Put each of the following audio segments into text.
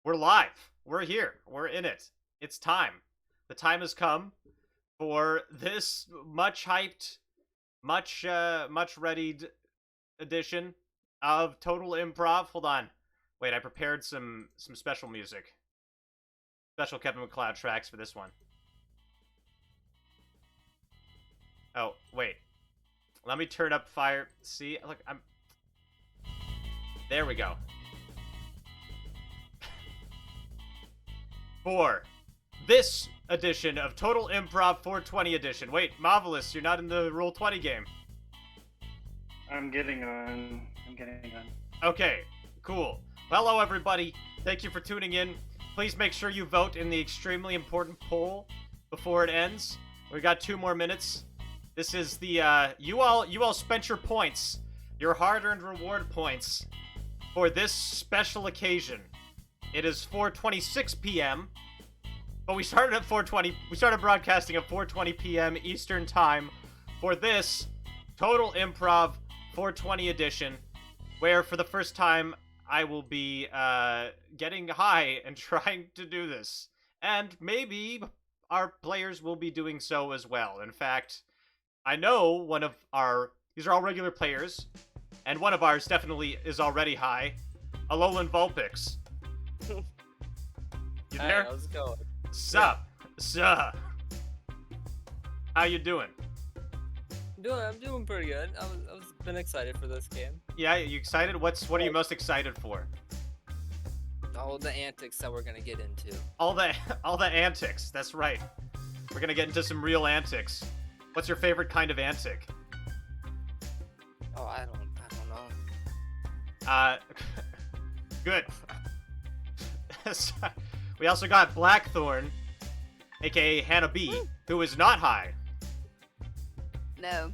We're live. We're here. We're in it. It's time. The time has come for this much hyped, much readied edition of Total Improv. Hold on. Wait, I prepared some special music. Special Kevin MacLeod tracks for this one. Oh, wait. Let me turn up fire. See? Look, there we go. For this edition of Total Improv 420 edition. Wait, Marvelous, you're not in the Roll20 game. I'm getting on. Okay, cool. Hello, everybody. Thank you for tuning in. Please make sure you vote in the extremely important poll before it ends. We got 2 more minutes. This is the, you all spent your points, your hard-earned reward points, for this special occasion. It is 4:26 p.m., but we started at 4:20. We started broadcasting at 4:20 p.m. Eastern Time for this Total Improv 420 edition, where for the first time I will be getting high and trying to do this, and maybe our players will be doing so as well. In fact, I know one of these are all regular players, and one of ours definitely is already high. Alolan Vulpix. You there? Hey, how's it going? Sup? How you doing? I'm doing pretty good. I've been excited for this game. Yeah, you excited? What are you most excited for? All the antics that we're gonna get into. All the antics. That's right. We're gonna get into some real antics. What's your favorite kind of antic? Oh, I don't know. Good. We also got Blackthorn, aka Hannah B, who is not high. No,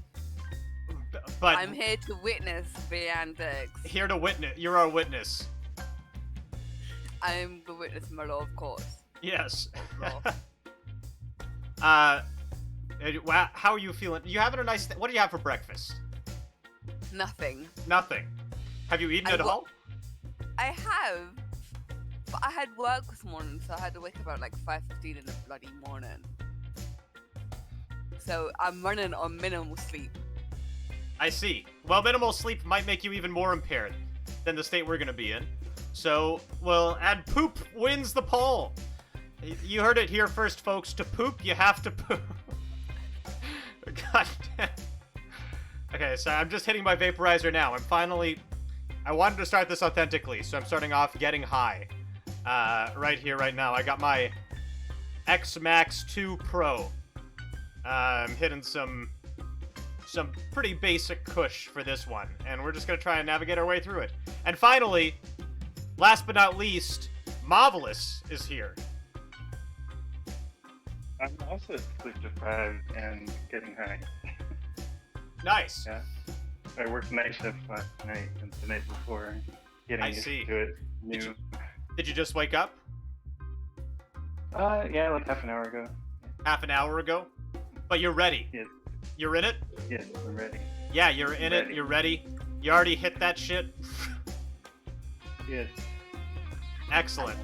But I'm here to witness the antics. here to witness. You're our witness. I'm the witness, my lord, of course. Yes. Well. Wow, how are you feeling? You having a nice? What do you have for breakfast? Nothing. Nothing. Have you eaten at all? I have, but I had work this morning, so I had to wake up at like 5:15 in the bloody morning. So I'm running on minimal sleep. I see. Well, minimal sleep might make you even more impaired than the state we're gonna be in. So, well, and poop wins the poll. You heard it here first, folks. To poop, you have to poop. God damn. Okay, so I'm just hitting my vaporizer now. I wanted to start this authentically, so I'm starting off getting high. Right here, right now. I got my X Max 2 Pro. I'm hitting some pretty basic kush for this one, and we're just gonna try and navigate our way through it. And finally, last but not least, Marvelous is here. I'm also sleep deprived and getting high. Nice. Yeah. I worked night shift last night and the night before. Getting I used see. to it. New. Did you just wake up? Yeah, like half an hour ago. Half an hour ago? But you're ready. Yes. You're in it? Yes, I'm ready. Yeah, you're in it. Ready. You're ready. You already hit that shit? Yes. Excellent.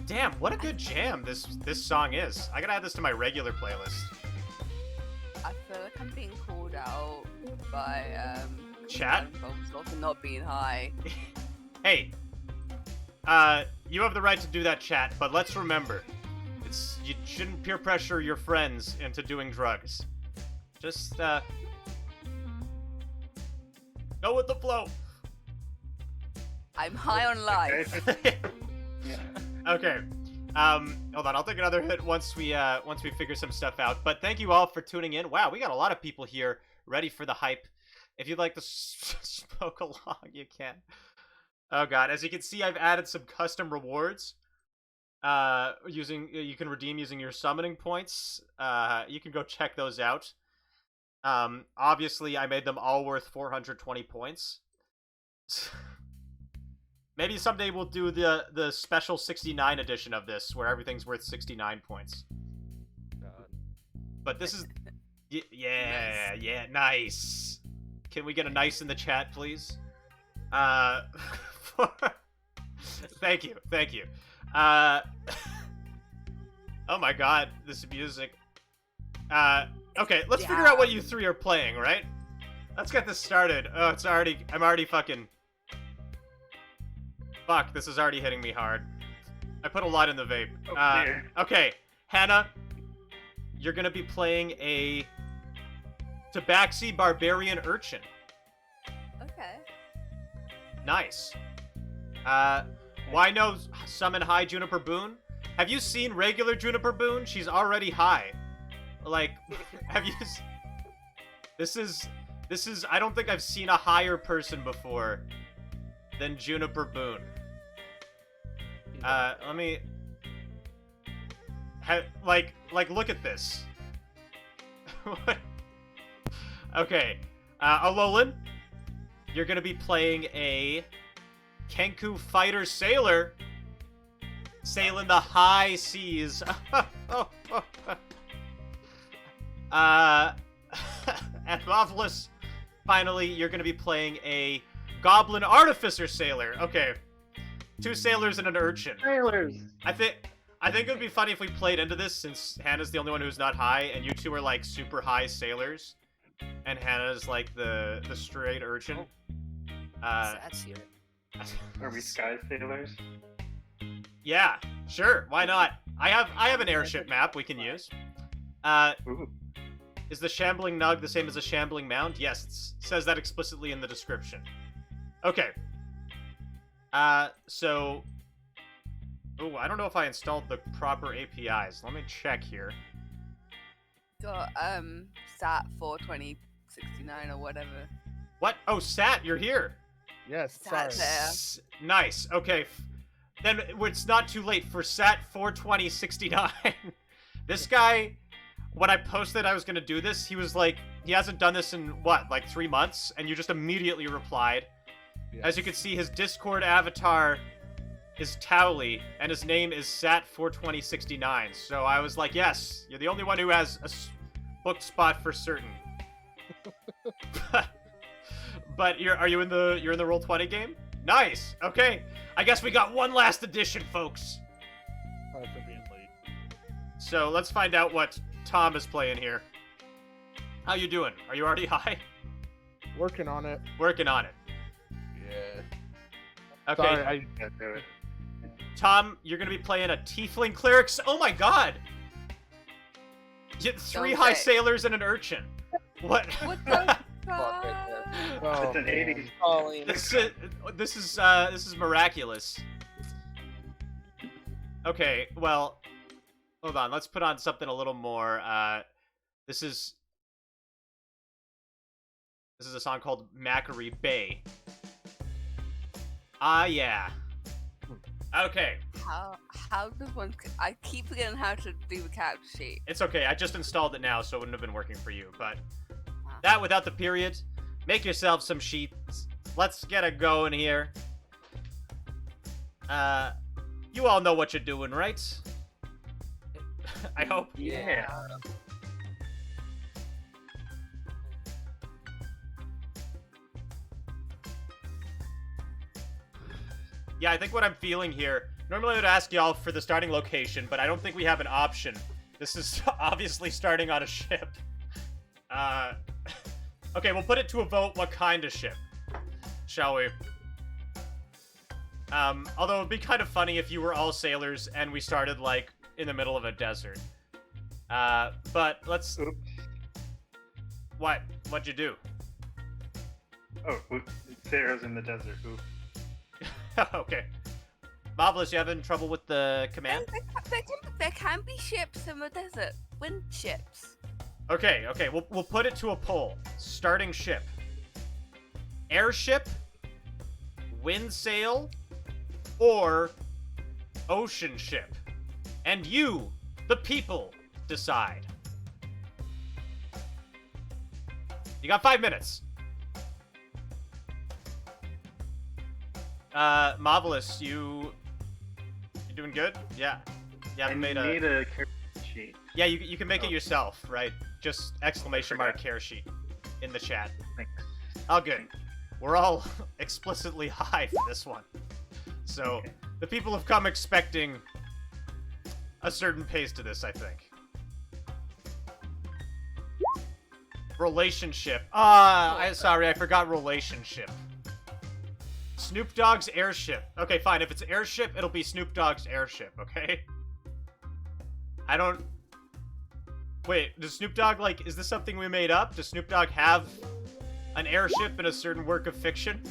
Damn, what a good jam this song is. I gotta add this to my regular playlist. I feel like I'm being called out by Chat? folks for not being high. Hey, you have the right to do that, chat, but let's remember, you shouldn't peer pressure your friends into doing drugs. Just, go with the flow. I'm high on life. Yeah. Okay. Hold on. I'll take another hit once we figure some stuff out. But thank you all for tuning in. Wow, we got a lot of people here ready for the hype. If you'd like to smoke along, you can. Oh god, as you can see, I've added some custom rewards. You can redeem using your summoning points. You can go check those out. Obviously, I made them all worth 420 points. Maybe someday we'll do the special 69 edition of this, where everything's worth 69 points. God. But this is... Yeah, nice. Can we get a nice in the chat, please? Thank you. Oh my god, this music. Okay, let's figure out what you three are playing, right? Let's get this started. Oh, I'm already fucking... Fuck, this is already hitting me hard. I put a lot in the vape. Oh, dear. Okay, Hannah, you're gonna be playing a Tabaxi Barbarian Urchin. Okay. Nice. Why no summon high Juniper Boon? Have you seen regular Juniper Boon? She's already high. Like, have you... This is... I don't think I've seen a higher person before than Juniper Boon. Let me... Like, look at this. Okay. Alolan, you're gonna be playing a Kenku Fighter Sailor sailing the high seas. And Marvelous, finally, you're gonna be playing a Goblin Artificer Sailor. Okay. 2 sailors and an urchin. Sailors. I think it would be funny if we played into this, since Hannah's the only one who's not high, and you two are like super high sailors, and Hannah's like the straight urchin. That's here. Are we sky sailors? Yeah, sure, why not? I have an airship map we can use. Ooh. Is the Shambling Nug the same as a Shambling Mound? Yes, it says that explicitly in the description. Okay. So... Oh, I don't know if I installed the proper APIs. Let me check here. Got, SAT 42069 or whatever. What? Oh, Sat, you're here. Yes, Sat sorry. there. Nice, okay. Then it's not too late for Sat 42069. This guy, when I posted I was gonna do this, he was like, he hasn't done this in, what, like 3 months? And you just immediately replied. Yes. As you can see, his Discord avatar is Towley, and his name is Sat42069. So I was like, yes, you're the only one who has a booked spot for certain. But are you in the Roll20 game? Nice. Okay. I guess we got one last edition, folks. Sorry for being late. So let's find out what Tom is playing here. How you doing? Are you already high? Working on it. Working on it. Yeah. Okay. Sorry, I Can't do it. Tom, you're gonna be playing a Tiefling Clerics. Oh my god! Get 3 Don't high say. sailors and an urchin. What? What the Fuck right there. oh, It's an man. 80s. Falling. this is miraculous. Okay, well, hold on. Let's put on something a little more. This is a song called Macquarie Bay. Ah, yeah. Okay. How does one... I keep forgetting how to do the character sheet. It's okay, I just installed it now, so it wouldn't have been working for you, but... That without the period. Make yourself some sheets. Let's get it going here. You all know what you're doing, right? I hope. Yeah. Yeah, I think what I'm feeling here... Normally I would ask y'all for the starting location, but I don't think we have an option. This is obviously starting on a ship. Okay, we'll put it to a vote what kind of ship. Shall we? Although it'd be kind of funny if you were all sailors and we started, like, in the middle of a desert. But let's... Oops. What? What'd you do? Oh, Sarah's in the desert. Ooh. Okay. Marvelous, you having trouble with the command? There can be ships in the desert. Wind ships. Okay, we'll put it to a poll. Starting ship. Airship, wind sail, or ocean ship. And you, the people, decide. You got 5 minutes. Marvelous, you doing good? Yeah. Yeah, I I made need a... a character sheet. Yeah, you can make it yourself, right? Just exclamation mark forgot. care sheet in the chat. Thanks. Oh, good. We're all explicitly high for this one. So, Okay. The people have come expecting a certain pace to this, I think. Relationship. Sorry, I forgot relationship. Snoop Dogg's airship. Okay, fine. If it's airship, it'll be Snoop Dogg's airship, okay? I don't... Wait, does Snoop Dogg, like, is this something we made up? Does Snoop Dogg have an airship in a certain work of fiction?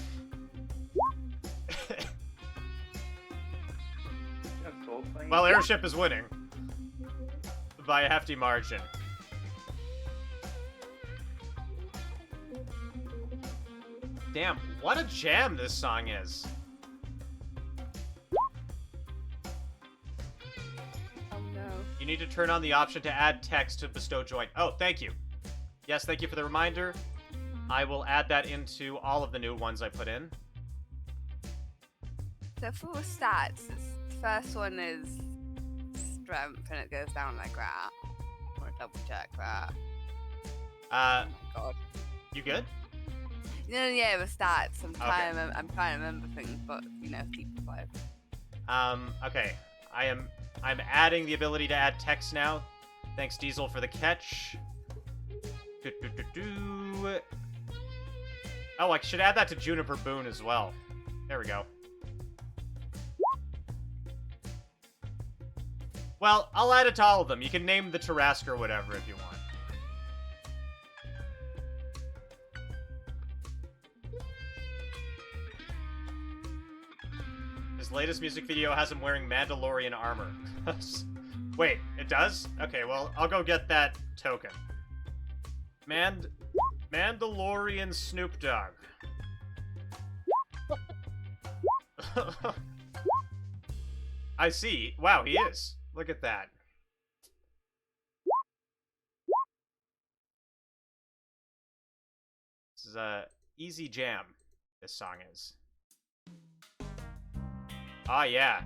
Well, airship is winning. By a hefty margin. Damn, what a jam this song is. Oh no. You need to turn on the option to add text to bestow join. Oh, thank you. Yes, thank you for the reminder. I will add that into all of the new ones I put in. So for stats, the first one is strength, and it goes down like that. I want to double check that. Oh my god. You good? Yeah, with stats. I'm trying Okay. to remember things, but you know, people five. Okay. I'm adding the ability to add text now. Thanks, Diesel, for the catch. Oh, I should add that to Juniper Boone as well. There we go. Well, I'll add it to all of them. You can name the Tarrasque or whatever if you want. His latest music video has him wearing Mandalorian armor. Wait, it does? Okay, well, I'll go get that token. Mandalorian Snoop Dogg. I see. Wow, he is. Look at that. This is a easy jam, this song is. Ah, yeah.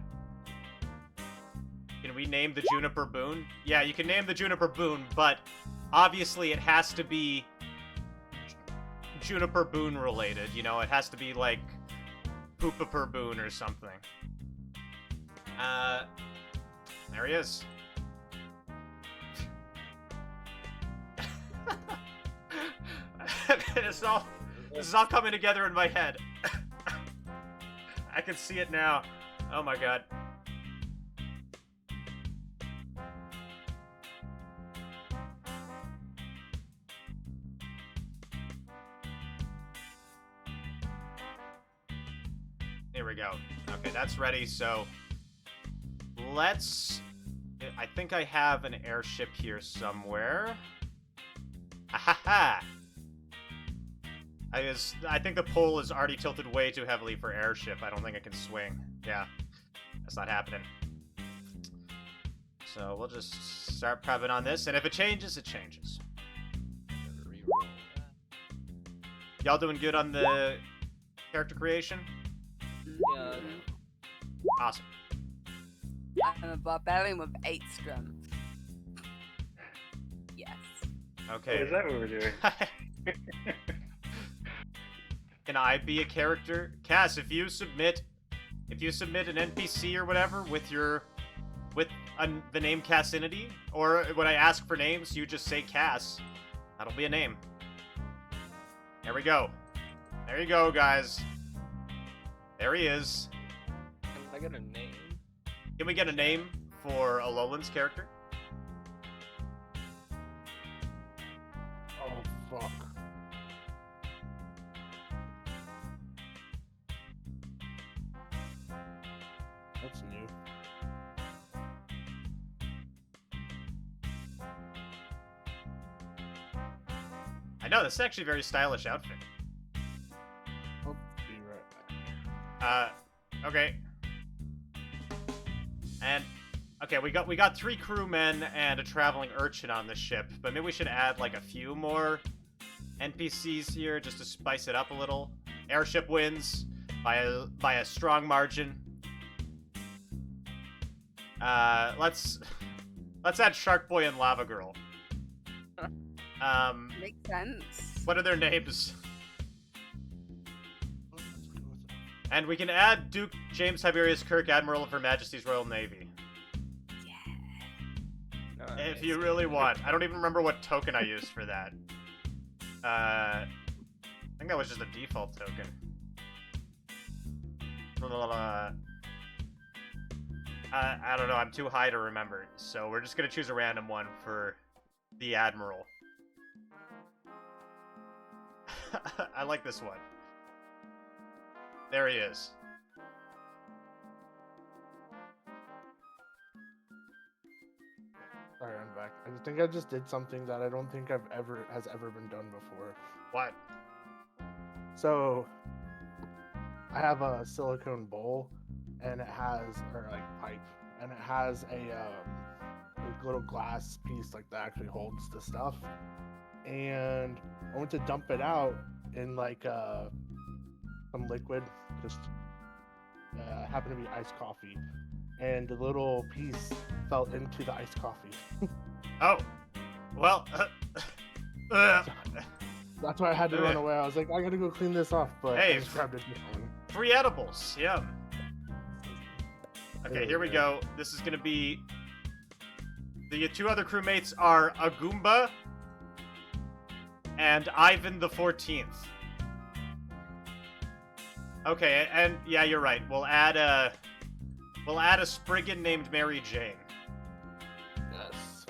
Can we name the Juniper Boone? Yeah, you can name the Juniper Boone, but obviously it has to be Juniper Boone related. You know, it has to be like Poopaper Boone or something. There he is. This is all coming together in my head. I can see it now. Oh my god. Here we go. Okay, that's ready, so let's... I think I have an airship here somewhere. Ahaha! I think the pole is already tilted way too heavily for airship. I don't think I can swing. Yeah, that's not happening. So we'll just start prepping on this, and if it changes, it changes. Y'all doing good on the character creation? Yeah. Awesome. I'm a barbarian with 8 strength. Yes. Okay. Is that what we're doing? Can I be a character? Cass, if you submit an NPC or whatever with the name Cassinity, or when I ask for names, you just say Cass. That'll be a name. There we go. There you go, guys. There he is. Can I get a name? Can we get a name for Alolan's character? Oh, fuck. That's new. I know, this is actually a very stylish outfit. I'll be right back. Okay. And okay, we got 3 crewmen and a traveling urchin on the ship, but maybe we should add like a few more NPCs here just to spice it up a little. Airship wins by a strong margin. Let's add Shark Boy and Lava Girl. Makes sense. What are their names? And we can add Duke James Tiberius Kirk, Admiral of Her Majesty's Royal Navy. If you really want. I don't even remember what token I used for that. I think that was just a default token. I don't know, I'm too high to remember. So we're just gonna choose a random one for the Admiral. I like this one. There he is. Sorry, I'm back. I think I just did something that I don't think has ever been done before. What? So I have a silicone bowl, and it has, or like pipe, and it has a little glass piece like that actually holds the stuff. And I went to dump it out in like some liquid, just happened to be iced coffee, and the little piece fell into the iced coffee. Oh, well. That's why I had to run away. I was like, I gotta go clean this off, but hey, I just grabbed a different one. Free edibles, yeah. Okay, here we go. This is gonna be... The two other crewmates are Agumba and Ivan the 14th. Okay, and yeah, you're right. We'll add a Spriggan named Mary Jane. Yes.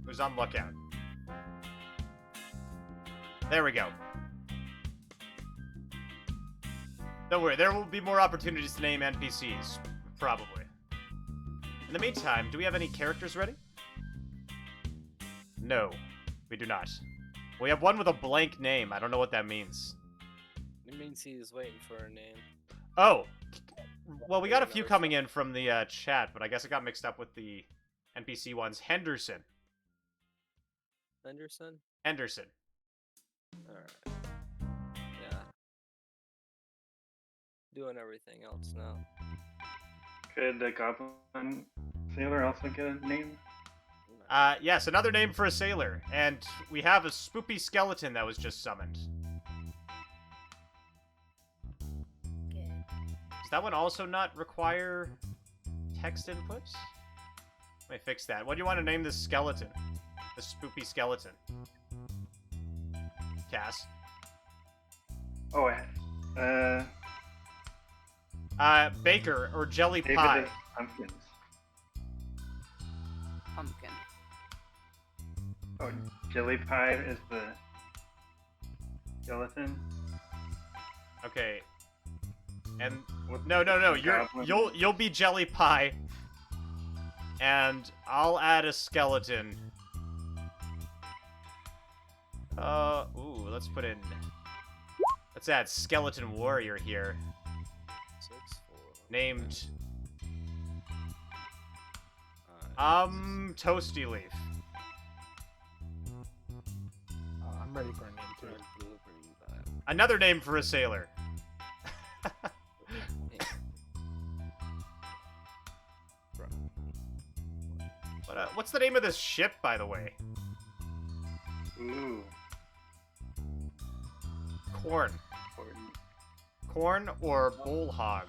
Who's on lookout. There we go. Don't worry, there will be more opportunities to name NPCs, probably. In the meantime, do we have any characters ready? No, we do not. We have one with a blank name. I don't know what that means. It means he's waiting for a name. Oh, well, we got a few coming in from the chat, but I guess it got mixed up with the NPC ones. Henderson. Henderson? Henderson. Alright. Yeah. Doing everything else now. Could the Goblin Sailor also get a name? Yes, another name for a sailor. And we have a spoopy skeleton that was just summoned. Does that one also not require text inputs? Let me fix that. What do you want to name this skeleton? The spoopy skeleton. Cass. Oh, Baker or Jelly David Pie. of Pumpkins. Pumpkin. Oh, Jelly Pie is the skeleton. Okay. And What's no, the you'll be Jelly Pie. And I'll add a skeleton. Let's put in... Let's add Skeleton Warrior here. 6, 4. Named... 5, Toasty Leaf. I'm ready for a name too. red, blue, green, violet. Another name for a sailor. What's the name of this ship, by the way? Ooh. Corn. Corn or Bullhog?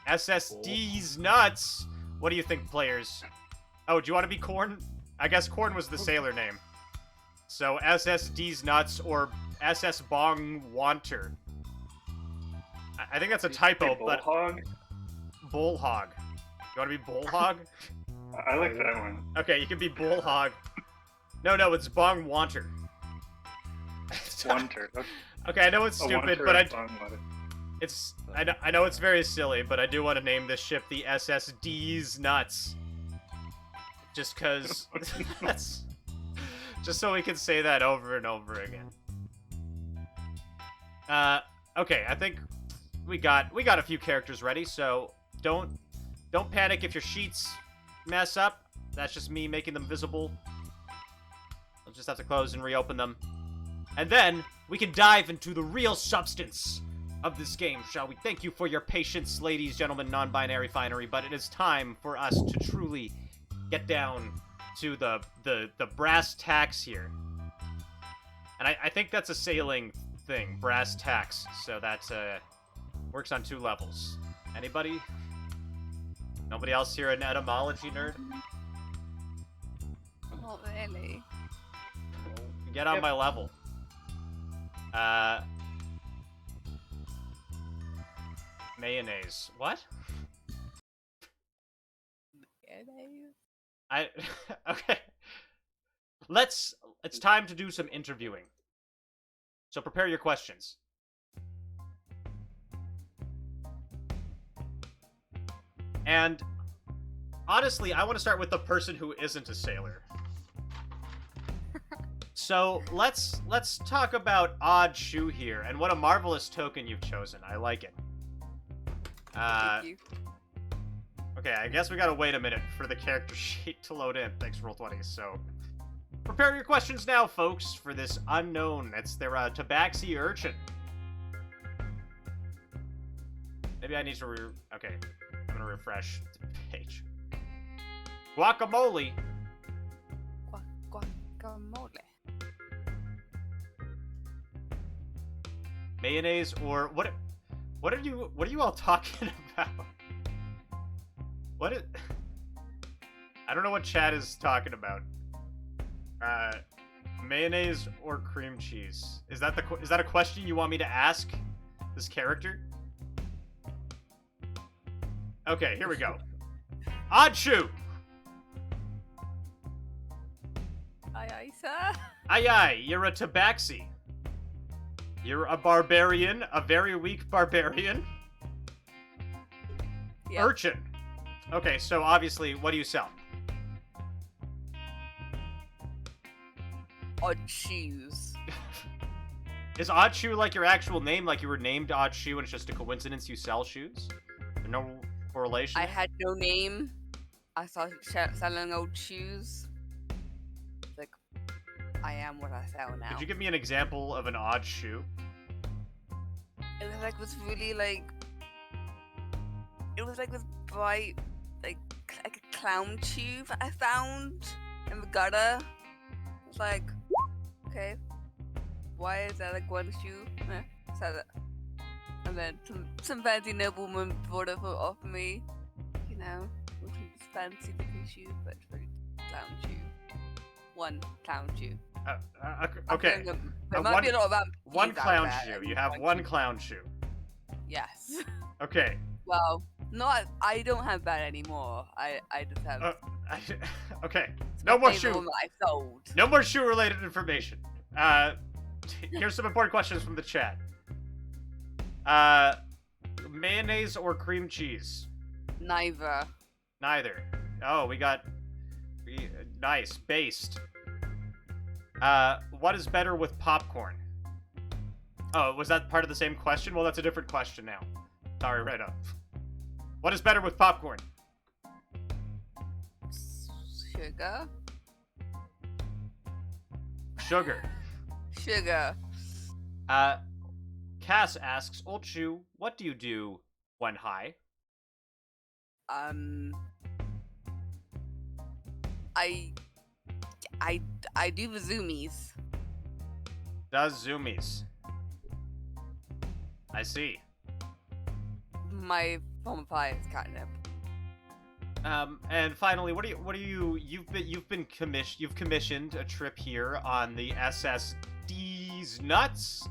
SS Deez Nuts. What do you think, players? Oh, do you want to be Corn? I guess Corn was the sailor name. So SS Deez Nuts or SS Bong Wanter. I think that's a typo, but... Bullhog? Bullhog. You want to be Bullhog? I like that one. Okay, you can be Bullhog. No, it's Bong Wanter. Wanter. Okay, I know it's stupid, but I know it's very silly, but I do want to name this ship the SS Deez Nuts. Just cause that's just so we can say that over and over again. Okay, I think we got a few characters ready, so don't panic if your sheets mess up. That's just me making them visible. I'll just have to close and reopen them. And then we can dive into the real substance of this game, shall we? Thank you for your patience, ladies, gentlemen, non-binary finery, but it is time for us to truly get down to the brass tacks here. And I think that's a sailing thing, brass tacks. So that's Works on 2 levels. Anybody? Nobody else here an etymology nerd? Not really. Get on my level. Mayonnaise. What? Okay. It's time to do some interviewing. So prepare your questions. And honestly, I want to start with the person who isn't a sailor. So let's talk about Odd Shoe here, and what a marvelous token you've chosen. I like it. Thank you. Okay, I guess we gotta wait a minute for the character sheet to load in. Thanks, Roll20. So, prepare your questions now, folks, for this unknown. It's their tabaxi urchin. Maybe I need to okay, I'm gonna refresh the page. Guacamole. Guacamole. Mayonnaise or what are you all talking about? I don't know what chat is talking about. Mayonnaise or cream cheese? Is that a question you want me to ask this character? Okay, here we go. Odd Shoe. Aye, sir. Aye, you're a tabaxi. You're a barbarian, a very weak barbarian. Yep. Urchin. Okay, so obviously, what do you sell? Odd shoes. Is Odd Shoe like your actual name? Like you were named Odd Shoe and it's just a coincidence you sell shoes? There's no correlation? I had no name. I started selling old shoes. Like, I am what I sell now. Could you give me an example of an odd shoe? It was like this really it was like this bright, like a clown tube I found in the gutter. It's like, okay, why is there like one shoe? Sell it. And then some fancy nobleman bought it off me. You know, with this fancy looking shoe, but it's really clown shoe. One clown shoe. Okay. There might be a lot of one clown out there, shoe. You have one clown shoe. Yes. Okay. Well, not. I don't have that anymore. I just have. Okay. It's No my more favorite shoe. one that I sold. No more shoe-related information. Here's some important questions from the chat. Mayonnaise or cream cheese? Neither. Neither. Oh, we got... nice. Based. What is better with popcorn? Oh, was that part of the same question? Well, that's a different question now. Sorry, right up. What is better with popcorn? Sugar. Sugar. Sugar. Cass asks, Old Shoe, what do you do when high? I do the zoomies. Does zoomies. I see. My form of pie is catnip. And finally, you've commissioned a trip here on the SS Deez Nuts.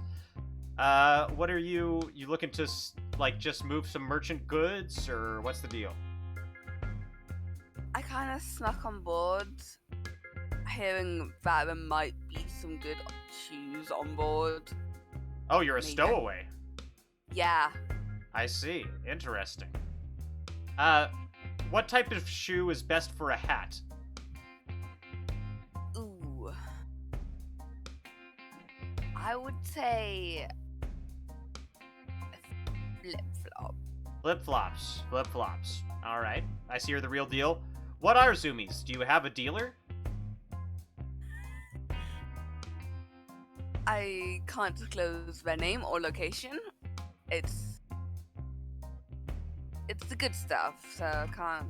What are you looking to, like, just move some merchant goods, or what's the deal? I kind of snuck on board, hearing that there might be some good shoes on board. Oh, you're a Maybe. stowaway. Yeah. I see. Interesting. What type of shoe is best for a hat? Ooh. I would say flip-flop. Flip-flops. Flip-flops. Alright. I see you're the real deal. What are zoomies? Do you have a dealer? I can't disclose their name or location. It's the good stuff, so I can't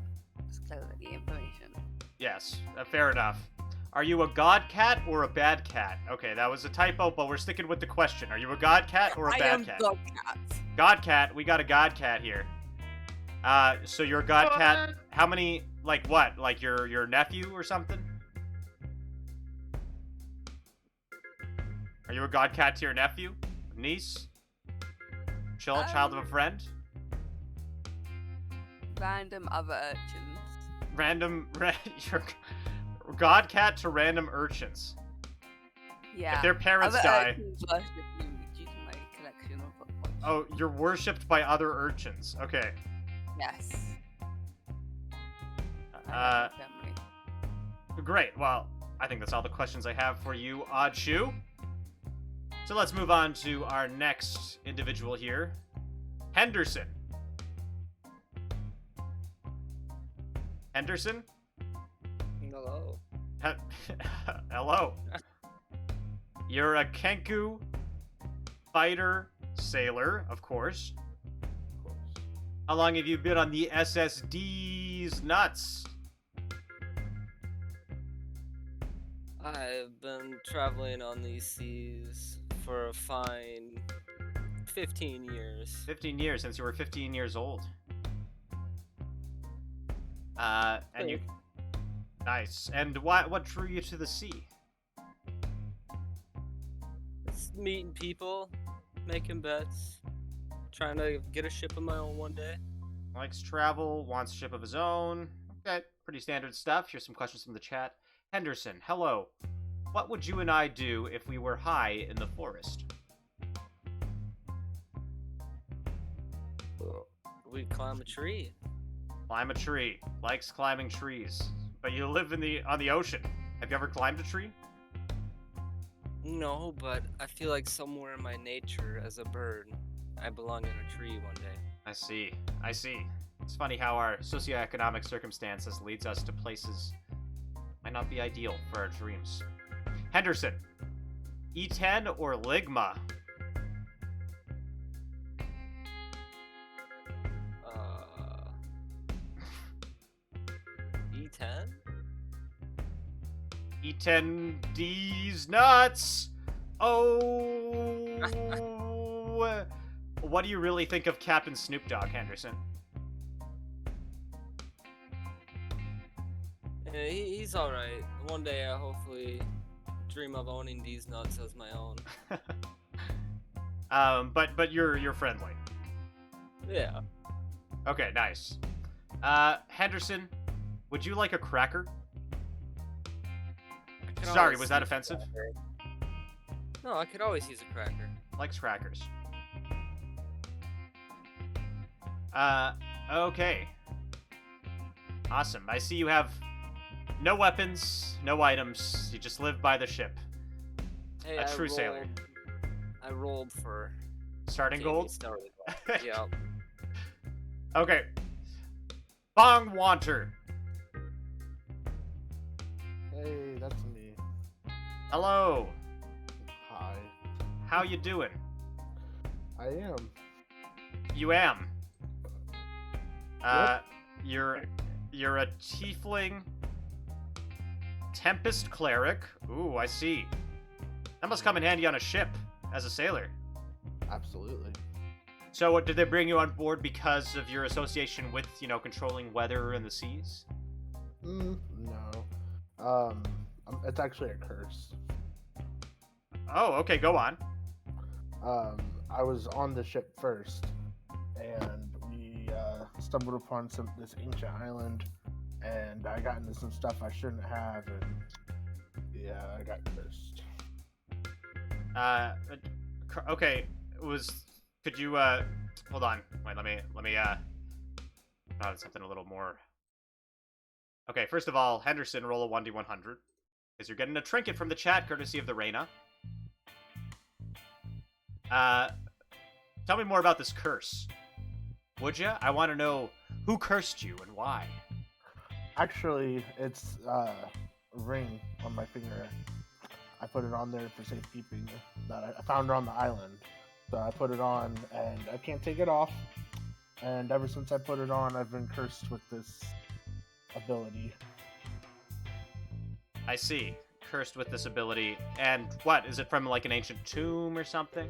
disclose any information. Yes, fair enough. Are you a god cat or a bad cat? Okay, that was a typo, but we're sticking with the question. Are you a god cat or a bad cat? I am god cat. God cat. We got a god cat here. So you're a god cat. How many? Like what? Like your nephew or something? Are you a god cat to your nephew, niece, child of a friend? Random other urchins. Your god cat to random urchins. Yeah. If their parents other die. urchins worship you due to my collection of watches. Oh, you're worshipped by other urchins. Okay. Yes. Uh, Great. Well, I think that's all the questions I have for you, Achaidh. So let's move on to our next individual here, Henderson. Henderson? Hello. Hello. You're a Kenku fighter sailor, of course. How long have you been on the SS Deez Nuts? I've been traveling on these seas for a fine 15 years. 15 years, since you were 15 years old. And you... Nice. And what drew you to the sea? Just meeting people, making bets, trying to get a ship of my own one day. Likes travel, wants a ship of his own. Okay, pretty standard stuff. Here's some questions from the chat. Henderson, hello. What would you and I do if we were high in the forest? We'd climb a tree. Climb a tree. Likes climbing trees. But you live on the ocean. Have you ever climbed a tree? No, but I feel like somewhere in my nature as a bird, I belong in a tree one day. I see. It's funny how our socioeconomic circumstances leads us to places might not be ideal for our dreams. Henderson, E10 or Ligma? E10? E10 Deez Nuts! Oh! What do you really think of Captain Snoop Dogg, Henderson? Yeah, he's alright. One day I hopefully dream of owning these nuts as my own. But you're friendly. Yeah. Okay, nice. Henderson, would you like a cracker? Sorry, was that offensive? No, I could always use a cracker. Likes crackers. Okay. Awesome. I see you have no weapons, no items. You just live by the ship. Hey, A true sailor. I rolled for Starting getting me gold? started. Yeah. Okay. Bong Wanter. Hey, that's me. Hello. Hi. How you doing? I am. You am. Yep. You're a tiefling Tempest cleric. Ooh, I see. That must come in handy on a ship as a sailor. Absolutely. So, what, did they bring you on board because of your association with, controlling weather and the seas? No. It's actually a curse. Oh, okay, go on. I was on the ship first, and we stumbled upon this ancient island, and I got into some stuff I shouldn't have, and yeah, I got cursed. Okay, could you, hold on. Wait, let me, thought of something a little more. Okay, first of all, Henderson, roll a 1d100, because you're getting a trinket from the chat, courtesy of the Reina. Tell me more about this curse. Would ya? I want to know who cursed you and why. Actually, it's a ring on my finger. I put it on there for safekeeping. That I found it on the island. So I put it on, and I can't take it off. And ever since I put it on, I've been cursed with this ability. I see. Cursed with this ability. And what? Is it from, like, an ancient tomb or something?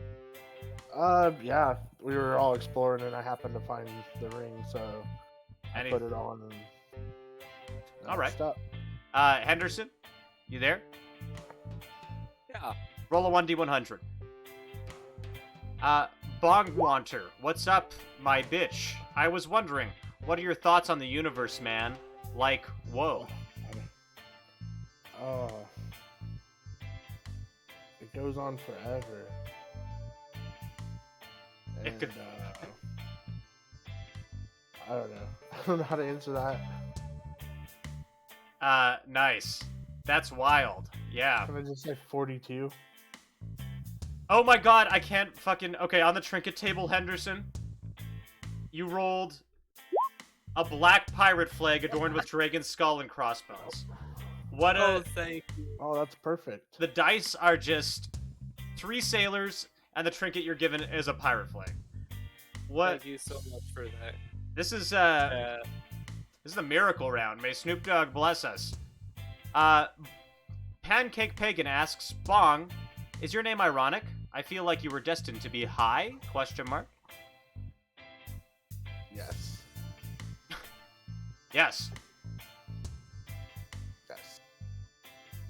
Yeah, we were all exploring and I happened to find the ring, so I Any- put it on and All right. Stop. Henderson, you there? Yeah. Roll a 1d100. Bong Wanter, what's up, my bitch? I was wondering, what are your thoughts on the universe, man? Like, whoa. Oh. It goes on forever. It And, could- I don't know. I don't know how to answer that. Nice. That's wild. Yeah. Can I just say 42? Oh my god, I can't fucking... Okay, on the trinket table, Henderson, you rolled a black pirate flag adorned with dragon's skull and crossbones. What Oh, a... thank you. Oh, that's perfect. The dice are just 3 sailors, and the trinket you're given is a pirate flag. What? Thank you so much for that. This is, Yeah. This is the miracle round. May Snoop Dogg bless us. Pancake Pagan asks, Bong, is your name ironic? I feel like you were destined to be high? Question mark. Yes. Yes. Yes.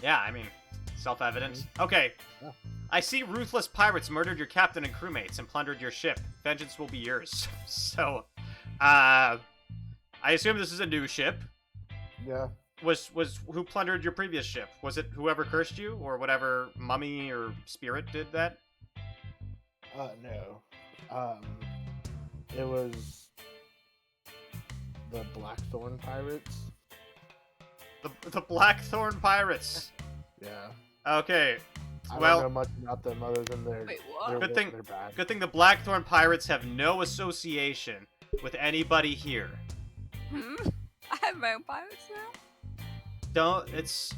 Yeah, I mean, self-evident. Okay. Yeah. I see ruthless pirates murdered your captain and crewmates and plundered your ship. Vengeance will be yours. So, I assume this is a new ship. Yeah. Was who plundered your previous ship? Was it whoever cursed you, or whatever mummy or spirit did that? No. It was the Blackthorn Pirates. The Blackthorn Pirates. Yeah. Okay. I Well, don't know much about them other than Wait, what? Good thing- they're bad. good thing the Blackthorn Pirates have no association with anybody here. Hmm? I have my own pirates now? Don't. It's.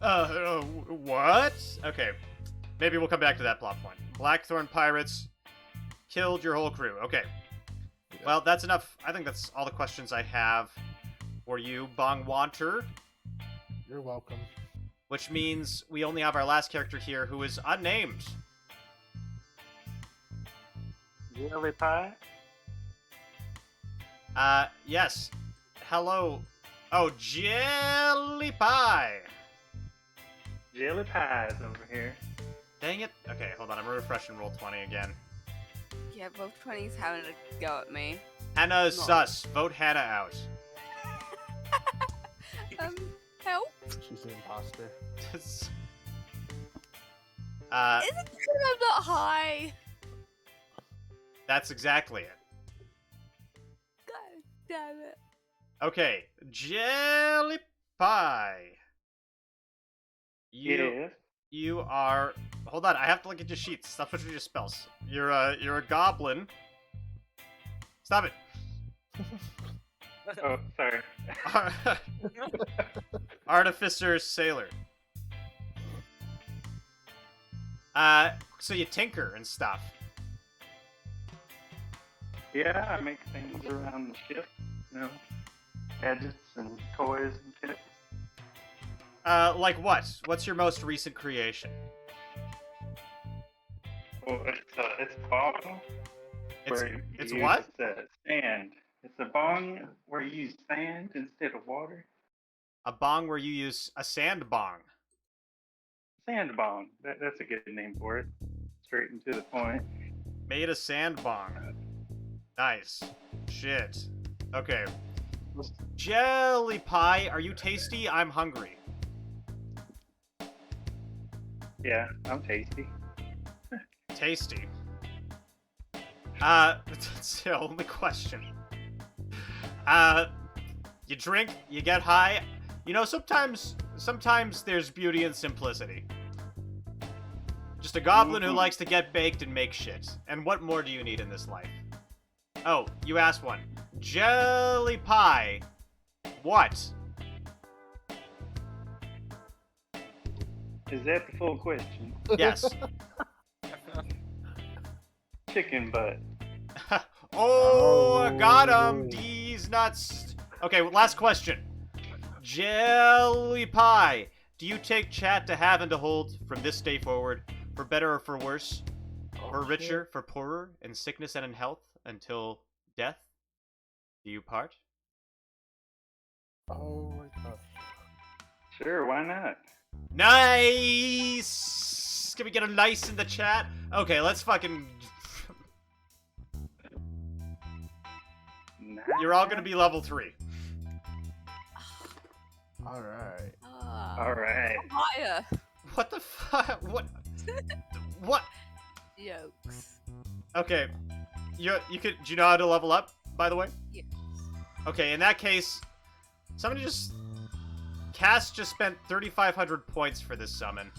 What? Okay. Maybe we'll come back to that plot point. Blackthorn Pirates killed your whole crew. Okay. Yeah. Well, that's enough. I think that's all the questions I have for you, Bong Wanter. You're welcome. Which means we only have our last character here who is unnamed. Jelly pie? Yes. Hello. Oh, Jelly Pie. Jelly pie's over here. Dang it. Okay, hold on. I'm gonna refresh and roll 20 again. Yeah, both 20s having a go at me. Hannah is No. sus. Vote Hannah out. Help? She's an imposter. Is it because I'm not high? That's exactly it. God damn it. Okay, Jelly Pie. Yes. You are. Hold on, I have to look at your sheets. Stop switching your spells. You're a goblin. Stop it. Oh, sorry. Artificer sailor. So you tinker and stuff. Yeah, I make things around the ship. You know, gadgets and toys and shit. Like what? What's your most recent creation? Well, it's a bong. It's what? Sand. It's a bong where you use sand instead of water. A bong where you use a sand bong. Sand bong. That's a good name for it. Straight and to the point. Made a sand bong. Nice. Shit. Okay. Jelly Pie, are you tasty? I'm hungry. Yeah, I'm tasty. Tasty. That's the only question. You drink, you get high. You know, sometimes there's beauty in simplicity. Just a goblin who likes to get baked and make shit. And what more do you need in this life? Oh, you asked one. Jelly Pie. What? Is that the full question? Yes. Chicken butt. Oh, got him. Deez Nuts. Okay, last question. Jelly Pie. Do you take chat to have and to hold from this day forward? for better or for worse, for Oh, richer, for poorer, in sickness and in health, until death do you part. Oh my gosh. Sure, why not? Nice! Can we get a nice in the chat? Okay, let's fucking... You're all gonna be level 3. Alright. All right. Higher. What the fuck? What? What? Jokes. Okay. You could... Do you know how to level up, by the way? Yes. Okay, in that case, somebody just... Cass just spent 3,500 points for this summon.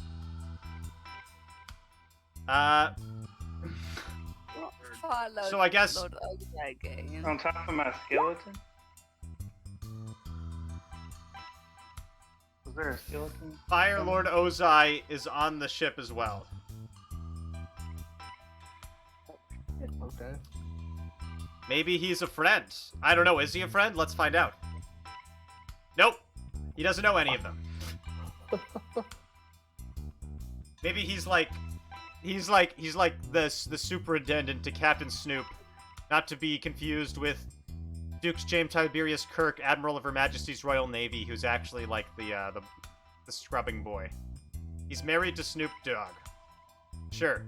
Follow So I guess- Lord Ozai game. On top of my skeleton? Was there a skeleton? Fire Lord Ozai is on the ship as well. Okay. Maybe he's a friend. I don't know. Is he a friend? Let's find out. Nope. He doesn't know any of them. Maybe he's like the superintendent to Captain Snoop, not to be confused with Duke James Tiberius Kirk, Admiral of Her Majesty's Royal Navy, who's actually like the scrubbing boy. He's married to Snoop Dogg. Sure.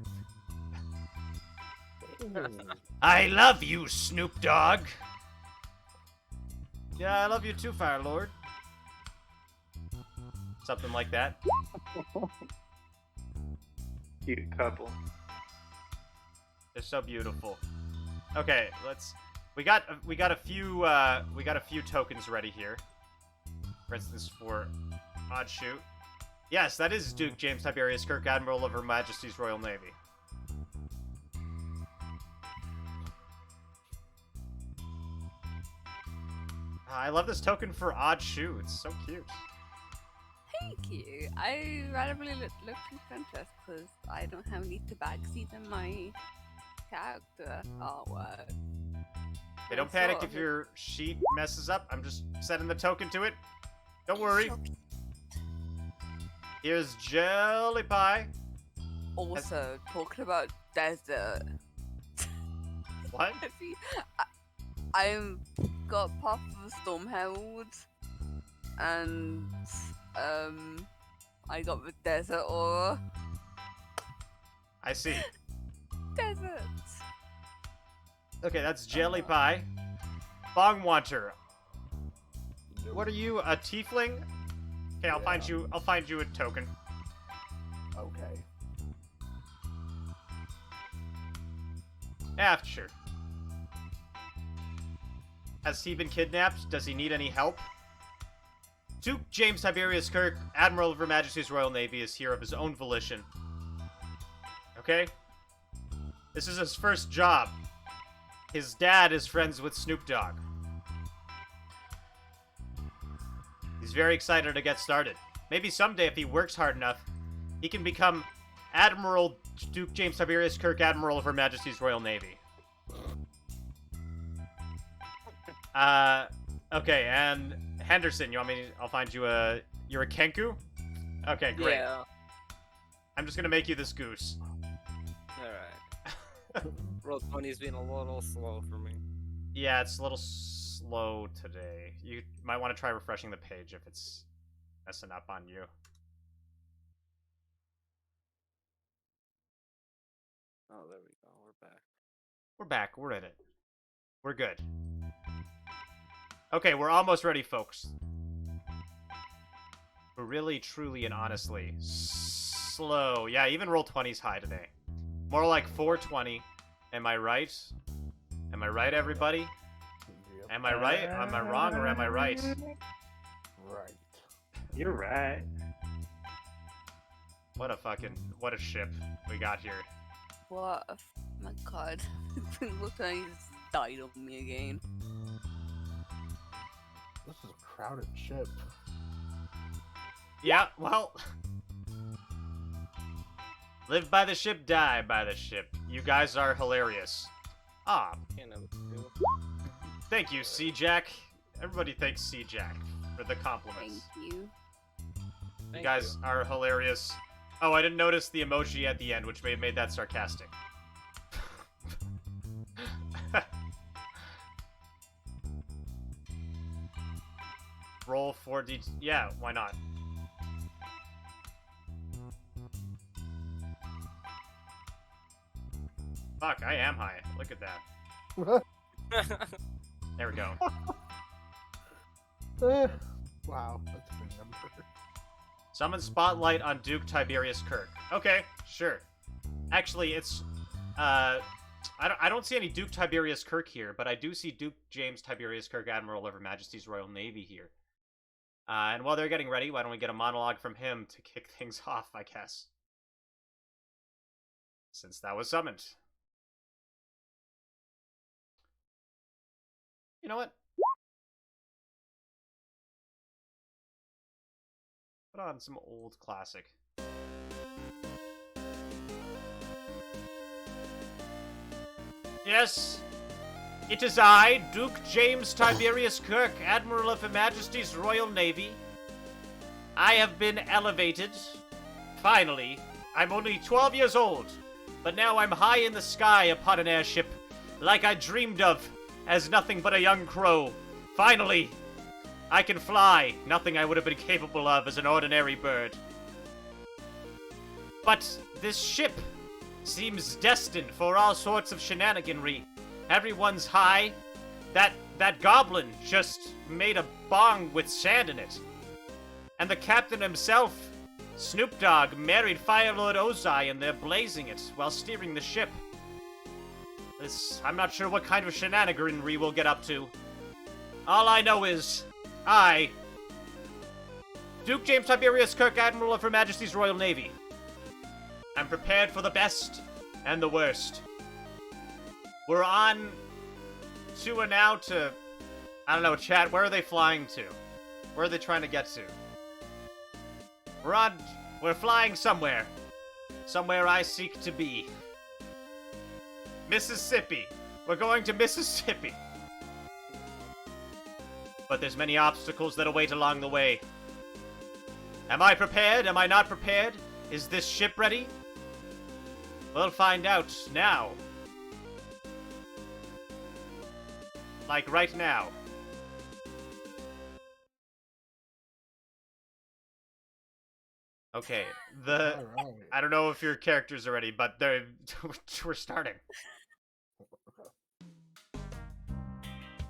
I love you, Snoop Dogg. Yeah, I love you too, Fire Lord. Something like that. Cute couple. They're so beautiful. Okay, let's. We got a few tokens ready here. For instance, for Odd Shoot. Yes, that is Duke James Tiberius Kirk, Admiral of Her Majesty's Royal Navy. I love this token for Odd Shoe. It's so cute. Thank you. I randomly looked in Pinterest because I don't have any tabaxis in my character artwork. Hey, don't panic if your sheet messes up. I'm just setting the token to it. Don't worry. Here's Jelly Pie. Also, talking about desert. What? I'm got part of the Storm Herald, and I got the desert aura. I see. Desert. Okay, that's Jelly Pie. Bong Wanter. What are you, a tiefling? Okay, I'll find you a token. Okay. After. Has he been kidnapped? Does he need any help? Duke James Tiberius Kirk, Admiral of Her Majesty's Royal Navy, is here of his own volition. Okay? This is his first job. His dad is friends with Snoop Dogg. He's very excited to get started. Maybe someday, if he works hard enough, he can become Admiral Duke James Tiberius Kirk, Admiral of Her Majesty's Royal Navy. Okay, and Henderson, you want me? I'll find you a. You're a Kenku? Okay, great. Yeah. I'm just gonna make you this goose. Alright. Roll 20's been a little slow for me. Yeah, it's a little slow today. You might want to try refreshing the page if it's messing up on you. Oh, there we go. We're back. We're back. We're in it. We're good. Okay, we're almost ready, folks. We're really, truly, and honestly slow. Yeah, even roll 20's high today. More like 420. Am I right? Am I right, everybody? Yep. Am I right? Am I wrong, or am I right? Right. You're right. What a ship we got here. What? My god. Look, I just died on me again. This is a crowded ship. Yeah, well... Live by the ship, die by the ship. You guys are hilarious. Ah, Can't have a two. thank you, C-Jack. Everybody thanks C-Jack for the compliments. Thank you. You guys are hilarious. Oh, I didn't notice the emoji at the end, which made that sarcastic. Roll 4D. Yeah, why not? Fuck, I am high. Look at that. There we go. Wow, that's a good number. Summon Spotlight on Duke Tiberius Kirk. Okay, sure. Actually, it's... I don't see any Duke Tiberius Kirk here, but I do see Duke James Tiberius Kirk, Admiral of Her Majesty's Royal Navy here. And while they're getting ready, why don't we get a monologue from him to kick things off, I guess. Since that was summoned. You know what? Put on some old classic. Yes, it is I, Duke James Tiberius Kirk, Admiral of Her Majesty's Royal Navy. I have been elevated. Finally. I'm only 12 years old, but now I'm high in the sky upon an airship, like I dreamed of, as nothing but a young crow. Finally, I can fly, nothing I would have been capable of as an ordinary bird. But this ship seems destined for all sorts of shenaniganry. Everyone's high. That goblin just made a bong with sand in it. And the captain himself, Snoop Dogg, married Fire Lord Ozai, and they're blazing it while steering the ship. I'm not sure what kind of shenaniganry we'll get up to. All I know is, I, Duke James Tiberius Kirk, Admiral of Her Majesty's Royal Navy, I'm prepared for the best and the worst. We're on to now to, I don't know, chat, where are they flying to? Where are they trying to get to? We're flying somewhere. Somewhere I seek to be. Mississippi. We're going to Mississippi. But there's many obstacles that await along the way. Am I prepared? Am I not prepared? Is this ship ready? We'll find out now. Like right now. Okay, Alright. I don't know if your characters are ready, but we're starting.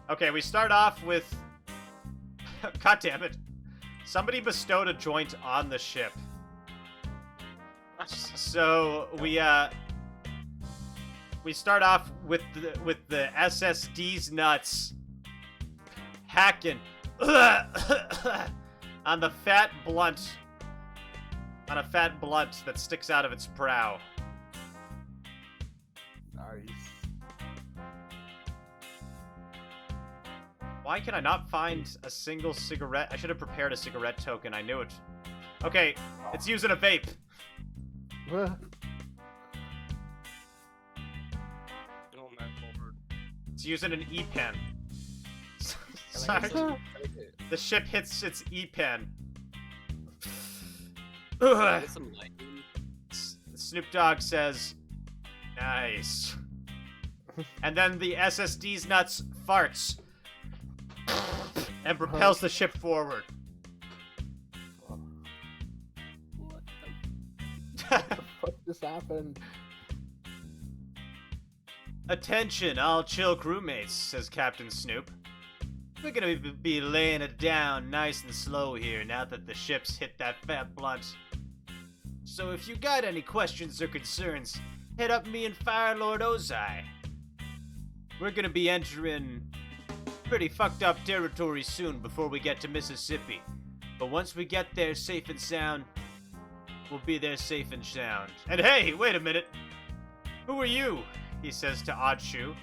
Okay, we start off with... God damn it. Somebody bestowed a joint on the ship. So, we start off with the SS Deez Nuts hacking on the fat blunt, on a fat blunt that sticks out of its prow. Nice. Why can I not find a single cigarette? I should have prepared a cigarette token. I knew it. Okay, it's using a vape. Oh, man, forward. It's using an E-pen. Sorry. The ship hits its E-pen. Get some lightning. Snoop Dogg says, nice. And then the SS Deez Nuts farts and propels the ship forward. What What just happened? Attention, all chill crewmates, says Captain Snoop. We're gonna be laying it down nice and slow here now that the ship's hit that fat blunt. So if you got any questions or concerns, hit up me and Fire Lord Ozai. We're gonna be entering pretty fucked up territory soon before we get to Mississippi. But once we get there safe and sound, we'll be there safe and sound. And hey, wait a minute. Who are you? He says to Oddshoe.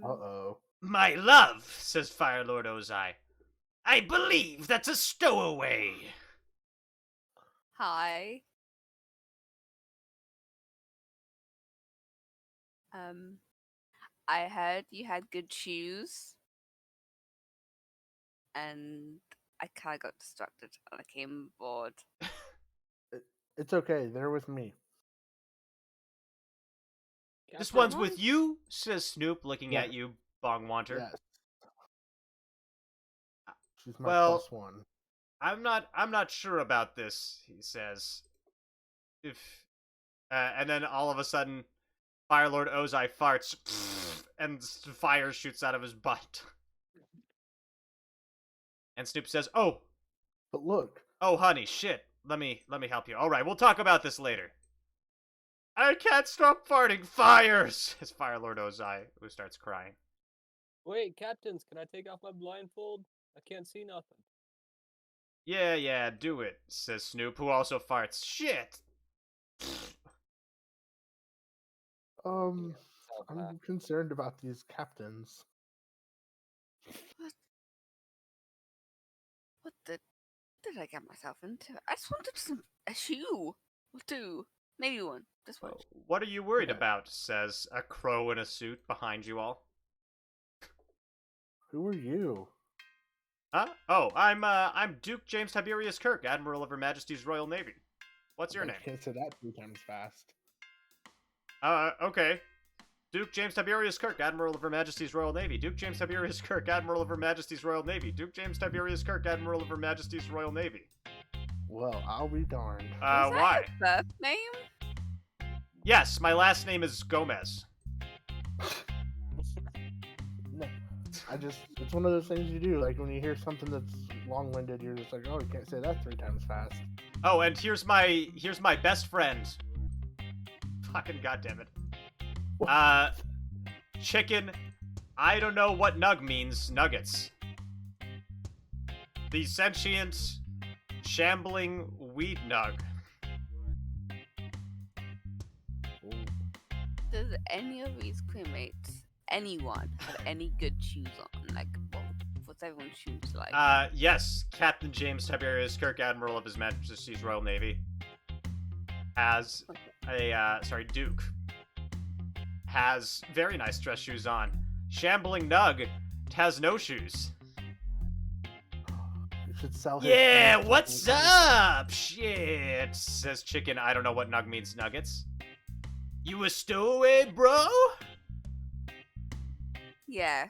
Uh-oh. My love, says Fire Lord Ozai. I believe that's a stowaway. Hi. I heard you had good shoes. And I kind of got distracted and I came bored. It's okay. They're with me. This Captain, one's with you, says Snoop, looking Yeah. at you, Bongwanter. Yes. She's my Well, +1. I'm not sure about this, he says. And then all of a sudden, Firelord Ozai farts, and fire shoots out of his butt. And Snoop says, "Oh, But look, honey, shit. Let me help you. All right, we'll talk about this later." I can't stop farting fires, says Firelord Ozai, who starts crying. Wait, captains, can I take off my blindfold? I can't see nothing. Yeah, do it, says Snoop, who also farts. Shit. I'm Self-laugh. concerned about these captains. What did I get myself into? I just wanted a shoe or two, maybe one. Just one. What are you worried Yeah. about, says a crow in a suit behind you all. Who are you? Huh? Oh, I'm Duke James Tiberius Kirk, Admiral of Her Majesty's Royal Navy. What's your I name? can't say that 3 times fast. Okay. Duke James Tiberius Kirk, Admiral of Her Majesty's Royal Navy. Duke James Tiberius Kirk, Admiral of Her Majesty's Royal Navy. Duke James Tiberius Kirk, Admiral of Her Majesty's Royal Navy. Well, I'll be darned. Is that Why? your birth name? Yes, my last name is Gomez. No, it's one of those things you do. Like when you hear something that's long-winded, you're just like, oh, you can't say that 3 times fast. Oh, and here's my best friend. Fucking goddammit. Chicken. I don't know what nug means. Nuggets. The sentient, shambling weed nug. Does any of these crewmates, anyone, have any good shoes on? Like, what's everyone's shoes like? Yes, Captain James Tiberius Kirk, Admiral of His Majesty's Royal Navy, has Duke has very nice dress shoes on. Shambling Nug has no shoes. You should sell his Yeah, pants what's and- up? Shit, says Chicken. I don't know what Nug means. Nuggets. You a stowaway, bro? Yes.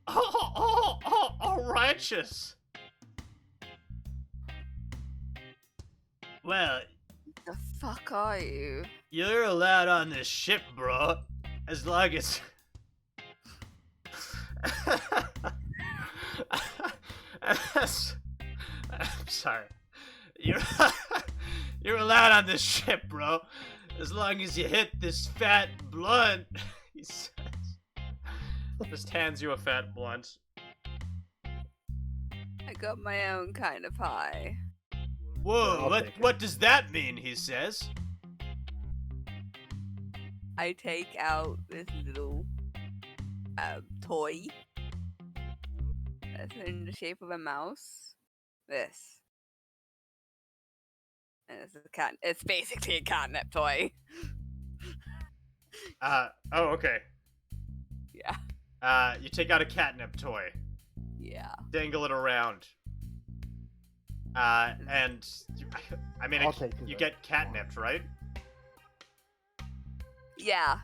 Oh, righteous. Well, The fuck are you? you're allowed on this ship, bro. As long as... I'm sorry. You're allowed on this ship, bro. As long as you hit this fat blunt, he says. Just hands you a fat blunt. I got my own kind of pie. Whoa, I'll take it. what does that mean, he says? I take out this little toy that's in the shape of a mouse. This. And it's basically a catnip toy. Oh, okay. Yeah. You take out a catnip toy, Yeah. dangle it around. And I mean, I'll take it you if get you want. catnipped, right? Yeah.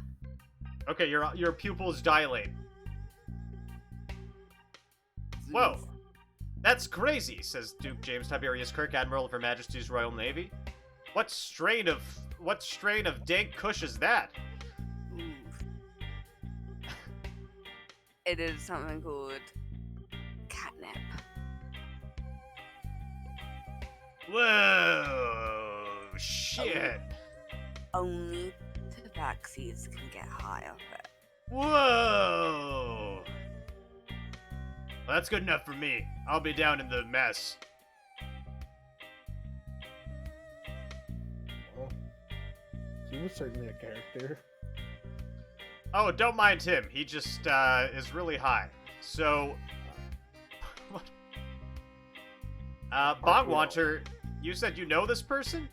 Okay, your pupils dilate. Whoa, that's crazy, says Duke James Tiberius Kirk, Admiral of Her Majesty's Royal Navy. What strain of dank kush is that? Ooh. It is something called catnip. Whoa, shit. Only tabaxis can get high off it. Whoa. Well, that's good enough for me. I'll be down in the mess. Well, he was certainly a character. Oh, don't mind him. He just is really high. So, what? Bongwanter, you said you know this person?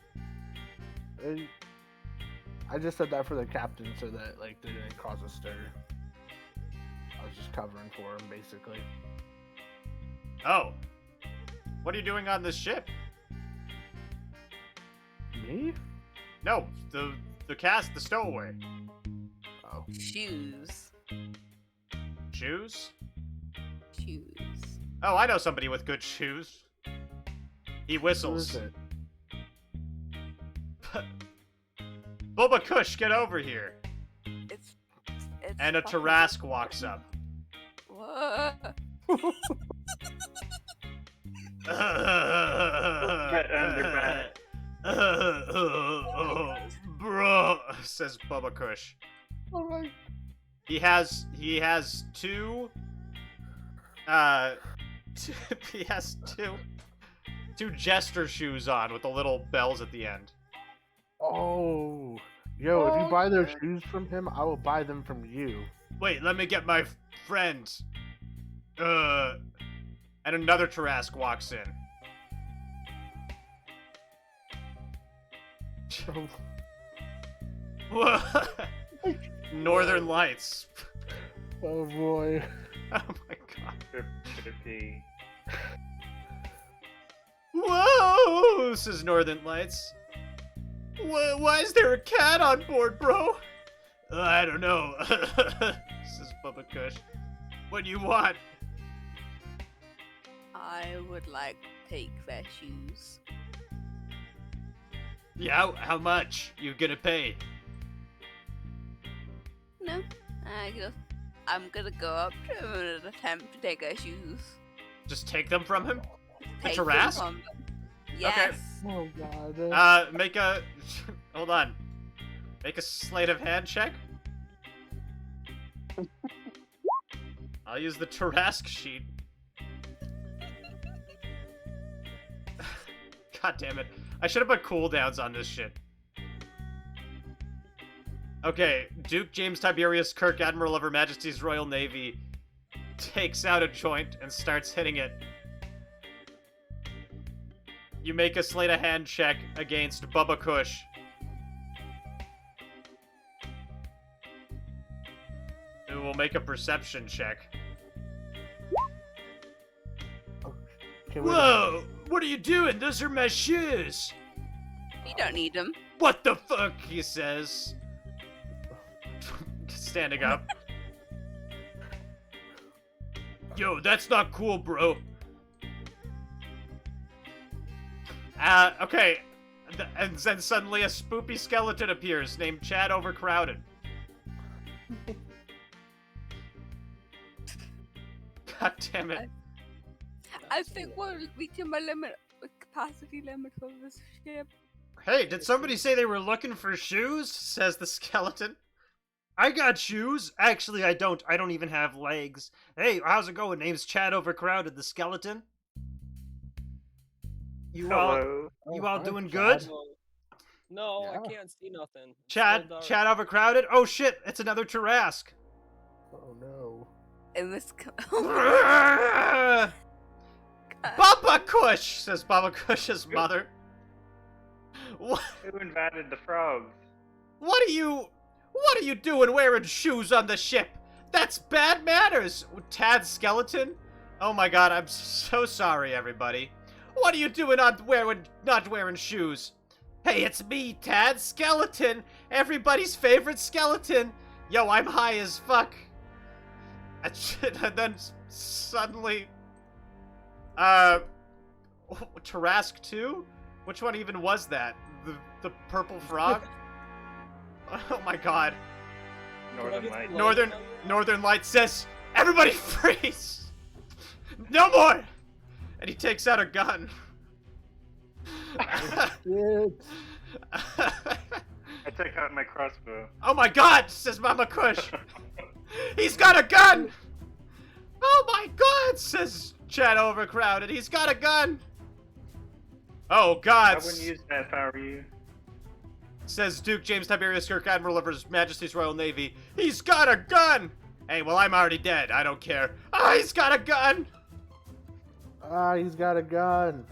And I just said that for the captain so that like they didn't cause a stir. I was just covering for him basically. Oh. What are you doing on this ship? Me? No, the stowaway. Oh. Shoes. Shoes? Shoes. Oh, I know somebody with good shoes. He Who whistles. is it? Bubba Kush, get over here. It's And a fucking- Tarask walks up. What? Bro, says Bubba Kush. Oh my. He has two he has two jester shoes on with the little bells at the end. Oh. Yo, if you buy those shoes from him, I will buy them from you. Wait, let me get my friend. And another Tarask walks in. Whoa. Northern Lights. Oh boy. Oh my god. Trippy. Whoa, says Northern Lights. Why is there a cat on board, bro? I don't know, says Bubba Kush. What do you want? I would like to take their shoes. Yeah, how much? You gonna pay? No, I'm gonna go up to him and attempt to take their shoes. Just take them from him? The Take them Tarask? from them. Yes. Oh god. Make a... Hold on. Make a sleight of hand check. I'll use the Tarask sheet. God damn it. I should have put cooldowns on this shit. Okay, Duke James Tiberius Kirk, Admiral of Her Majesty's Royal Navy, takes out a joint and starts hitting it. You make a sleight of hand check against Bubba Kush. Who will make a perception check. Okay, wait a minute. Whoa! What are you doing? Those are my shoes! You don't need them. What the fuck? He says. Standing up. Yo, that's not cool, bro. Okay. And then suddenly a spoopy skeleton appears named Chad Overcrowded. God damn it. I think we're reaching my limit, capacity limit of this ship. Hey, did somebody say they were looking for shoes? Says the skeleton. I got shoes. Actually, I don't. I don't even have legs. Hey, how's it going? Name's Chad Overcrowded, the skeleton. You all Hello. You all hi, doing Chad. good? No, Yeah. I can't see nothing. It's Chad so dark. Chad Overcrowded? Oh shit, it's another Tarask. Oh no. In this. Baba Kush, says Baba Kush's mother. What Who invited the frogs? are you doing wearing shoes on the ship? That's bad manners, Tad Skeleton. Oh my god, I'm so sorry, everybody. What are you doing not wearing shoes? Hey, it's me, Tad Skeleton, everybody's favorite skeleton. Yo, I'm high as fuck. And then suddenly, Tarask 2? Which one even was that? The purple frog? Oh my god. Northern Light. Northern Light says, everybody freeze! No more! And he takes out a gun. Shit. I took out my crossbow. Oh my god, says Mama Kush. He's got a gun! Oh my god, says Chad Overcrowded. He's got a gun! Oh I god, wouldn't use that if I were you. says Duke James Tiberius Kirk, Admiral of His Majesty's Royal Navy. He's got a gun! Hey, well, I'm already dead. I don't care. Ah, he's got a gun! Ah, he's got a gun.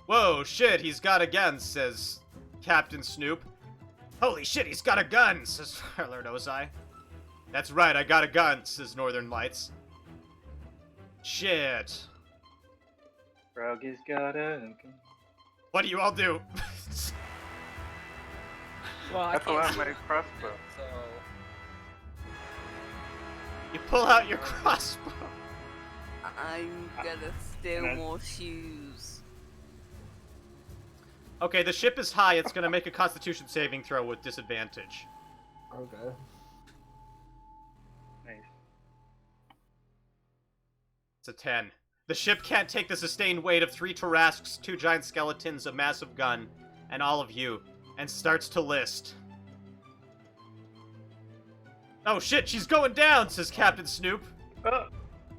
Whoa, shit, he's got a gun, says Captain Snoop. Holy shit, he's got a gun, says Lord Ozai. That's right, I got a gun, says Northern Lights. Shit. Froggy's got a gun. What do you all do? Well, I I pull can't out see my it, crossbow. so You pull out your crossbow. I'm gonna steal and I- more shoes. Okay, the ship is high. It's gonna make a Constitution saving throw with disadvantage. Okay. Nice. It's a 10. The ship can't take the sustained weight of 3 Tarasques, 2 giant skeletons, a massive gun, and all of you, and starts to list. Oh shit, she's going down, says Captain Snoop. Oh,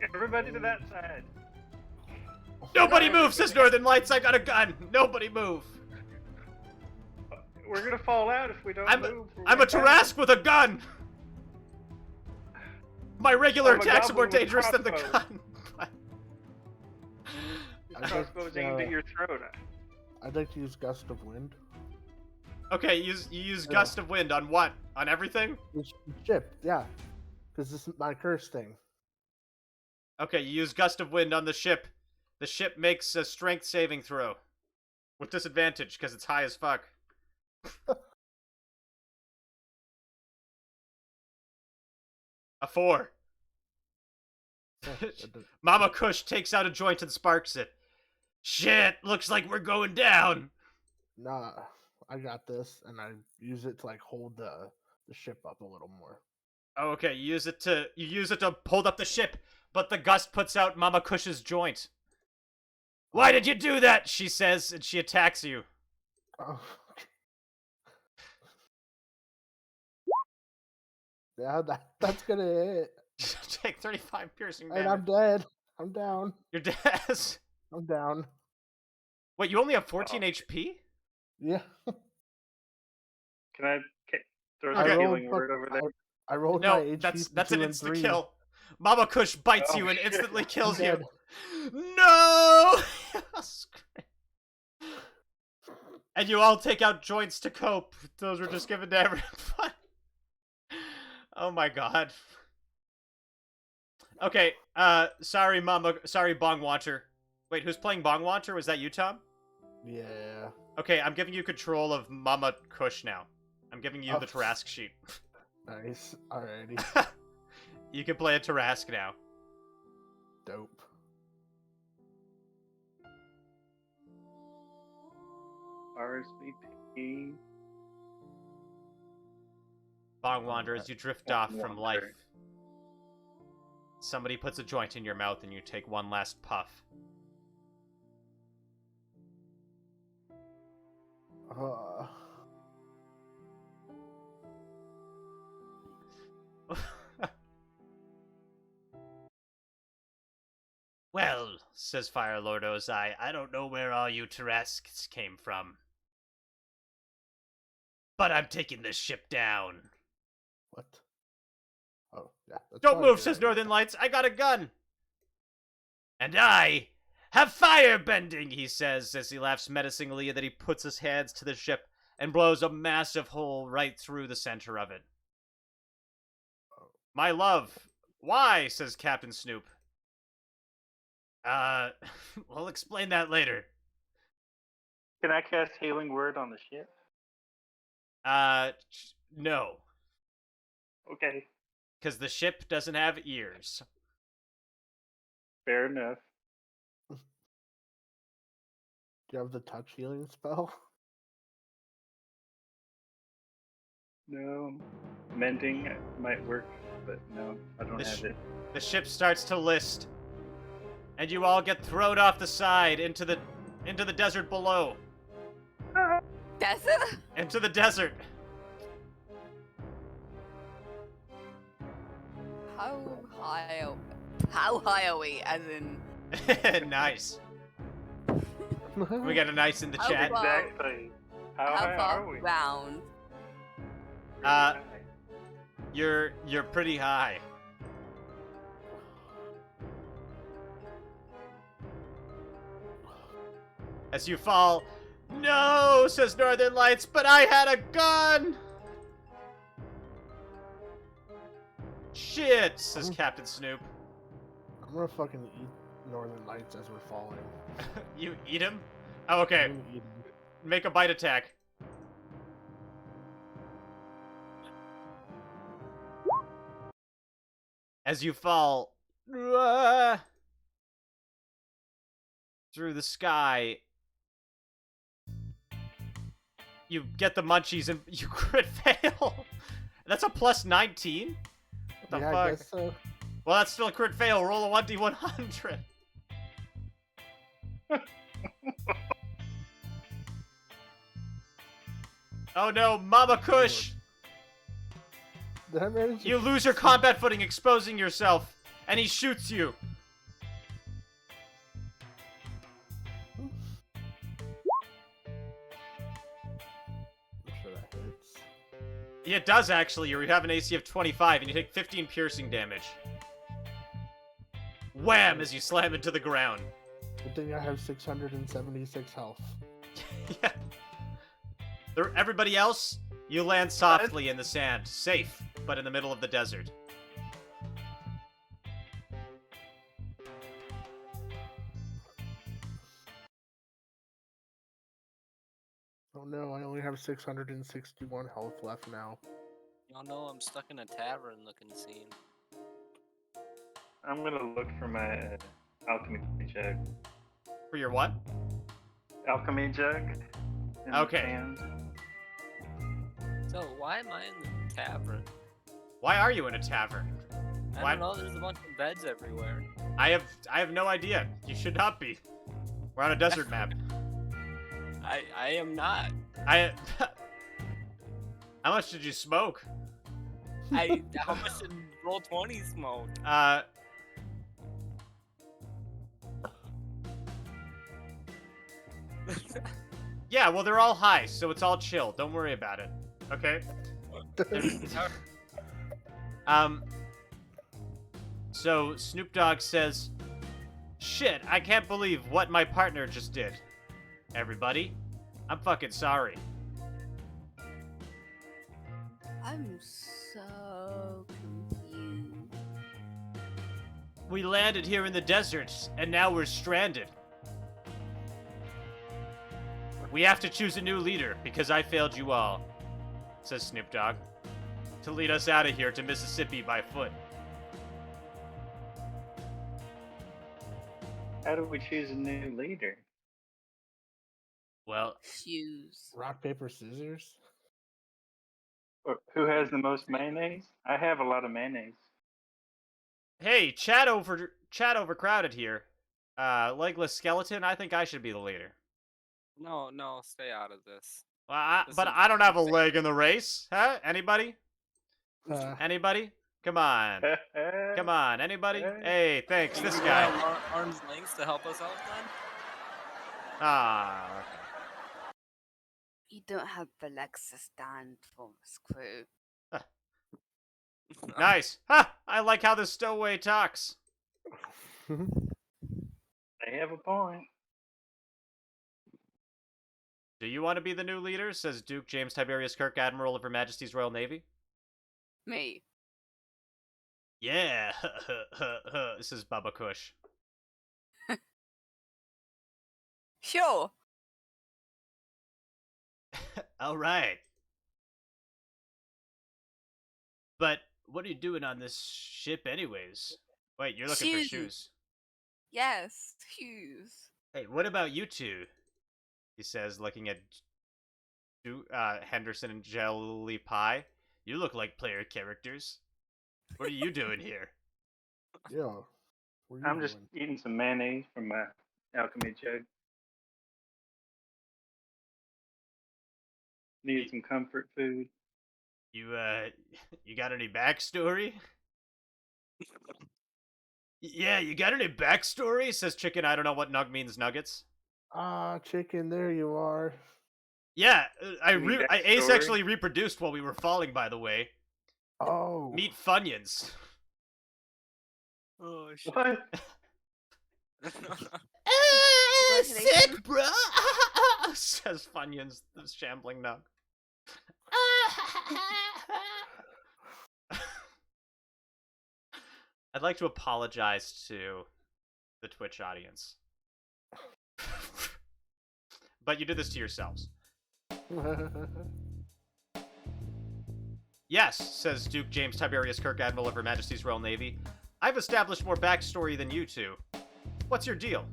everybody to that side. Nobody move, says Northern Lights, I got a gun. Nobody move. We're gonna fall out if we don't move. I'm a Tarrasque with a gun! My regular I'm a attacks are more goblin with dangerous than the crossbow. gun. The crossbow's aimed at your throat. I'd like to use Gust of Wind. Okay, you use Gust of Wind on what? On everything? The ship, yeah. Because this is my curse thing. Okay, you use Gust of Wind on the ship. The ship makes a strength saving throw. With disadvantage, because it's high as fuck. A 4. Mama Kush takes out a joint and sparks it. Shit, looks like we're going down. Nah, I got this, and I use it to like hold the ship up a little more. Oh, okay, you use it to hold up the ship, but the gust puts out Mama Kush's joint. Why did you do that? She says, and she attacks you. Oh. Yeah, that's gonna hit. Take 35 piercing And damage. I'm dead. I'm down. You're dead. I'm down. Wait, you only have 14 HP? Yeah. Can I throw Okay. the I healing rolled word over there? I rolled my No, HP that's from an 2 and instant 3. kill. Mama Kush bites Oh, you and shit. instantly kills I'm you. dead. No! And you all take out joints to cope. Those were just given to everyone. Oh my god. Okay, sorry Bong Watcher. Wait, who's playing Bong Watcher? Was that you, Tom? Yeah. Okay, I'm giving you control of Mama Kush now. I'm giving you the Oh. Tarrasque sheet. Nice. Alrighty. You can play a Tarrasque now. Dope. RSVP. Bong Wander, as you drift off from Wander. life. Somebody puts a joint in your mouth and you take one last puff. Well, says Fire Lord Ozai, I don't know where all you Tarrasques came from. But I'm taking this ship down. What? Oh, yeah. that's Don't probably move, a says good idea. Northern Lights. I got a gun. And I have fire bending, he says, as he laughs menacingly, and then he puts his hands to the ship and blows a massive hole right through the center of it. My love, why, says Captain Snoop. We'll explain that later. Can I cast healing word on the ship? No. Okay, Because the ship doesn't have ears. fair enough. Do you have the touch healing spell? No, mending might work, but no, I don't The have it. The ship starts to list. And you all get thrown off the side into the desert below. Desert? Into the desert. How high are we? As in, Nice. We got a nice in the Oh, chat. wow. Exactly. How high how are we? far round? You're pretty high. As you fall, no, says Northern Lights, but I had a gun. Shit, says Captain Snoop. I'm gonna fucking eat northern lights as we're falling. You eat him? Oh, okay. I'm gonna eat 'em. Make a bite attack. As you fall through the sky, you get the munchies and you crit fail. That's a plus 19? What the Yeah, fuck? I guess so. Well, that's still a crit fail. Roll a 1d100. Oh no, Mama Kush! Did I manage to... You lose your combat footing, exposing yourself, and he shoots you. I'm sure that hits. Yeah, it does actually. You have an AC of 25, and you take 15 piercing damage. Wham! As you slam into the ground. Good thing I have 676 health. Yeah. Everybody else, you land softly in the sand, safe, but in the middle of the desert. Oh no, I only have 661 health left now. Y'all know I'm stuck in a tavern looking scene. I'm gonna look for my alchemy jug. For your what? Alchemy jug. in the Okay. sand. So why am I in the tavern? Why are you in a tavern? I Why- don't know, there's a bunch of beds everywhere. I have no idea. You should not be. We're on a desert map. I am not. How much did you smoke? How much did Roll20 smoke? Yeah, well, they're all high, so it's all chill. Don't worry about it. Okay? So Snoop Dogg says, "Shit, I can't believe what my partner just did. Everybody, I'm fucking sorry." I'm so confused. We landed here in the desert, and now we're stranded. We have to choose a new leader, because I failed you all, says Snoop Dogg, to lead us out of here to Mississippi by foot. How do we choose a new leader? Well, Shoes. Rock, paper, scissors? Or who has the most mayonnaise? I have a lot of mayonnaise. hey, chat overcrowded here. Legless skeleton, I think I should be the leader. No, stay out of this. Well, This but is I don't have a insane. leg in the race, huh? Anybody? Uh, Anybody? Come on. Come on, anybody? Hey, thanks, this You guy. got arm's length to help us out then? Ah, You don't have the legs to stand for this crew. nice. Ha! I like how the stowaway talks. They have a point. Do you want to be the new leader? Says Duke James Tiberius Kirk, Admiral of Her Majesty's Royal Navy. Me. Yeah, this is Bubba Kush. Sure. All right. But what are you doing on this ship, anyways? Wait, you're looking for Shoes. shoes. Yes, shoes. Hey, what about you two? He says, looking at Henderson and Jelly Pie. You look like player characters. What are you doing here? yeah. What are you I'm just doing? eating some mayonnaise from my alchemy jug. Need some comfort food. You got any backstory? Yeah, you got any backstory? Says Chicken. I don't know what nug means. Nuggets. Ah, chicken, there you are. Yeah, I Any I backstory? asexually reproduced while we were falling. By the way, Oh. meet Funyuns. Oh shit. What? Congratulations. bro. Says Funyuns, the shambling nug. I'd like to apologize to the Twitch audience. But you did this to yourselves. Yes, says Duke James Tiberius Kirk, Admiral of Her Majesty's Royal Navy. I've established more backstory than you two. What's your deal?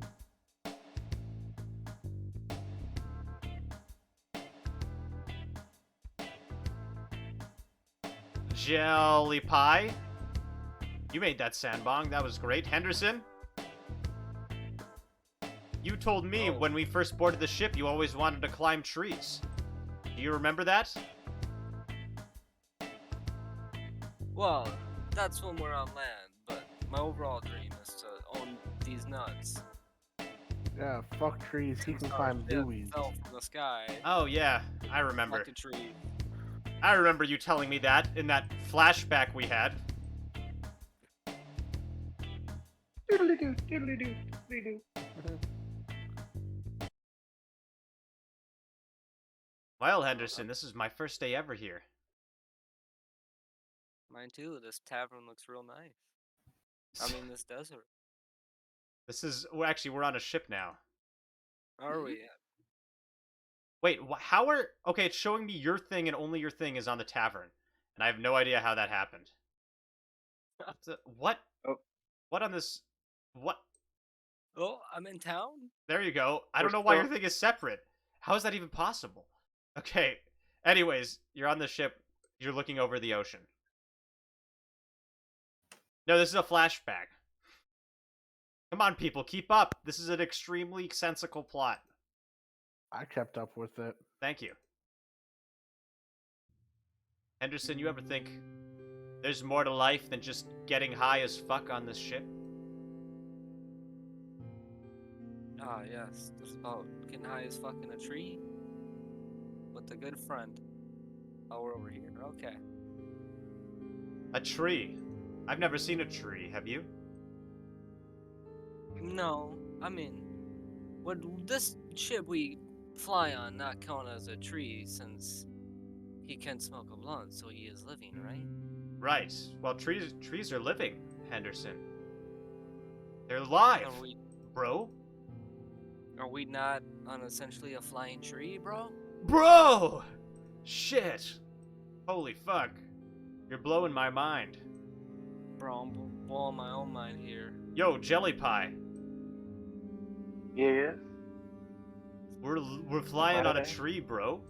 Jelly pie? You made that sandbong. That was great. Henderson? You told me when we first boarded the ship you always wanted to climb trees. Do you remember that? Well, that's when we're on land, but my overall dream is to own these nuts. Yeah, fuck trees. He can climb buoys. Fell from the sky. Oh yeah, I remember. Like a tree. I remember you telling me that in that flashback we had. Doodly-doo, doodly-doo, doodly-doo. Well, Henderson, this is my first day ever here. Mine too. This tavern looks real nice. I mean, this desert. This is... Well, actually, we're on a ship now. Are we? Wait, how are... Okay, it's showing me your thing and only your thing is on the tavern. And I have no idea how that happened. What? Oh. What on this... What? Oh, I'm in town? There you go. I We're don't know why your still- thing is separate. How is that even possible? Okay. Anyways, you're on the ship. You're looking over the ocean. No, this is a flashback. Come on, people. Keep up. This is an extremely sensical plot. I kept up with it. Thank you. Henderson, you ever think there's more to life than just getting high as fuck on this ship? Ah, yes. There's about getting high as fuck in a tree. With a good friend. Oh, we're over here. Okay. A tree. I've never seen a tree, have you? No, I mean, would this ship we fly on not count as a tree since he can smoke a blunt, so he is living, right? Right. Well, trees are living, Henderson. They're alive, bro. Are we not on essentially a flying tree, bro? Bro! Shit. Holy fuck. You're blowing my mind. Bro, I'm blowing my own mind here. Yo, Jelly Pie. Yes. We're flying on a Okay. tree, bro.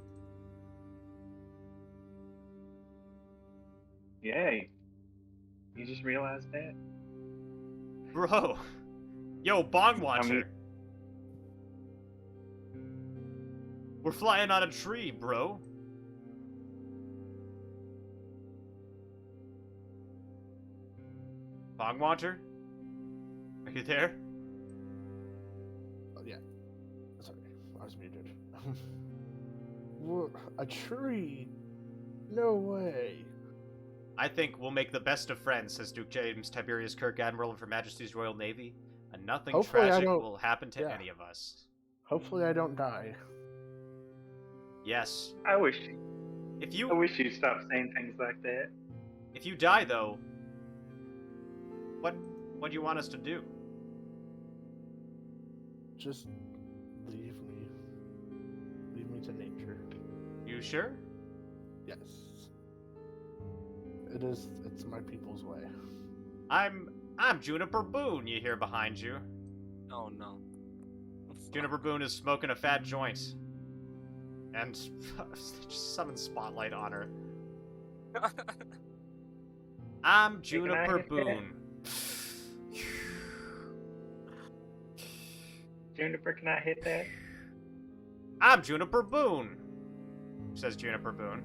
Yay. You just realized that? Bro. Yo, Bong Watcher. mean- We're flying on a tree, bro. Bong Watcher? Are you there? Oh, yeah. Sorry, I was muted. What? A tree? No way. I think we'll make the best of friends, says Duke James Tiberius Kirk, Admiral of Her Majesty's Royal Navy, and nothing Hopefully I tragic don't- will happen to yeah. any of us. Hopefully I don't die. Yes. I wish If you'd stop saying things like that. if you die though, what do you want us to do? Just leave me. Leave me to nature. You sure? Yes. It's my people's way. I'm Juniper Boone, you hear behind you. Oh no. Juniper Boone is smoking a fat joint. And just summon Spotlight on her. I'm Juniper hit that? Boone. Juniper, can I hit that? I'm Juniper Boone, says Juniper Boone.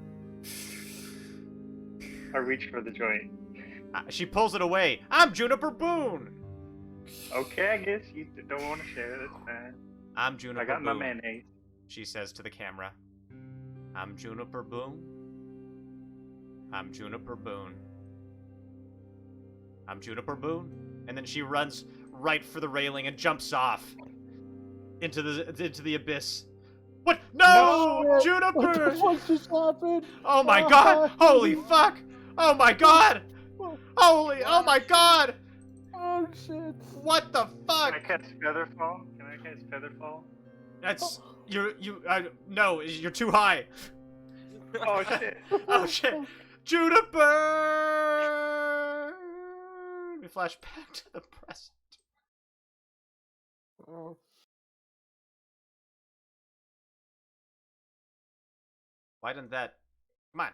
I reach for the joint. She pulls it away. I'm Juniper Boone. Okay, I guess you don't want to share. That's fine. I'm Juniper I got my Boone, mayonnaise. she says to the camera. I'm Juniper Boone. I'm Juniper Boone. I'm Juniper Boone. And then she runs right for the railing and jumps off into the abyss. What? No! No! Juniper! What the fuck just happened? Oh my god! Holy fuck! Oh my god! Holy! Oh my god! Oh Oh shit! What the fuck? Can I catch Featherfall? Can I catch Featherfall? That's no, you're too high. Oh shit! Oh shit! Juniper! We flash back to the present. Oh. Why didn't that? Come on,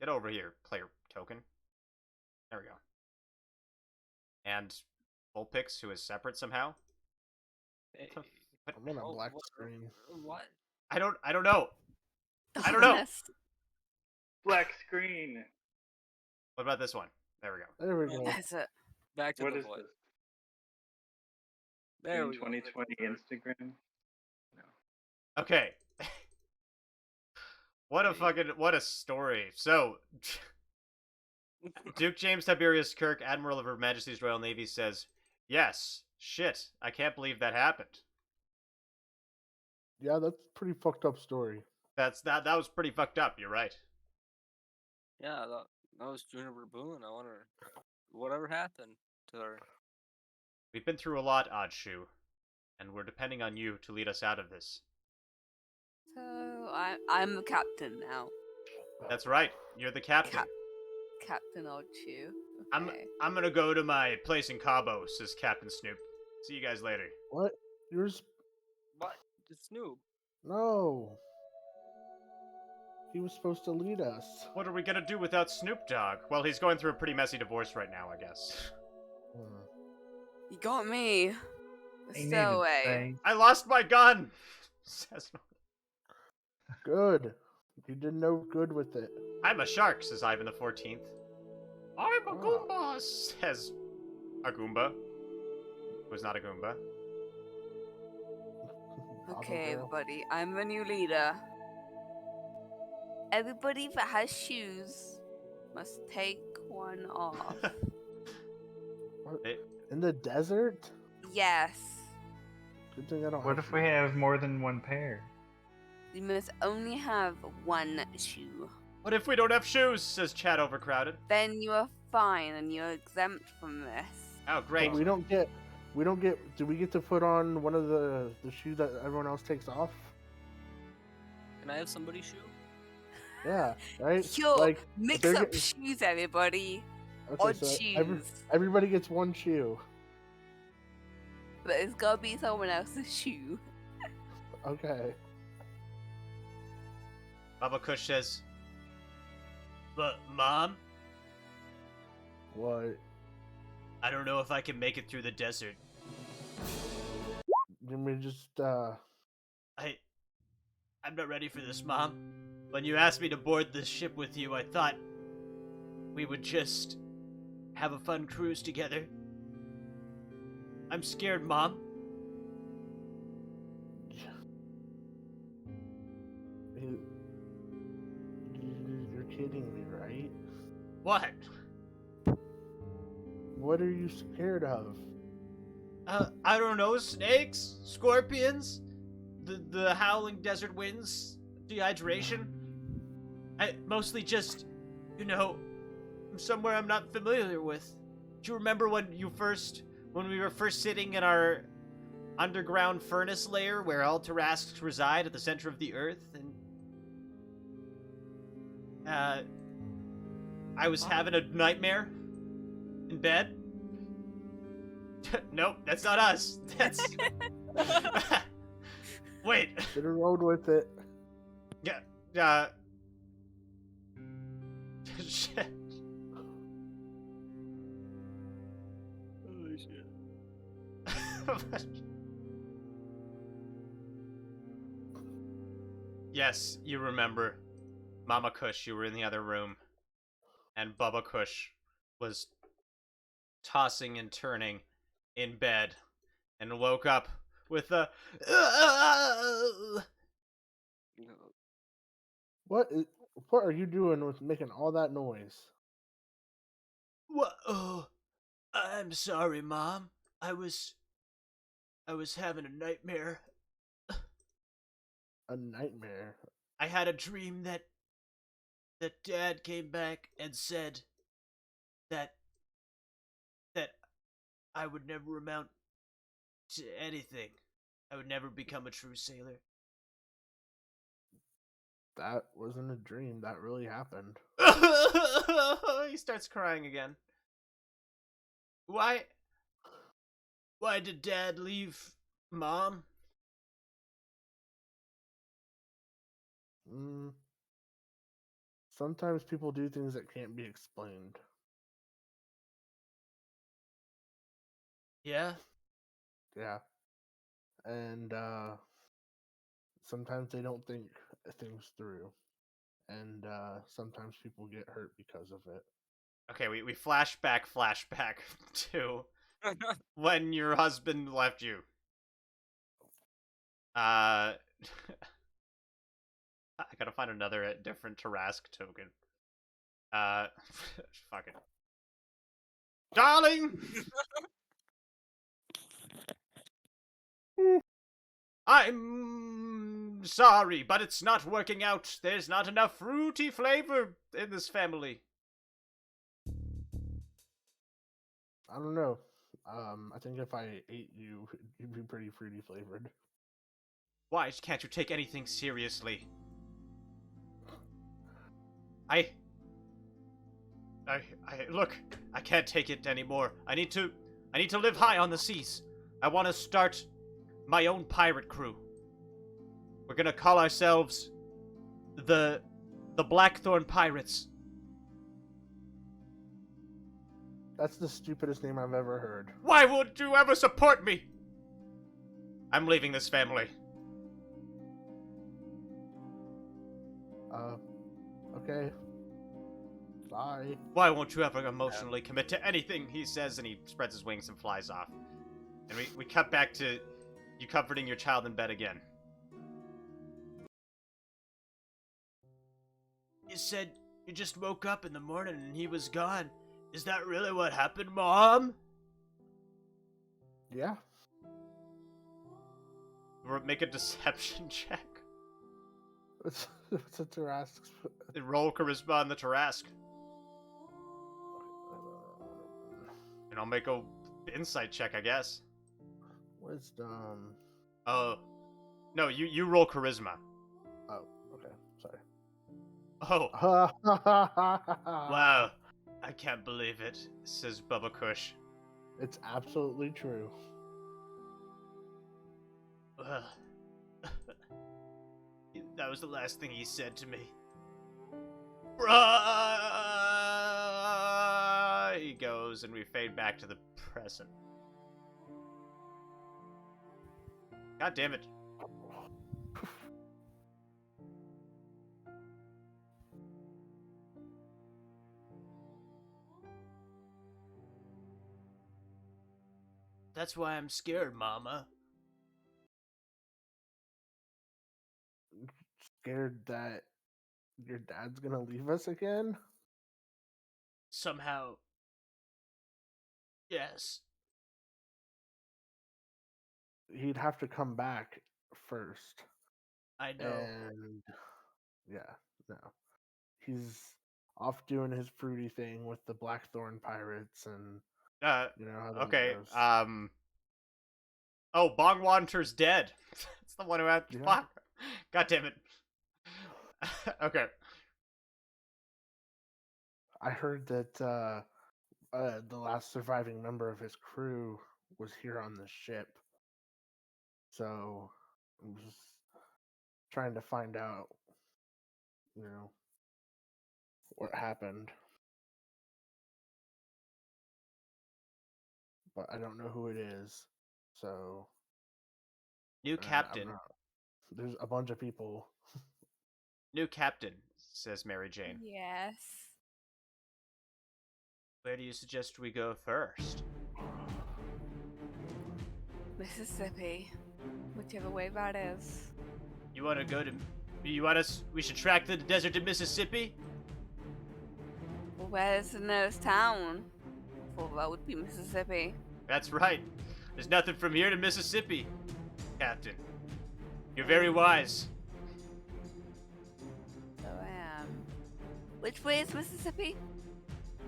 get over here, player token. There we go. And Bullpix, who is separate somehow. Hey, I'm on a oh, black what- screen. What? I don't know. I don't know. Honest. Black screen. What about this one? There we go. There we go. That's it. Back to What the is voice. this? There In we go. 2020 Instagram. Okay. What a story. So, Duke James Tiberius Kirk, Admiral of Her Majesty's Royal Navy, says, "Yes, shit, I can't believe that happened." Yeah, that's a pretty fucked up story. That was pretty fucked up. You're right. Yeah, that was Juniper Boone. I wonder whatever happened to her. We've been through a lot, Odd-Shoe, and we're depending on you to lead us out of this. So I'm the captain now. That's right. You're the captain. Captain Odd-Shoe. I'm Okay. I'm gonna go to my place in Cabo, says Captain Snoop. See you guys later. What? Yours? What? It's Snoop. No. He was supposed to lead us. What are we gonna do without Snoop Dogg? Well, he's going through a pretty messy divorce right now, I guess. Hmm. You got me. Ain't Stow even away. saying. I lost my gun! Says, Good. You did no good with it. I'm a shark, says Ivan the 14th. I'm a Ah. Goomba, says a Goomba. Who's not a Goomba. Okay, Auto girl. everybody. I'm the new leader. Everybody that has shoes must take one off. In the desert? Yes. Good thing I don't What have if we have more than one pair? You must only have one shoe. What if we don't have shoes, says Chad Overcrowded. Then you are fine and you're exempt from this. Oh, But great. we don't get. Do we get to put on one of the shoes that everyone else takes off? Can I have somebody's shoe? Yeah, right? Yo, Like, mix they're up getting- shoes, everybody. okay, Odd so shoes. everybody gets one shoe. But it's gotta be someone else's shoe. Okay. Baba Kush says, "But, Mom, What? I don't know if I can make it through the desert. Let me just I'm not ready for this, Mom. When you asked me to board this ship with you, I thought we would just have a fun cruise together. I'm scared, Mom." You're kidding me, right? What? What are you scared of? I don't know, snakes? Scorpions? The howling desert winds? Dehydration? I mostly just, somewhere I'm not familiar with. Do you remember when we were first sitting in our underground furnace lair where all Tarrasques reside at the center of the earth? And, I was having a nightmare in bed. Nope, that's not us. That's... Wait. Should have rolled with it. Yeah, shit. Holy shit. Yes, you remember. Mama Kush, you were in the other room. And Bubba Kush was tossing and turning in bed and woke up with a... What are you doing with making all that noise? What? Oh, I'm sorry, Mom. I was having a nightmare. A nightmare. I had a dream that Dad came back and said that I would never amount to anything. I would never become a true sailor. That wasn't a dream. That really happened. He starts crying again. Why did Dad leave Mom? Sometimes people do things that can't be explained. Yeah? Yeah. And sometimes they don't think things through. And sometimes people get hurt because of it. Okay, we flashback to when your husband left you. I gotta find another different Tarask token. Fuck it. Darling! I'm sorry, but it's not working out. There's not enough fruity flavor in this family. I don't know. I think if I ate you, you'd be pretty fruity flavored. Why can't you take anything seriously? Look, I can't take it anymore. I need to live high on the seas. I want to start my own pirate crew. We're gonna call ourselves the Blackthorn Pirates. That's the stupidest name I've ever heard. Why would you ever support me? I'm leaving this family. Okay. Bye. Why won't you ever emotionally commit to anything, he says, and he spreads his wings and flies off. And we cut back to you comforting your child in bed again. You said you just woke up in the morning and he was gone. Is that really what happened, Mom? Yeah. Make a deception check. It's a Tarask. Roll charisma on the Tarask. And I'll make a insight check, I guess. Wisdom. No, you roll charisma. Oh, okay. Sorry. Oh, Wow. wow. I can't believe it, says Bubba Kush. It's absolutely true. Ugh. That was the last thing he said to me. Bruh! He goes, and we fade back to the present. God damn it. That's why I'm scared, Mama. Scared that your dad's gonna leave us again? Somehow. Yes. He'd have to come back first. I know. And yeah, no. He's off doing his fruity thing with the Blackthorn Pirates and you know how that Okay, goes. oh, Bongwanter's dead. It's the one who had, Yeah. fuck. God damn it. Okay. I heard that the last surviving member of his crew was here on the ship. So I'm just trying to find out, you know, what happened. But I don't know who it is. So New I'm captain. there's a bunch of people. New captain, says Mary Jane. Yes. Where do you suggest we go first? Mississippi. Whichever way that is. You want to go to... we should track the desert to Mississippi? Well, where's the nearest town? Well, that would be Mississippi. That's right. There's nothing from here to Mississippi, Captain. You're very wise. So I am. Which way is Mississippi?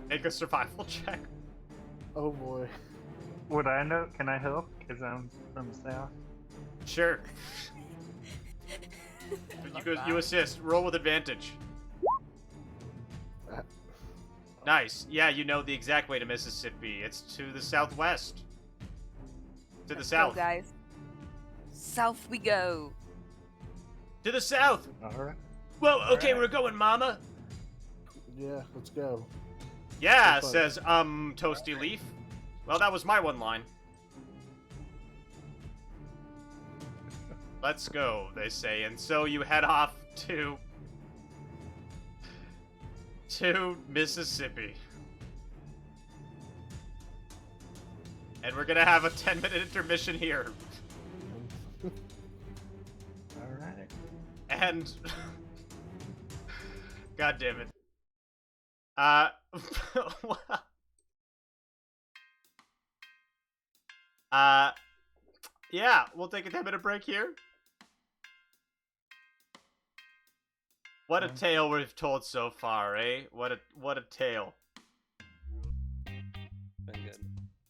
Make a survival check. Oh boy. Would I know? Can I help? Because I'm from South. Sure. You assist. Roll with advantage. Nice. Yeah, you know the exact way to Mississippi. It's to the southwest. To the Let's south. go, guys. South we go. To the south. All right. Whoa, okay, Alright. we're going, mama. Yeah, let's go. Yeah, Have fun. says, Toasty Leaf. Well, that was my one line. Let's go, they say, and so you head off to Mississippi. And we're gonna have a 10-minute intermission here. All right. And God damn it. Yeah, we'll take a 10-minute break here. What a tale we've told so far, eh? What a tale. Been good.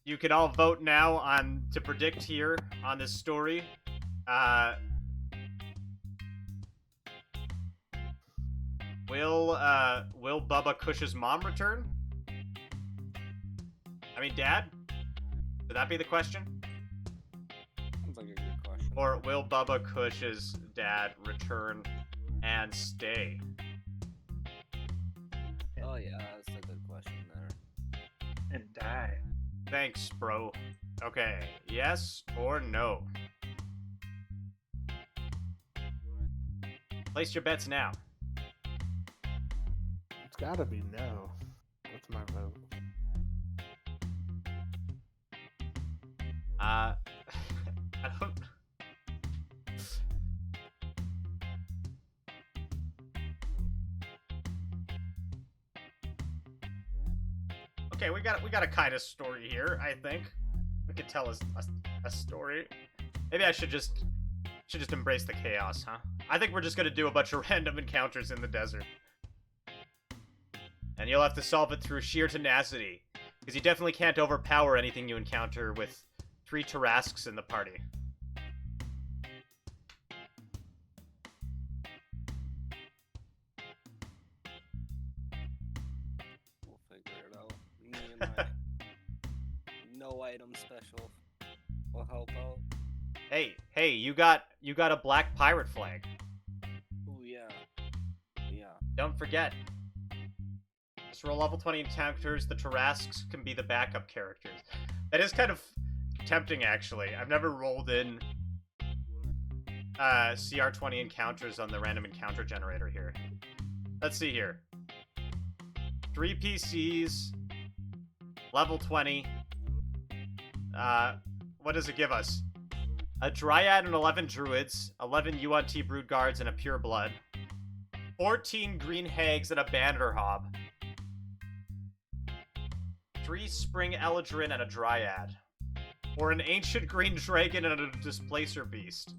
You can all vote now on to predict here on this story. Will Bubba Cush's mom return? I mean, Dad? Would that be the question? Sounds like a good question. Or will Bubba Cush's dad return and stay? Oh yeah, that's a good question there. And die. Thanks, bro. Okay, yes or no? Place your bets now. It's gotta be no. That's my vote. I don't... Okay, we got a kind of story here, I think. We could tell a story. Maybe I should just embrace the chaos, huh? I think we're just gonna do a bunch of random encounters in the desert. And you'll have to solve it through sheer tenacity. Because you definitely can't overpower anything you encounter with 3 Tarasques in the party. We'll figure it out. Me and my no item special will help out. Hey, you got a black pirate flag. Ooh yeah. Yeah. Don't forget. Just roll level 20 encounters, the Tarasques can be the backup characters. That is kind of tempting, actually. I've never rolled in CR20 encounters on the random encounter generator here. Let's see here. 3 PCs, level 20. What does it give us? A Dryad and 11 Druids, 11 UNT Brood Guards and a Pure Blood, 14 Green Hags and a Bannerhob, 3 Spring Eladrin and a Dryad, or an Ancient Green Dragon and a Displacer Beast.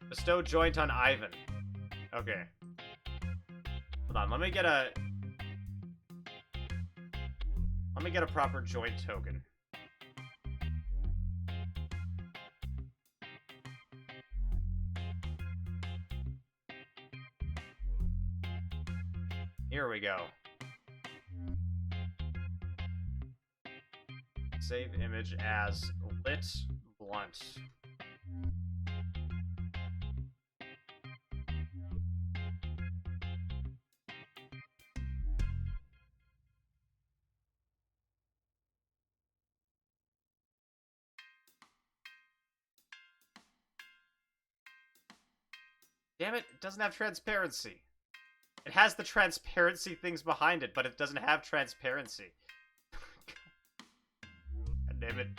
Bestow Joint on Ivan. Okay. Hold on, let me get a proper joint token. Here we go. Save image as lit blunt. Damn it, it doesn't have transparency. It has the transparency things behind it, but it doesn't have transparency. God damn it.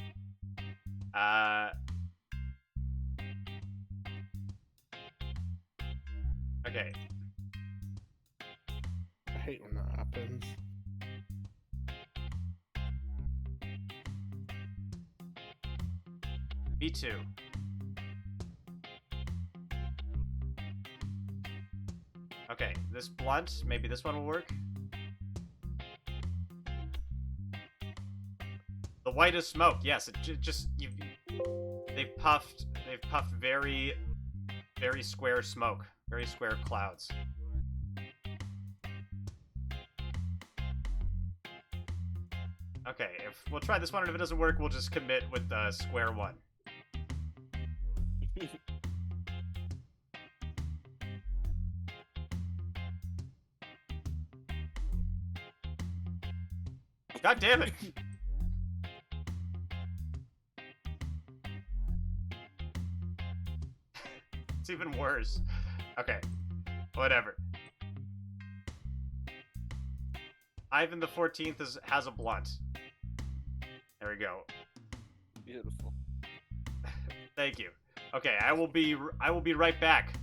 Okay. I hate when that happens. B2. Okay, this blunt, maybe this one will work. The whitest smoke. Yes, it just they've puffed very square smoke, very square clouds. Okay, if we'll try this one, and if it doesn't work, we'll just commit with square one. God damn it! It's even worse. Okay, whatever. Ivan the 14th has a blunt. There we go. Beautiful. Thank you. Okay, I will be right back.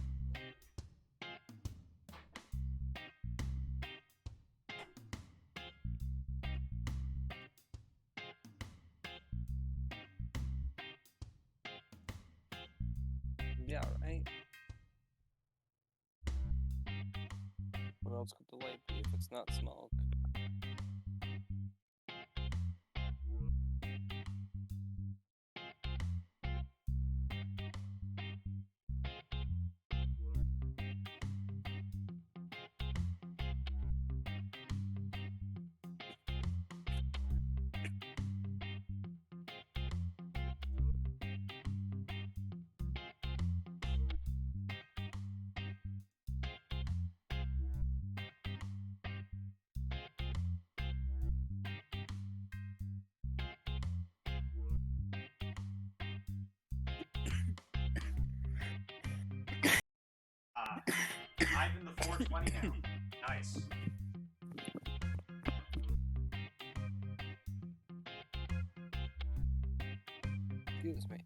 Yeah, right. What else could the light be if it's not smoke? Ivan the 420 now. Nice. Excuse me.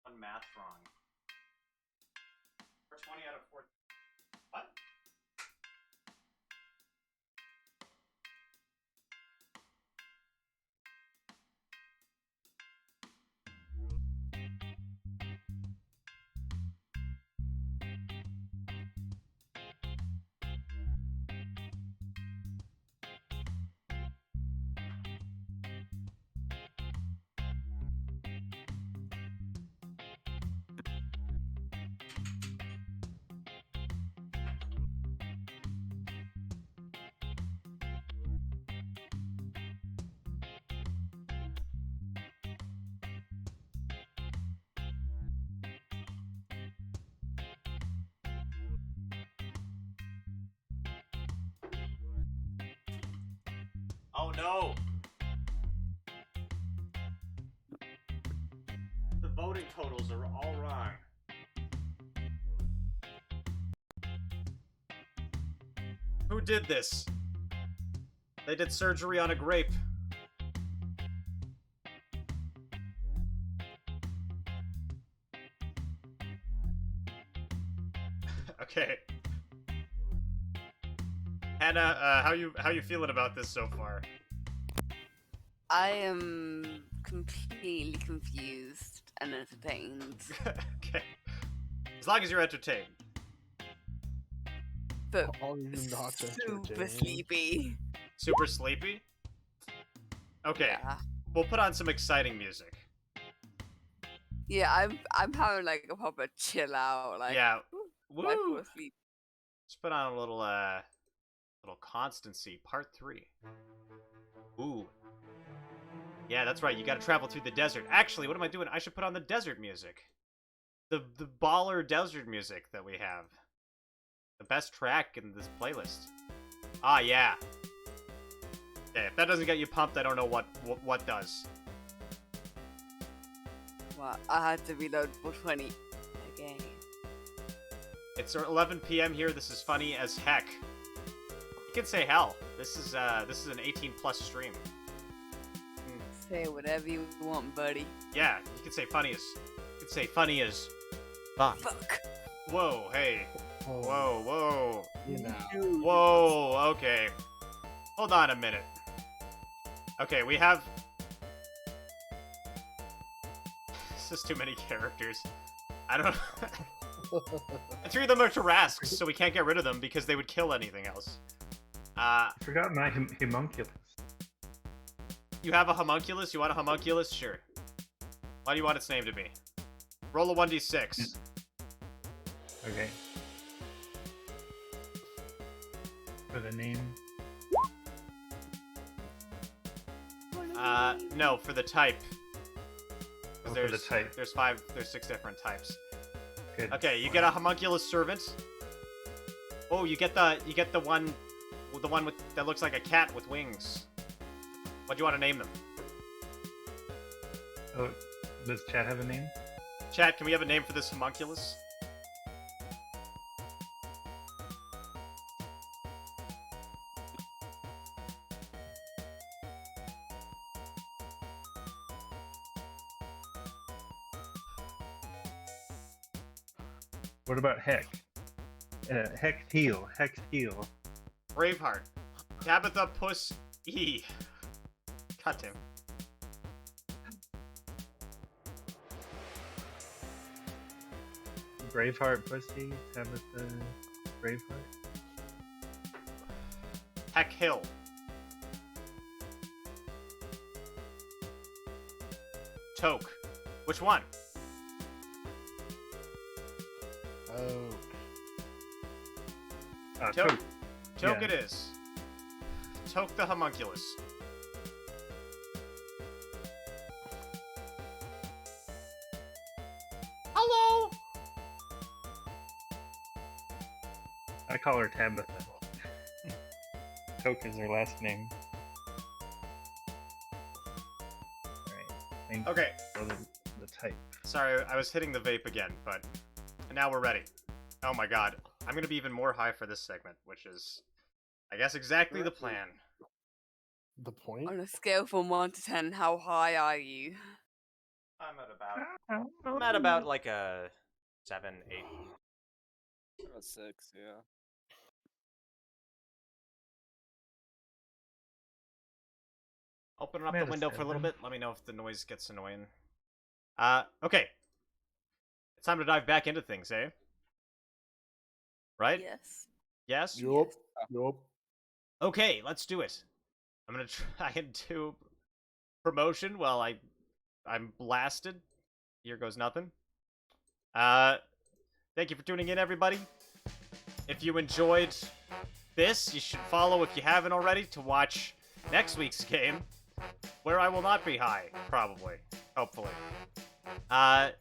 One math wrong. 420 out of 4. What? Oh no! The voting totals are all wrong. Who did this? They did surgery on a grape. Okay. Hannah, how you feeling about this so far? I am completely confused and entertained. Okay. As long as you're entertained. But All you not super entertaining. sleepy. Super sleepy? Okay. Yeah. We'll put on some exciting music. Yeah, I'm having like a proper chill out, like Yeah. woo, I fall Woo! asleep. Let's put on a little Constancy, part 3. Ooh. Yeah, that's right. You gotta travel through the desert. Actually, what am I doing? I should put on the desert music. The baller desert music that we have. The best track in this playlist. Ah, yeah. Okay, if that doesn't get you pumped, I don't know what does. Well, I had to reload 420 again. It's 11 p.m. here. This is funny as heck. can say hell. This is an 18+ stream. Say whatever you want, buddy. Yeah, you can say funny as. You can say funny as. Fuck. Fuck. Whoa, hey. Oh, Whoa, whoa. You know. Whoa, okay. Hold on a minute. Okay, we have... This is too many characters. I don't... And 3 of them are Tarrasques, so we can't get rid of them because they would kill anything else. I forgot my homunculus. You have a homunculus? You want a homunculus? Sure. What do you want its name to be? Roll a 1d6. Okay. For the name. No, for the type. Oh, There's, for the type. there's 6 different types. Good. Okay, you get a homunculus servant. Oh, you get the one with that looks like a cat with wings. What do you want to name them? Oh, does Chad have a name? Chat, can we have a name for this homunculus? What about Heck? Heck Heel. Braveheart. Tabitha Puss E. Cut him. Braveheart Pussy. Tabitha. Braveheart. Heck Hill. Toke. Which one? Oh. Toke. Toke. Toke Yeah. it is. Toke the homunculus. Hello! I call her Tabitha. Toke is her last name. Alright. Thank Okay. you for the type. Sorry, I was hitting the vape again, but now we're ready. Oh my god. I'm gonna be even more high for this segment, which is, I guess, exactly the plan. The point? On a scale from 1 to 10, how high are you? I'm at about like a 7, 8. About 6, yeah. Open up I'm the at a window for a little 7. bit. Let me know if the noise gets annoying. Okay. It's time to dive back into things, eh? Right? Yes. Yes? Yup. Yup. Okay, let's do it. I'm gonna try and do promotion while I'm blasted. Here goes nothing. Thank you for tuning in, everybody. If you enjoyed this, you should follow if you haven't already to watch next week's game, where I will not be high, probably, hopefully. And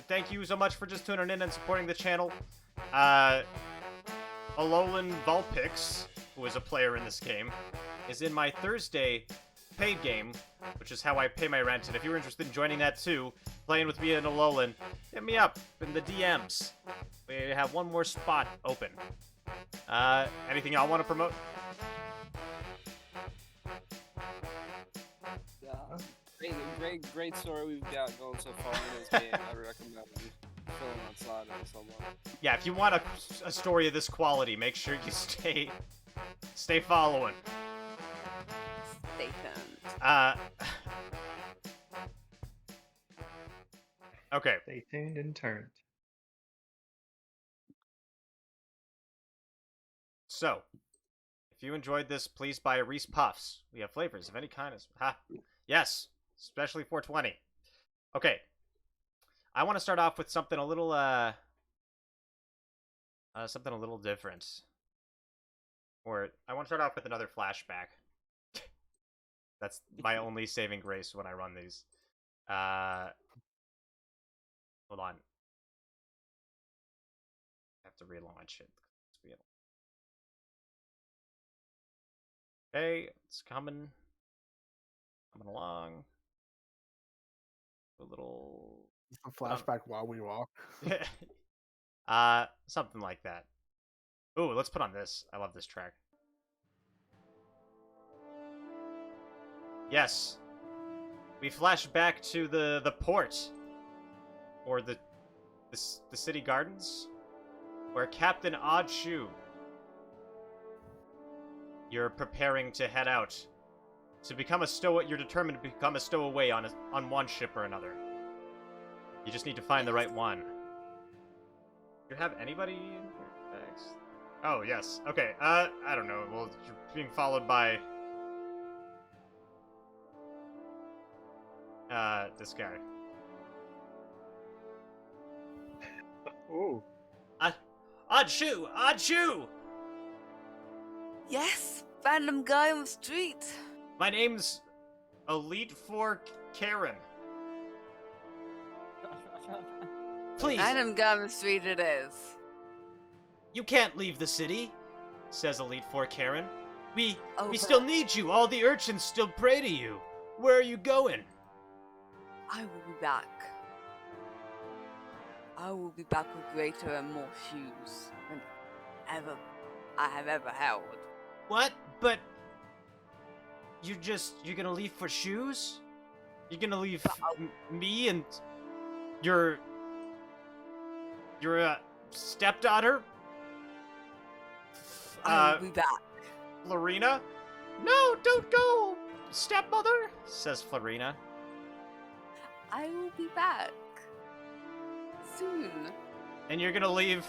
thank you so much for just tuning in and supporting the channel. Alolan Vulpix, who is a player in this game, is in my Thursday paid game, which is how I pay my rent. And if you're interested in joining that too, playing with me and Alolan, hit me up in the DMs. We have one more spot open. Anything y'all want to promote? Great story we've got going so far in this game. I recommend filling on slide and so on. Yeah, if you want a story of this quality, make sure you stay following. Stay tuned. Okay. Stay tuned and turned. So, if you enjoyed this, please buy Reese Puffs. We have flavors of any kind. Yes, especially 420. Okay. I want to start off with something a little different. Or I want to start off with another flashback. That's my only saving grace when I run these. Hold on. I have to relaunch it. Okay, it's coming along. A little A flashback while we walk. something like that. Ooh, let's put on this. I love this track. Yes. We flash back to the port. Or the city gardens. Where Captain AhDah, you're preparing to head out. To become a stowaway, you're determined to become a stowaway on one ship or another. You just need to find the right one. Do you have anybody in your bags? Oh, yes. Okay, I don't know. Well, you're being followed by... this guy. Ooh. AhDah! Yes, random guy on the street. My name's Elite 4 Karen. Please, Random guy on the street it is. you can't leave the city, says Elite 4 Karen. We Oh, still need you. All the urchins still pray to you. Where are you going? I will be back. I will be back with greater and more shoes than I have ever held. What? But you're gonna leave for shoes? You're gonna leave me and your stepdaughter? I will be back. Florina? No, don't go, stepmother, says Florina. I will be back. Soon. And you're gonna leave,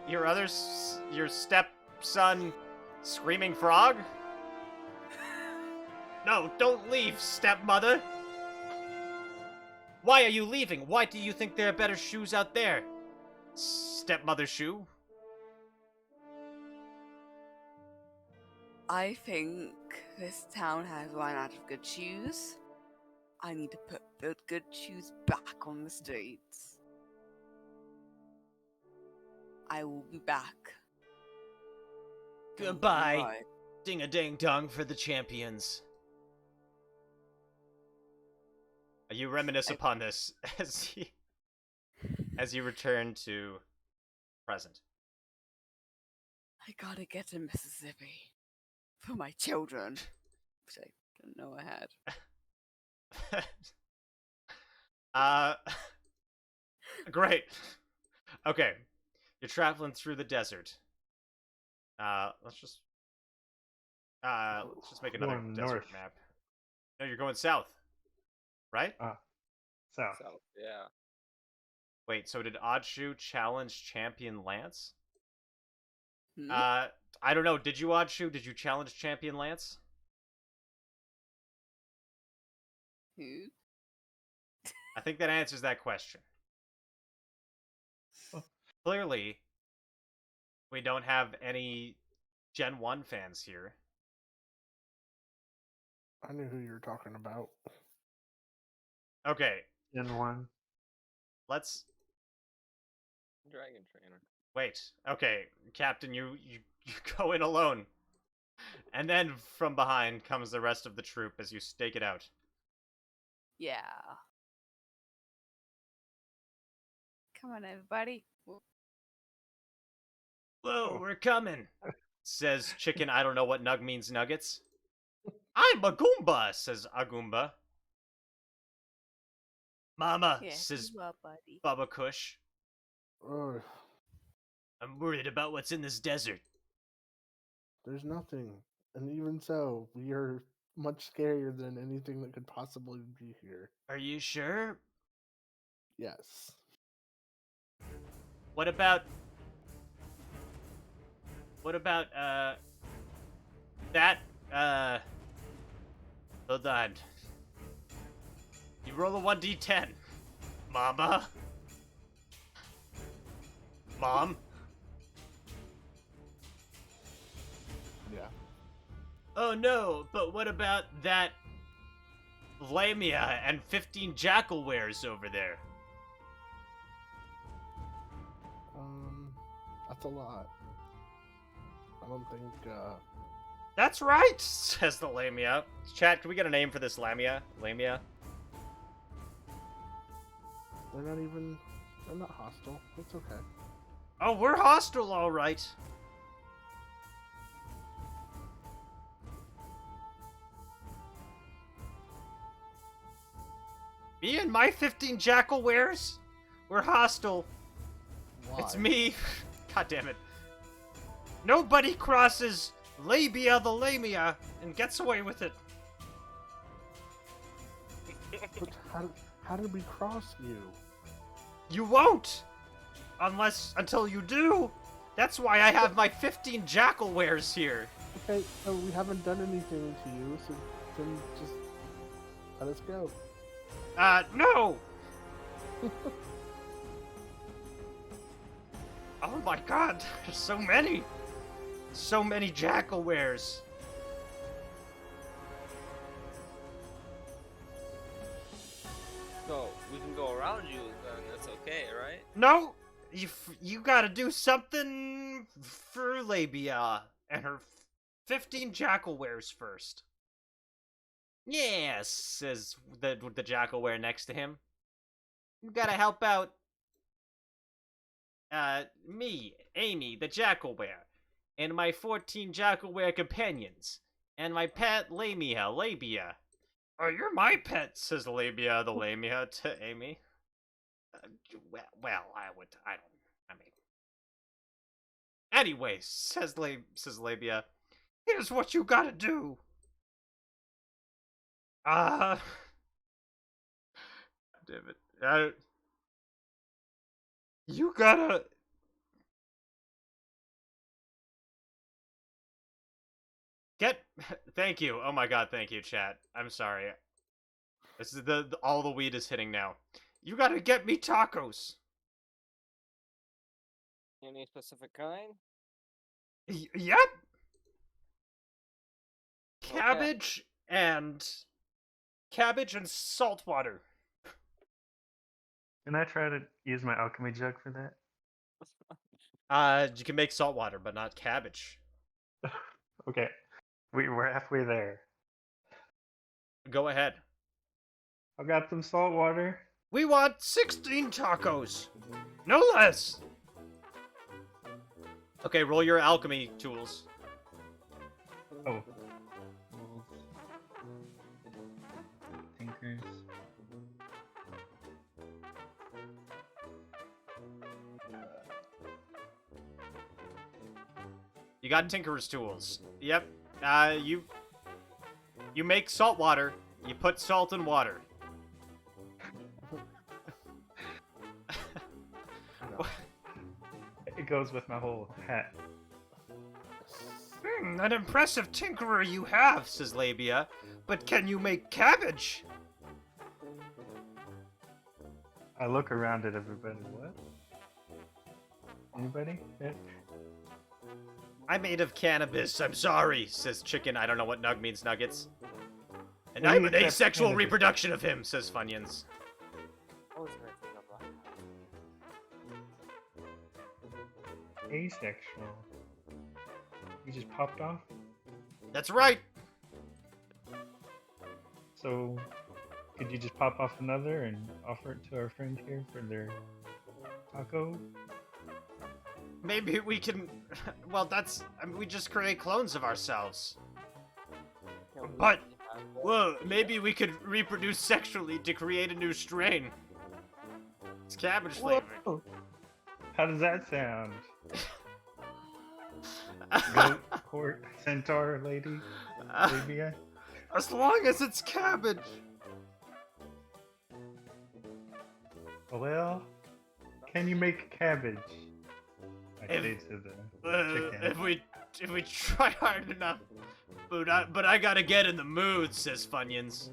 your stepson, Screaming Frog? No, don't leave, stepmother! Why are you leaving? Why do you think there are better shoes out there? Stepmother shoe? I think this town has run out of good shoes. I need to put the good shoes back on the streets. I will be back. Goodbye. Goodbye. Ding-a-ding-dong for the champions. You reminisce upon this as you return to present. I gotta get to Mississippi for my children, which I didn't know I had. Great. Okay. You're traveling through the desert. Let's just make another Going desert north. map. No, you're going south. Right? South. So, yeah. Wait, so did AhDah challenge Champion Lance? Hmm? I don't know. Did you, AhDah? Did you challenge Champion Lance? Who? I think that answers that question. Clearly, we don't have any Gen 1 fans here. I knew who you were talking about. Okay, Gen 1. let's... Dragon Trainer. Wait. Okay, Captain, you go in alone. And then from behind comes the rest of the troop as you stake it out. Yeah. Come on, everybody. Whoa, we're coming, says Chicken. I don't know what nug means nuggets. I'm a Goomba, says Agumba. Mama, Yeah, says you are, buddy. Bubba Kush. Ugh, I'm worried about what's in this desert. there's nothing. And even so, we are much scarier than anything that could possibly be here. Are you sure? Yes. What about that, hold on. You roll a 1d10. Mama? Mom? Yeah. Oh no, but what about that Lamia and 15 jackal wares over there? That's a lot. I don't think, That's right, says the Lamia. Chat, can we get a name for this Lamia? Lamia? they're not hostile. It's okay. Oh, we're hostile, all right. Me and my 15 jackal wares? We're hostile. Why? It's me. God damn it. Nobody crosses labia the lamia and gets away with it. But how did we cross you? You won't! Until you do! That's why I have my 15 jackal wares here. Okay, so we haven't done anything to you, so then just let us go. No! Oh my god, there's so many! So many jackal wares. So we can go around you, then that's okay, right? No! You gotta do something for Labia and her 15 jackal wares first. Yes, says the jackal ware next to him. You gotta help out me, Amy, the jackalware, and my 14 jackalware companions, and my pet Labia. Oh, you're my pet, says Labia the Lamia to Amy. Well, I mean. Anyways, says Labia, here's what you gotta do. Damn it. You gotta... Thank you. Oh my god, thank you, chat. I'm sorry. This is all the weed is hitting now. You gotta get me tacos. Any specific kind? Yep. Cabbage and salt water. Can I try to use my alchemy jug for that? You can make salt water, but not cabbage. Okay. We're halfway there. Go ahead. I got some salt water. We want 16 tacos. No less. Okay, roll your alchemy tools. Oh. Tinkers. You got Tinkerer's tools. Yep. You make salt water. You put salt in water. It goes with my whole hat. An impressive tinkerer you have, says Labia. But can you make cabbage? I look around at everybody. What? Anybody? Yeah. I'm made of cannabis, I'm sorry, says Chicken. I don't know what nug means, nuggets. And What do I'm you an accept asexual cannabis? reproduction of him, says Funyuns. What was the right thing about? Asexual. You just popped off? That's right. So, could you just pop off another and offer it to our friend here for their taco? Maybe we can... Well, we just create clones of ourselves. But, well, maybe we could reproduce sexually to create a new strain. It's cabbage flavored. Whoa. How does that sound? Goat, court, centaur, lady, labia? As long as it's cabbage. Well, can you make cabbage? I If- say to the chicken. If we try hard enough. But I gotta get in the mood, says Funyuns.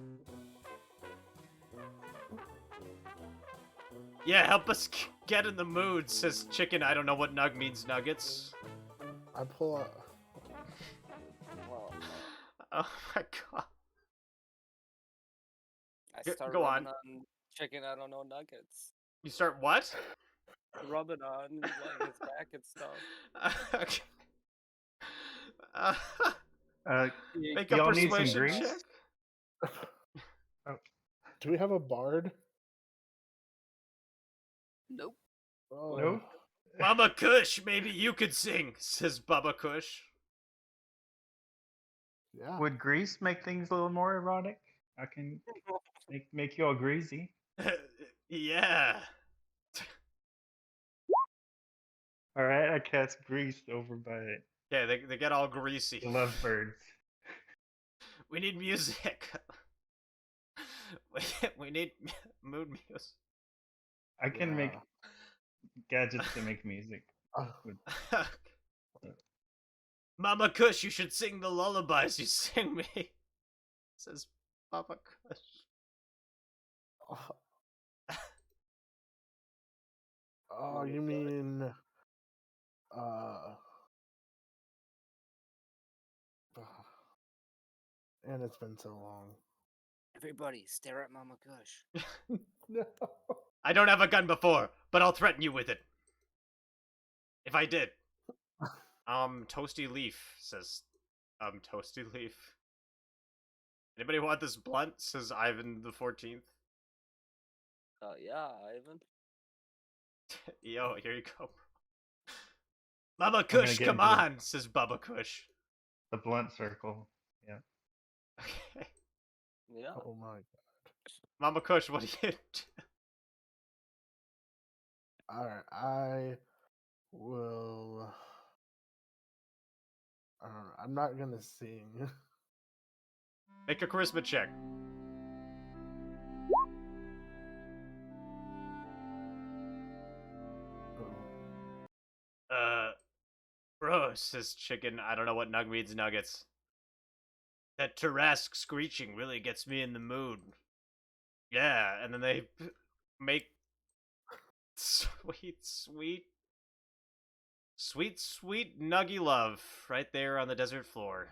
Yeah, help us get in the mood, says Chicken. I don't know what nug means, nuggets. I pull out. Well, Oh my god. I Go- start go rubbing on. chicken. I don't know nuggets. You start what? Rub it on like his back and stuff. Okay. Make a Y'all need some persuasion grease? check. Do we have a bard? Nope. Oh. Nope. Bubba Kush, maybe you could sing, says Bubba Kush. Yeah. Would grease make things a little more erotic? I can make you all greasy. Yeah. All right, I cast grease over by Yeah, they get all greasy. the lovebirds. We need music. we need mood music. I can make Yeah. gadgets to make music. With, Mama Kush, you should sing the lullabies you sing me. Says Mama Kush. Oh, you mean and it's been so long. Everybody, stare at Mama Kush. No. I don't have a gun before, but I'll threaten you with it. If I did. Toasty Leaf says, Toasty Leaf. Anybody want this blunt? Says Ivan the 14th. Yeah, Ivan. Yo, here you go. Mama Kush, come on, says Bubba Kush. the blunt circle. Yeah. Okay. Yeah. Oh my god. Mama Kush, what do you do? Alright, I will. I don't know. I'm not gonna sing. Make a charisma check. Bro, says Chicken. I don't know what Nug means, Nuggets. That Tarrasque screeching really gets me in the mood. Yeah, and then they make sweet nuggy love right there on the desert floor.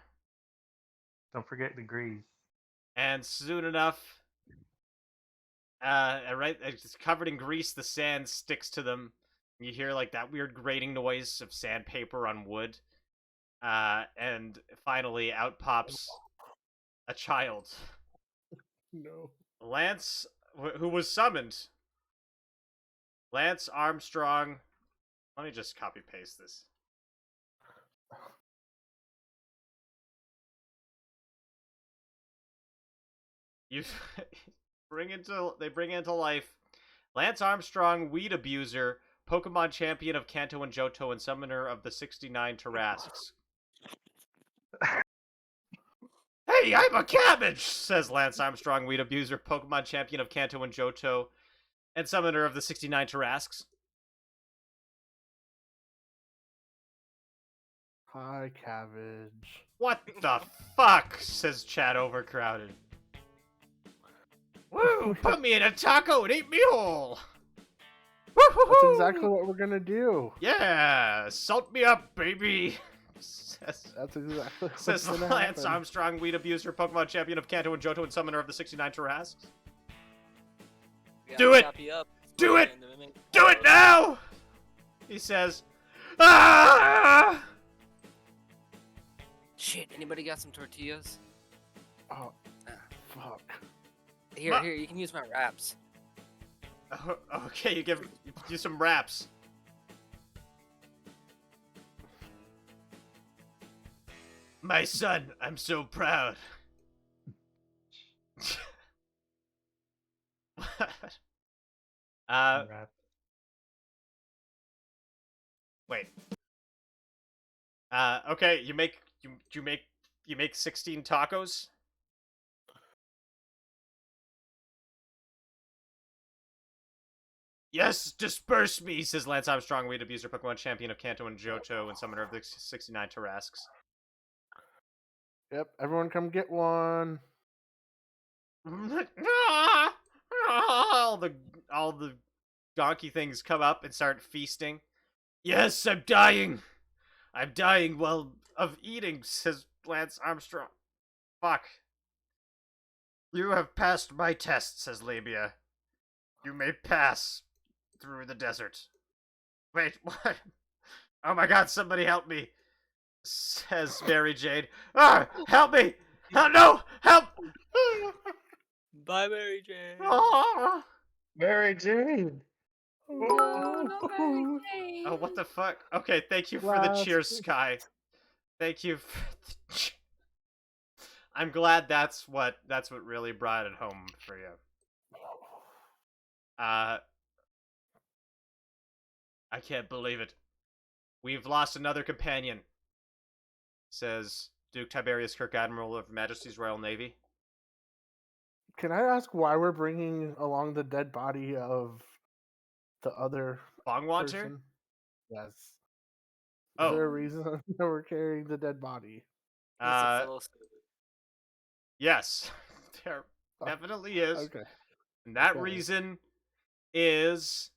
Don't forget the grease. And soon enough, right, it's covered in grease. The sand sticks to them. You hear like that weird grating noise of sandpaper on wood. And finally, out pops a child. No. Lance, who was summoned. Lance Armstrong. Let me just copy paste this. You they bring into life Lance Armstrong, weed abuser, Pokemon champion of Kanto and Johto, and summoner of the 69 Tarrasques. Hey, I'm a cabbage, says Lance Armstrong, weed abuser, Pokemon champion of Kanto and Johto, and summoner of the 69 Tarrasques. Hi, cabbage. What the fuck, says Chad Overcrowded. Woo, put me in a taco and eat me whole. That's exactly what we're gonna do. Yeah, salt me up, baby. Says That's exactly what's Says gonna Lance happen. Armstrong, weed abuser, Pokemon champion of Kanto and Johto, and summoner of the 69 Tarrasques. Yeah, Do it! copy up. Do it! And then- Do it now! He says, ah! Shit, anybody got some tortillas? Oh, fuck. Here, Ma- here, you can use my wraps. Oh, okay, you do some raps. My son, I'm so proud. Rap. Wait. Okay, you make 16 tacos? Yes, disperse me, says Lance Armstrong, weed abuser, Pokemon champion of Kanto and Johto, and summoner of the 69 Tarrasques. Yep, everyone come get one. all the donkey things come up and start feasting. Yes, I'm dying. I'm dying of eating, says Lance Armstrong. Fuck. You have passed my test, says Labia. You may pass through the desert. Wait, what? Oh my god, somebody help me, says Mary Jane. Ah, help me! Oh no, help! Bye, Mary Jane. Ah! Mary Jane! Oh, what the fuck? Okay, thank you for the cheers, Sky. Thank you for the I'm glad that's what really brought it home for you. I can't believe it. We've lost another companion, says Duke Tiberius Kirk, Admiral of Her Majesty's Royal Navy. Can I ask why we're bringing along the dead body of the other Bongwater? person? Yes. Is Oh. there a reason that we're carrying the dead body? He's a fellow citizen. Yes, there Oh, definitely is. Okay. And that Okay. reason is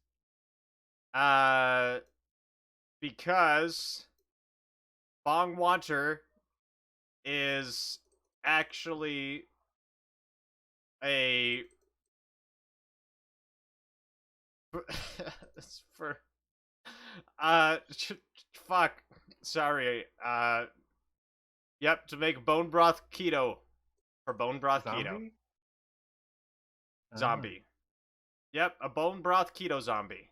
because Bongwater is actually a it's for fuck, sorry, yep, to make bone broth keto, for bone broth keto zombie. Yep, a bone broth keto zombie.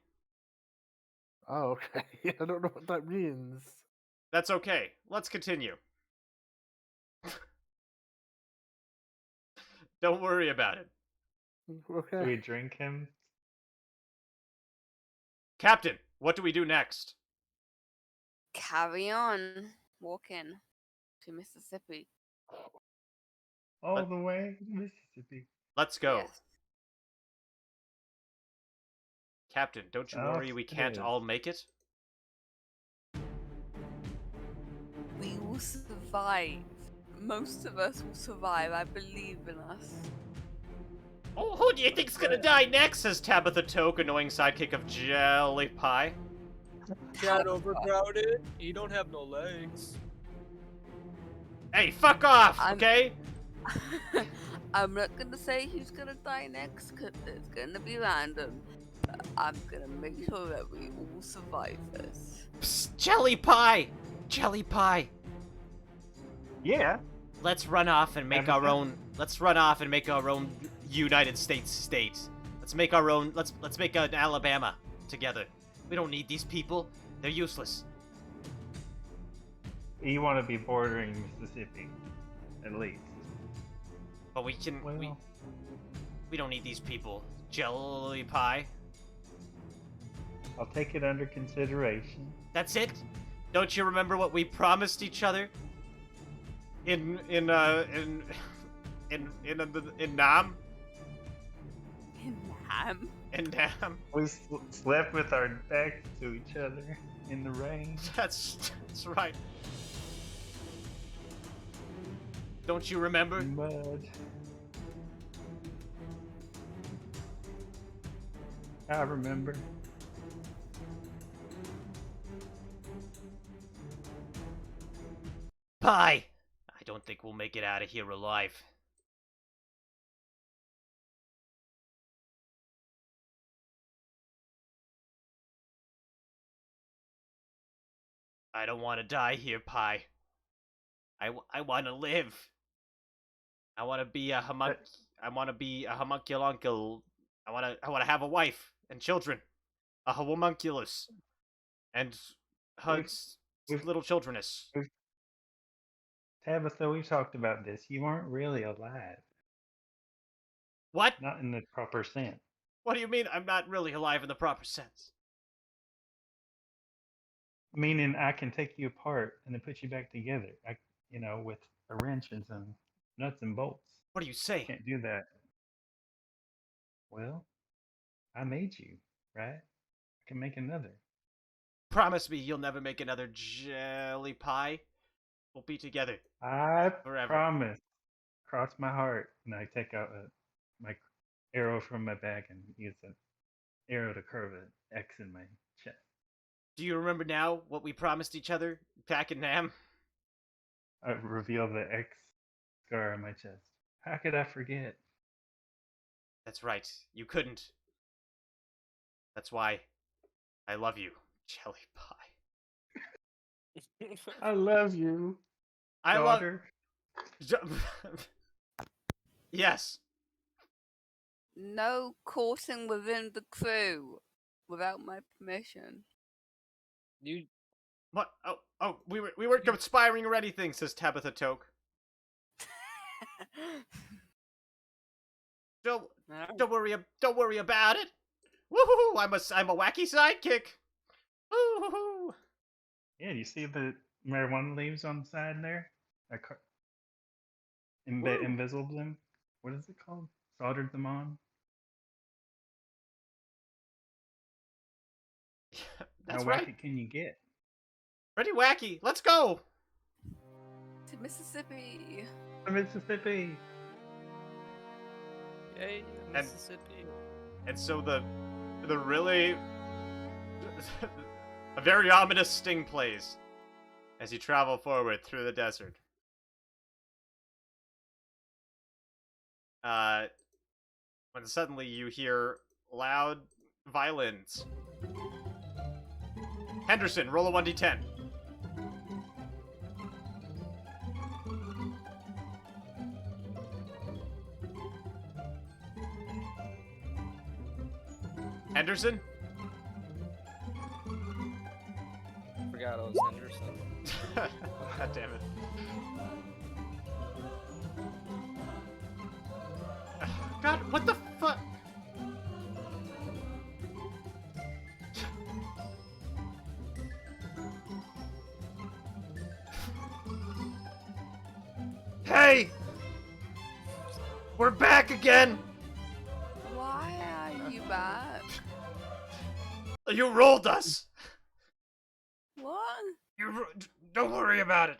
Oh, okay. I don't know what that means. That's okay, let's continue. Don't worry about it. Okay. Do we drink him? Captain, what do we do next? Carry on walking to Mississippi. All the way to Mississippi. Let's go. Yes. Captain, don't you South worry, we can't it is. all make it? We will survive. Most of us will survive. I believe in us. Oh, who do you think's gonna die next? Says Tabitha Toke, annoying sidekick of Jelly Pie. Cat overcrowded. You don't have no legs. Hey, fuck off, I'm- okay? I'm not gonna say who's gonna die next, cause it's gonna be random. But I'm gonna make sure that we all survive this. Psst, Jelly Pie! Jelly Pie! Yeah. Let's run off and make our Tabitha? own. Let's run off and make our own United States state. Let's make our own. Let's make an Alabama together. We don't need these people. They're useless. You want to be bordering Mississippi, at least. But we can. Well, We don't need these people. Jelly Pie. I'll take it under consideration. That's it? Don't you remember what we promised each other? In Nam? Ham. In Nam? We slept with our backs to each other in the rain. That's right. Don't you remember? Mud. I remember. Pie! I don't think we'll make it out of here alive. I don't want to die here, Pie. I want to live. I want to be a homunculuncle. I want to have a wife and children. A homunculus. And hugs we've- little childreness. Tabitha, we talked about this. You weren't really alive. What? Not in the proper sense. What do you mean I'm not really alive in the proper sense? Meaning I can take you apart and then put you back together. With wrenches and nuts and bolts. What do you say? Can't do that. Well, I made you, right? I can make another. Promise me you'll never make another jelly pie. We'll be together. I Forever. promise. Cross my heart, and I take out my arrow from my bag and use an arrow to curve an X in my chest. Do you remember now what we promised each other back in Nam? I reveal the X scar on my chest. How could I forget? That's right. You couldn't. That's why I love you, jelly pie. I love you, I daughter. love. Yes. No courting within the crew without my permission. You What? Oh, we weren't conspiring or anything, says Tabitha Toke. Don't Alright. don't worry about it. Woohoo! I'm a wacky sidekick. Woohoo! Yeah, you see the marijuana leaves on the side there? I Woo. invisible them. What is it called? Soldered them on. That's How right. wacky can you get? Pretty wacky. Let's go. To Mississippi. Mississippi. Yay, Mississippi. And so the really a very ominous sting plays as you travel forward through the desert. When suddenly you hear loud violins. Henderson, roll a 1d10. Henderson? Forgot I was Henderson. God damn it. God, what the fuck? Hey! We're back again! Why are you back? You rolled us! What? Don't worry about it.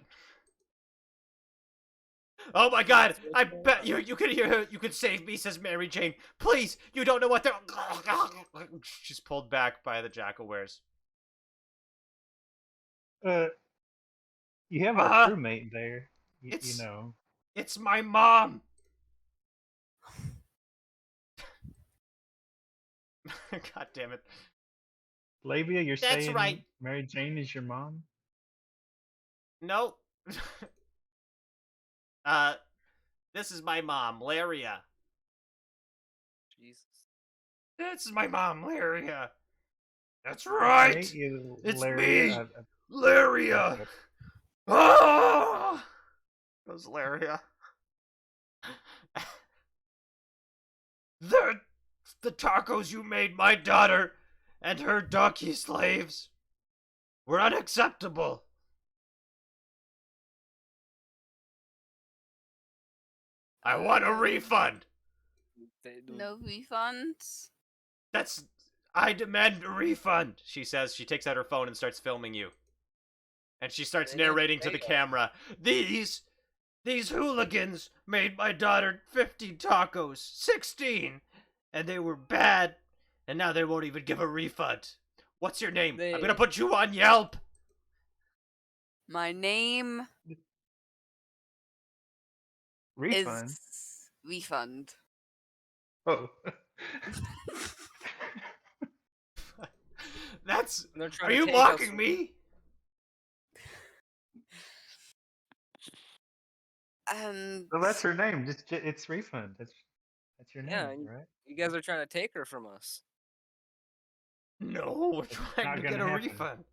Oh my god, I bet you could save me, says Mary Jane. Please, you don't know what they're... She's pulled back by the jackal wares. You have Uh-huh. a crewmate there. You It's- know. It's my mom! God damn it. Labia, you're That's saying right. Mary Jane is your mom? No. This is my mom, Laria. Jesus. This is my mom, Laria. That's I right! hate you, It's Larry. me! Laria! Ah! Goes Laria. The tacos you made my daughter and her donkey slaves were unacceptable. I want a refund. No refunds? I demand a refund, she says. She takes out her phone and starts filming you. And she starts They didn't narrating to the pay us. camera. These hooligans made my daughter 50 tacos, 16, and they were bad, and now they won't even give a refund. What's your name? I'm gonna put you on Yelp. My name Refund? is Refund. Oh. That's... And they're trying Are to you take mocking us- me? And Well, that's her name. It's Refund. That's your name, Yeah, and- right? You guys are trying to take her from us. No, we're trying not to gonna get a happen. refund.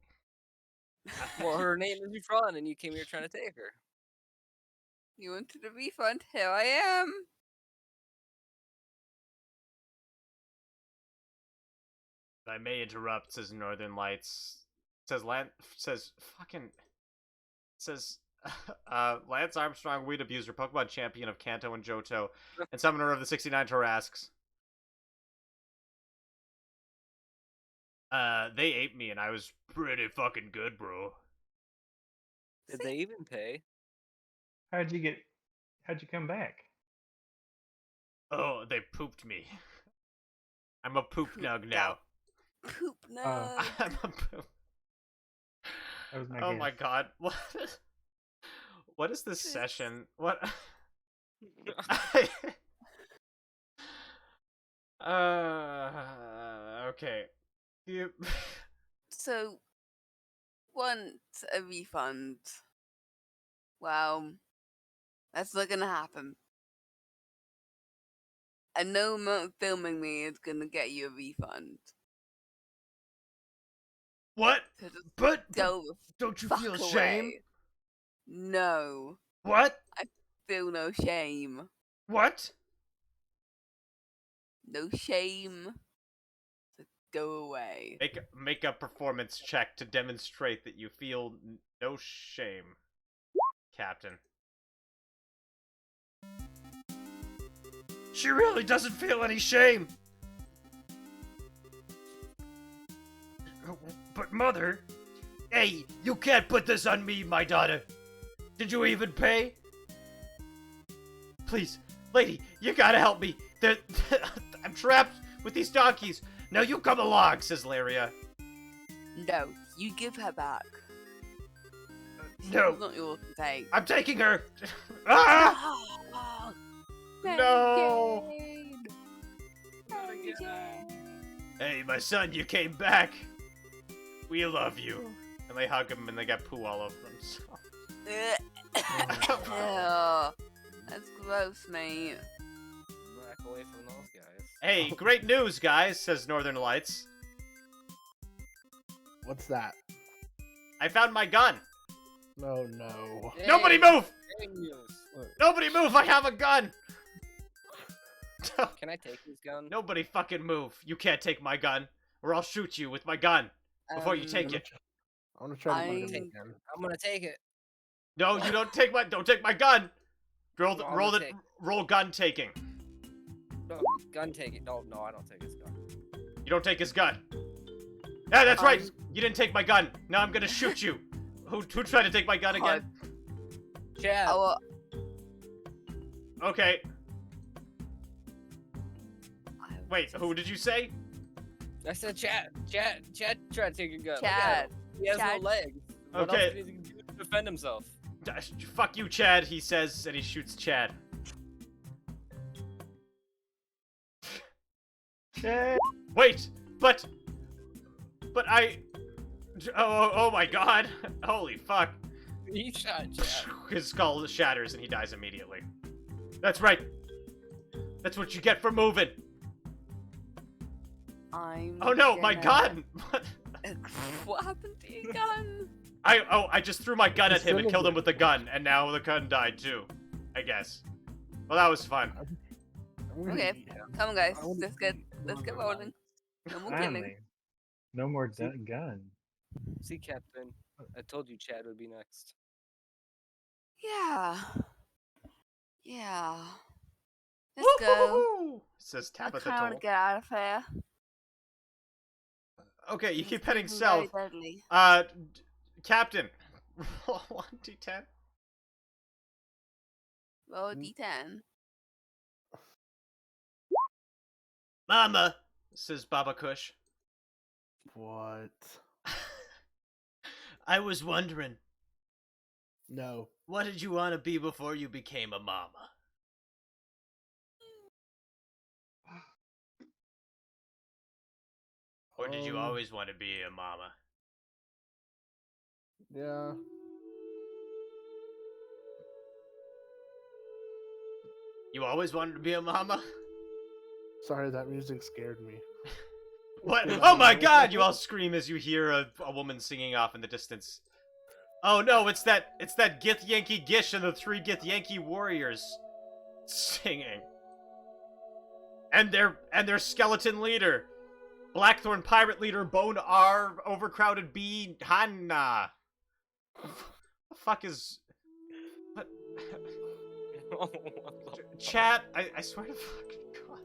Well, her name is Refund, and you came here trying to take her. you wanted a refund? Here I am. I may interrupt, says Northern Lights. Says Lance Armstrong, weed abuser, Pokemon champion of Kanto and Johto, and summoner of the 69 Tarrasques. They ate me and I was pretty fucking good, bro. Did they even pay? How'd you come back? Oh, they pooped me. I'm a poop nug now. Poop no. I'm a poop. That was my Oh guess. my god. What is this session? What? Okay. You... So, want a refund? Well, that's not gonna happen. And no amount of filming me is gonna get you a refund. What? So just But go the don't you fuck feel away. shame? No. What? feel no shame. What? No shame. So go away. Make a performance check to demonstrate that you feel no shame, Captain. She really doesn't feel any shame. But Mother, hey, you can't put this on me, my daughter. Did you even pay? Please, lady, you gotta help me. I'm trapped with these donkeys. Now you come along, says Laria. No, you give her back. No. It's not yours to take. I'm taking her. Ah! Oh, No. Jane. Mary Jane. Hey, my son, you came back. We love you. And they hug him and they got poo all over themselves. Ew. That's gross, mate. Back away from those guys. Hey, great news, guys, says Northern Lights. What's that? I found my gun. No, no. Nobody move! News. Nobody move! I have a gun! Can I take his gun? Nobody fucking move. You can't take my gun, or I'll shoot you with my gun before you take it. I want to try to I'm- find it again. I'm gonna take it. No, you don't take my gun! Roll No, I'm roll gonna it take- roll gun taking. No, gun taking. No, I don't take his gun. You don't take his gun. Yeah, that's right. I'm- You didn't take my gun. Now I'm gonna shoot you. Who tried to take my gun again? Chad. Oh, Okay. Wait, who did you say? I said Chad. Chad tried to take your gun. Look at Chad. him. He has Chad. no legs. What Okay. else did he do to defend himself? Fuck you, Chad, he says, and he shoots Chad. Wait, but I. Oh my god. Holy fuck. He shot Chad. His skull shatters and he dies immediately. That's right. That's what you get for moving. I'm. Oh no, my gonna- gun! What? What happened to your gun? I just threw my gun at him and Still killed him with the gun, and now the gun died too. I guess. Well, that was fun. I'm gonna Okay. eat him. Come on, guys. I wanna Let's get rolling. No more killing. Finally. No more gun. See, Captain. I told you Chad would be next. Yeah. Yeah. Let's go. Woo-hoo-hoo-hoo, says I Tabitha kind Toll. of get out of here. Okay, you This keep is heading getting south. very deadly. Captain. Roll 1d10. Roll a d10. Mama, says Baba Kush. What? I was wondering, No. what did you want to be before you became a mama? Or did you always want to be a mama? Yeah. You always wanted to be a mama? Sorry, that music scared me. What? Oh my god! You all scream as you hear a woman singing off in the distance. Oh no, it's that Gith Yankee Gish and the three Gith Yankee warriors singing. And their skeleton leader. Blackthorn pirate leader Bone R overcrowded B Hanna. The fuck is what? Chat, I swear to fucking god.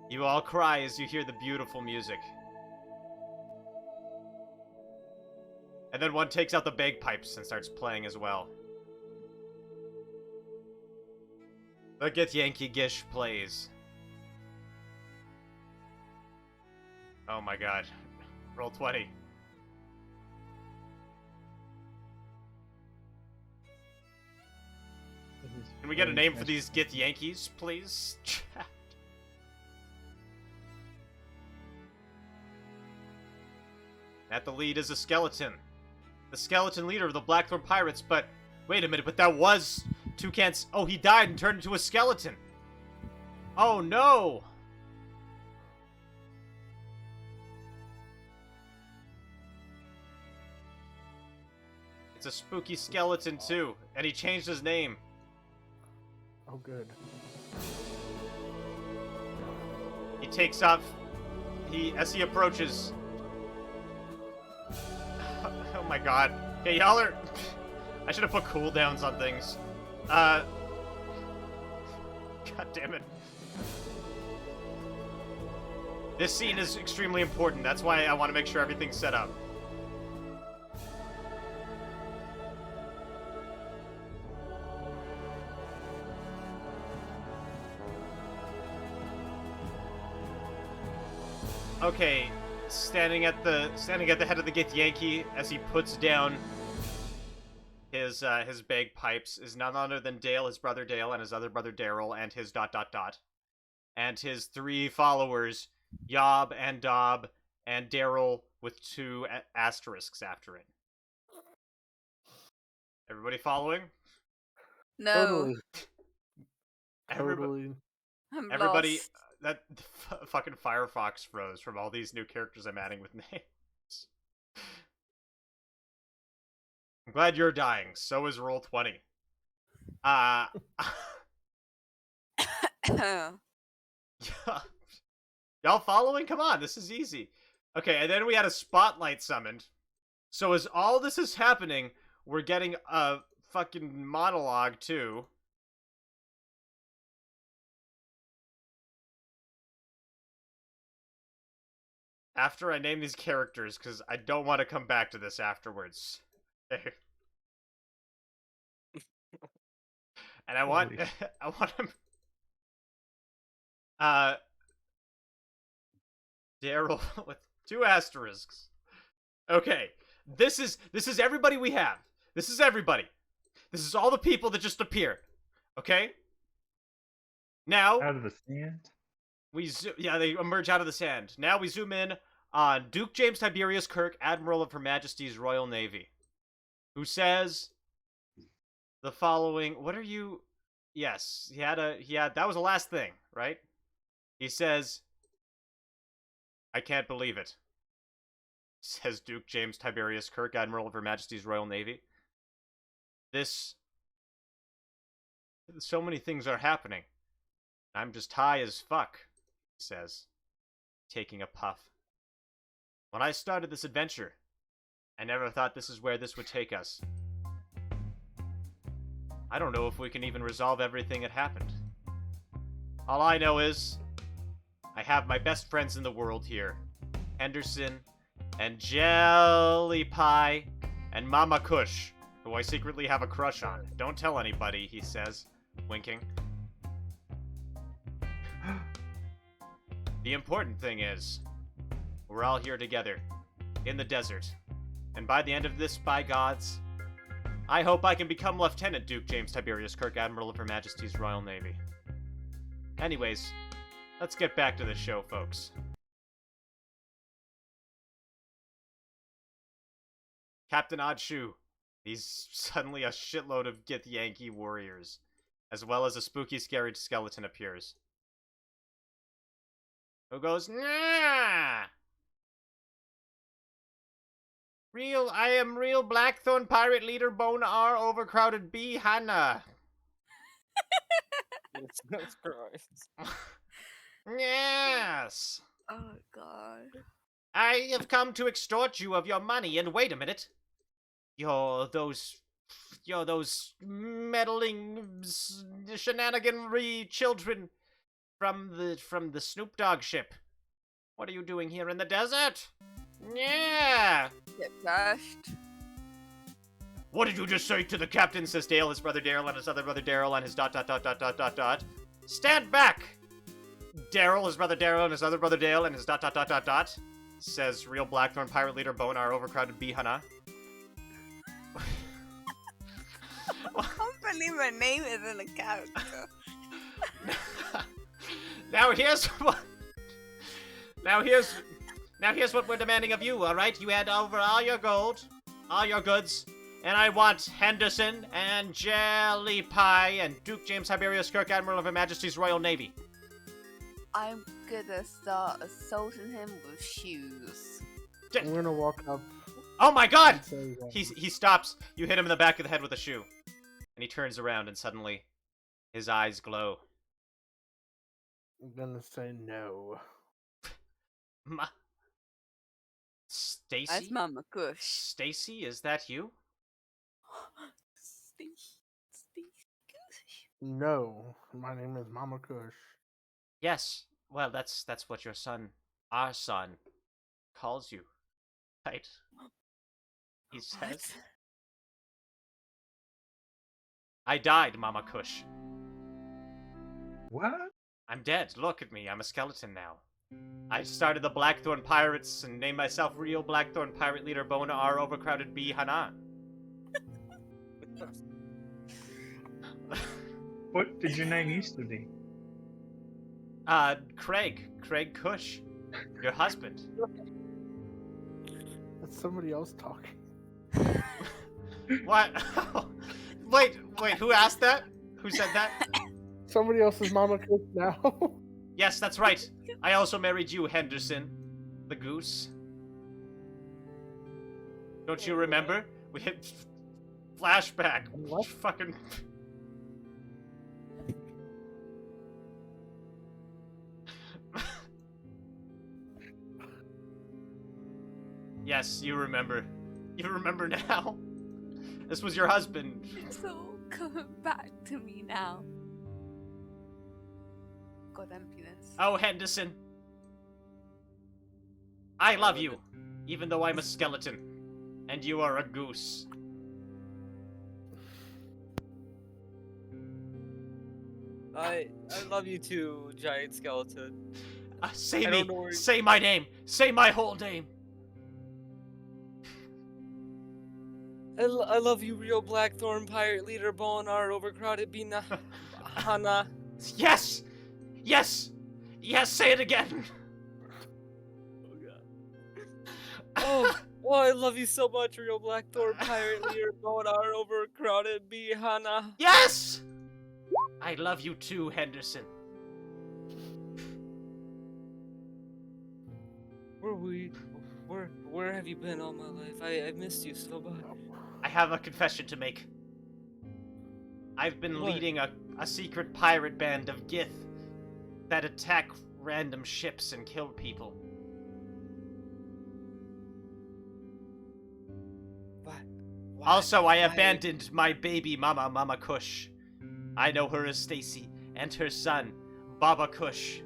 You all cry as you hear the beautiful music. And then one takes out the bagpipes and starts playing as well. The Gith Yankee Gish plays. Oh my god. Roll 20. Can we get a name for these Gith Yankees, please? At the lead is a skeleton. The skeleton leader of the Blackthorn Pirates, but... Wait a minute, but that was... Toucan's... Oh, he died and turned into a skeleton! Oh, no! It's a spooky skeleton too, and he changed his name. Oh, good. He takes off. As he approaches. Oh my god. Okay, y'all are. I should have put cooldowns on things. God damn it. This scene is extremely important. That's why I want to make sure everything's set up. Okay, standing at the head of the Githyanki as he puts down his bagpipes is none other than Dale, his brother Dale, and his other brother Daryl, and his ... And his 3 followers, Yob and Dob and Daryl, with 2 asterisks after it. Everybody following? No. Totally. Everybody, Totally. I'm everybody lost. that fucking Firefox froze from all these new characters I'm adding with names. I'm glad you're dying. So is Roll20. Y'all following? Come on, this is easy. Okay, and then we had a spotlight summoned. So as all this is happening, we're getting a fucking monologue too. After I name these characters, because I don't want to come back to this afterwards. And I want Holy I want him Daryl with 2 asterisks. Okay. This is everybody we have. This is everybody. This is all the people that just appeared. Okay? Now Out of the sand? they emerge out of the sand. Now we zoom in on Duke James Tiberius Kirk, Admiral of Her Majesty's Royal Navy, who says the following. What are you? Yes, he had that was the last thing, right? He says, I can't believe it, says Duke James Tiberius Kirk, Admiral of Her Majesty's Royal Navy. So many things are happening. I'm just high as fuck, he says, taking a puff. When I started this adventure, I never thought this is where this would take us. I don't know if we can even resolve everything that happened. All I know is, I have my best friends in the world here. Henderson, and Jelly Pie, and Mama Kush, who I secretly have a crush on. Don't tell anybody, he says, winking. The important thing is, we're all here together, in the desert. And by the end of this, by gods, I hope I can become Lieutenant Duke James Tiberius Kirk, Admiral of Her Majesty's Royal Navy. Anyways, let's get back to the show, folks. Captain Oddshoe. He's suddenly a shitload of Githyanki warriors, as well as a spooky, scary skeleton appears. Who goes, nah! I am real Blackthorn pirate leader Bone R overcrowded B Hannah. Jesus Christ. Yes. Oh god. I have come to extort you of your money, and wait a minute. You're those meddling shenaniganry children from the Snoop Dogg ship. What are you doing here in the desert? Yeah. Get crushed. What did you just say to the captain? Says Dale, his brother Daryl, and his other brother Daryl, and his ... Stand back! Daryl, his brother Daryl, and his other brother Dale, and his ... Says real Blackthorn pirate leader Bonar, overcrowded B Hannah. I can't believe my name isn't a character. Now here's what we're demanding of you, alright? You hand over all your gold, all your goods, and I want Henderson and Jelly Pie and Duke James Tiberius Kirk, Admiral of Her Majesty's Royal Navy. I'm gonna start assaulting him with shoes. I'm gonna walk up. Oh my god! I'd say, He stops. You hit him in the back of the head with a shoe. And he turns around and suddenly his eyes glow. I'm gonna say no. Stacy? That's Mama Kush. Stacy, is that you? No, my name is Mama Kush. Yes. Well, that's what your son, our son, calls you. Right? He says. What? I died, Mama Kush. What? I'm dead. Look at me. I'm a skeleton now. I started the Blackthorn Pirates and named myself Real Blackthorn Pirate Leader Bona R Overcrowded B Hana. What did your name used to be? Craig Kush. Your husband. That's somebody else talking. What? Wait, who asked that? Who said that? Somebody else's Mama Kush now. Yes, that's right. I also married you, Henderson. The goose. Don't you remember? We hit flashback. What? Fucking... Yes, you remember. You remember now. This was your husband. It's all coming back to me now. God, emptiness. Oh, Henderson. I love you, even though I'm a skeleton, and you are a goose. I love you too, giant skeleton. Say I me. don't know where- Say my name. Say my whole name. I love you, Real Blackthorn Pirate Leader Bonar Overcrowded Bina Hana. Yes! Yes! Yes, say it again! Oh, I love you so much, Real Blackthorn Pirate Leader Bonar Overcrowded Bihana. Yes! I love you too, Henderson. Where have you been all my life? I've missed you so much. I have a confession to make. I've been What? leading a secret pirate band of Gith that attack random ships and kill people. Why? Also, I Why? abandoned my baby mama, Mama Kush. I know her as Stacy, and her son, Baba Kush.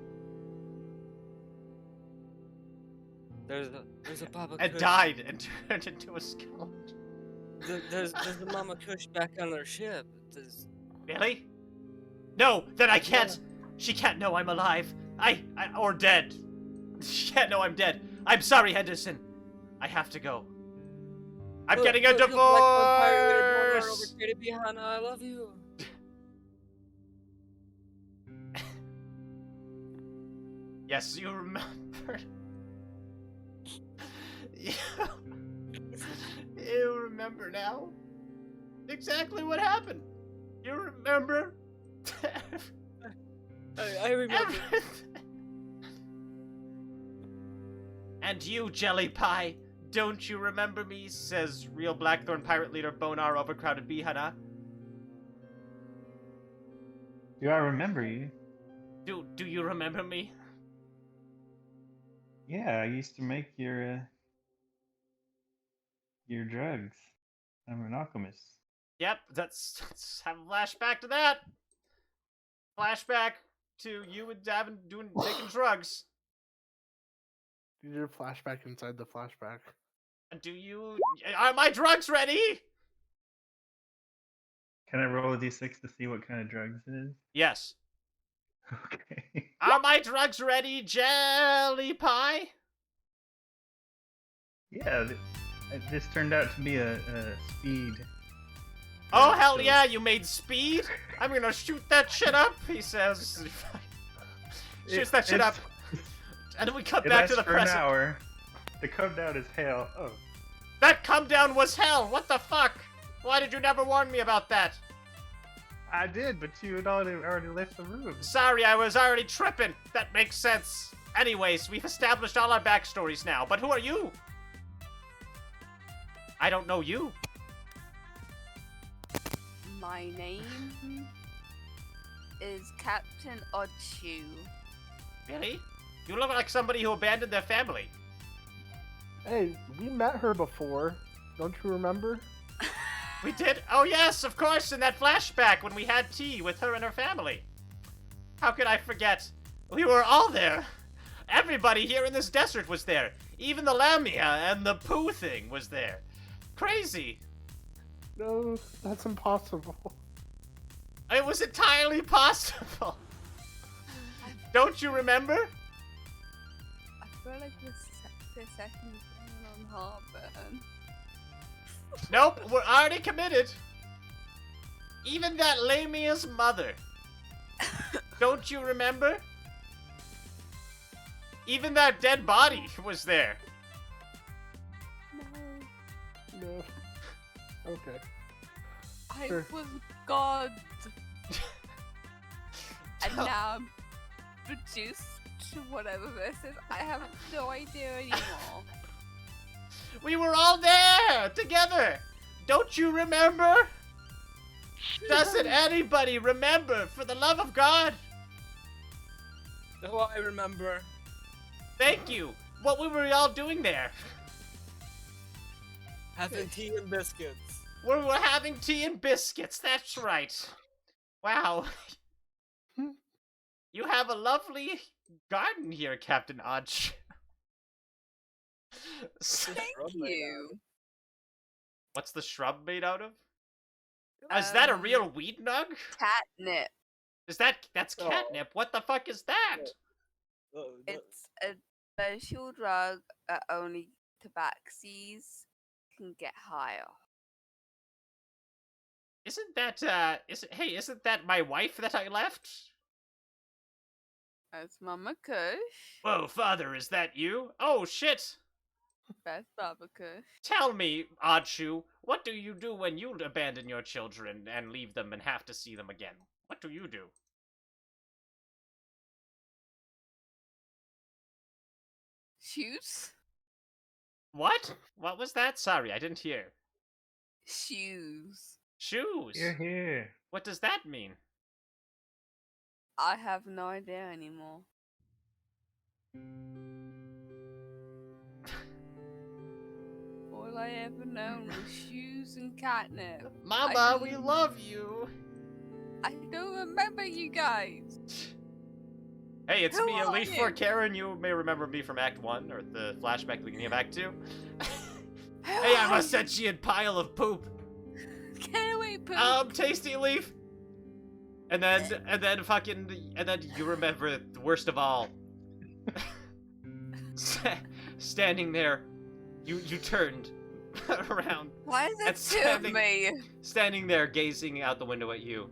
There's a Baba And Kush. died and turned into a skeleton. There's a Mama Kush back on their ship. Really? No, then I can't. She can't know I'm alive. Or dead. She can't know I'm dead. I'm sorry, Henderson. I have to go. I'm getting a divorce. I love you. Yes, you remember. You remember now? Exactly what happened. You remember? I remember. Everything. And you, Jelly Pie, don't you remember me? Says Real Blackthorn Pirate Leader Bonar Overcrowded Bihana. Do I remember you? Do you remember me? Yeah, I used to make your drugs. I'm an alchemist. Yep, let's have a flashback to that. Flashback to you and Davin taking drugs. You did a flashback inside the flashback. Are my drugs ready? Can I roll a d6 to see what kind of drugs it is? Yes. Okay. Are my drugs ready, Jelly Pie? Yeah, this turned out to be a speed. Oh, drug, hell so- yeah, you made speed? I'm gonna shoot that shit up, he says. Shoots that shit up. And then we cut It back lasts to the for present. an hour. The come down is hail. Oh. That come down was hell. What the fuck? Why did you never warn me about that? I did, but you had already left the room. Sorry, I was already tripping. That makes sense. Anyways, we've established all our backstories now, but who are you? I don't know you. My name is Captain Oddsshoe. Really? You look like somebody who abandoned their family. Hey, we met her before. Don't you remember? We did? Oh yes, of course, in that flashback when we had tea with her and her family. How could I forget? We were all there. Everybody here in this desert was there. Even the Lamia and the poo thing was there. Crazy. No, that's impossible. It was entirely possible. Don't you remember? I feel like this session is going on heartburn. Nope, we're already committed. Even that Lamia's mother. Don't you remember? Even that dead body was there. No. No. Okay. I Sure. was God. And now I'm reduced to whatever this is. I have no idea anymore. We were all there together. Don't you remember? Doesn't anybody remember? For the love of God. Oh, I remember. Thank you. What were we all doing there? Having tea and biscuits. We were having tea and biscuits. That's right. Wow. You have a lovely garden here, Captain Odge. Thank you. What's the shrub made out of? Is that a real weed nug? Catnip? That's catnip. What the fuck is that? It's a special drug that only tabaxis can get high off. Isn't that isn't that my wife that I left? That's Mama Kush. Whoa, father, is that you? Oh shit! That's Baba Kush. Tell me, Oddshoe, what do you do when you abandon your children and leave them and have to see them again? What do you do? Shoes? What? What was that? Sorry, I didn't hear. Shoes. Shoes? Here. What does that mean? I have no idea anymore. All I ever known was shoes and catnip. Mama, we didn't- love you! I don't remember you guys. Hey, it's Who me, a are Leaf you? for Karen. You may remember me from Act 1, or the flashback at the beginning of Act 2. Hey, I'm a sentient pile of poop. Get away, poop. Tasty Leaf! And then you remember the worst of all. Standing there, you turned around, Why is and it two of me? standing there gazing out the window at you.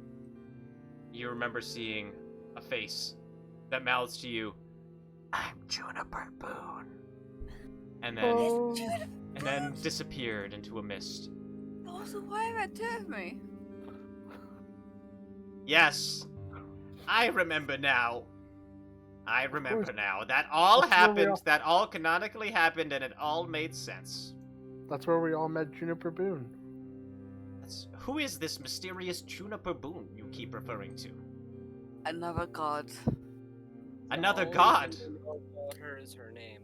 You remember seeing a face that mouths to you, "I'm Juniper Boone," and then disappeared into a mist. Also, why are there two of me? Yes, I remember now. I remember course. now. That all That's where we happened. all- That all canonically happened, and it all made sense. That's where we all met Juniper Boone. Who is this mysterious Juniper Boone you keep referring to? Another god. Another All god? you know about her is her name.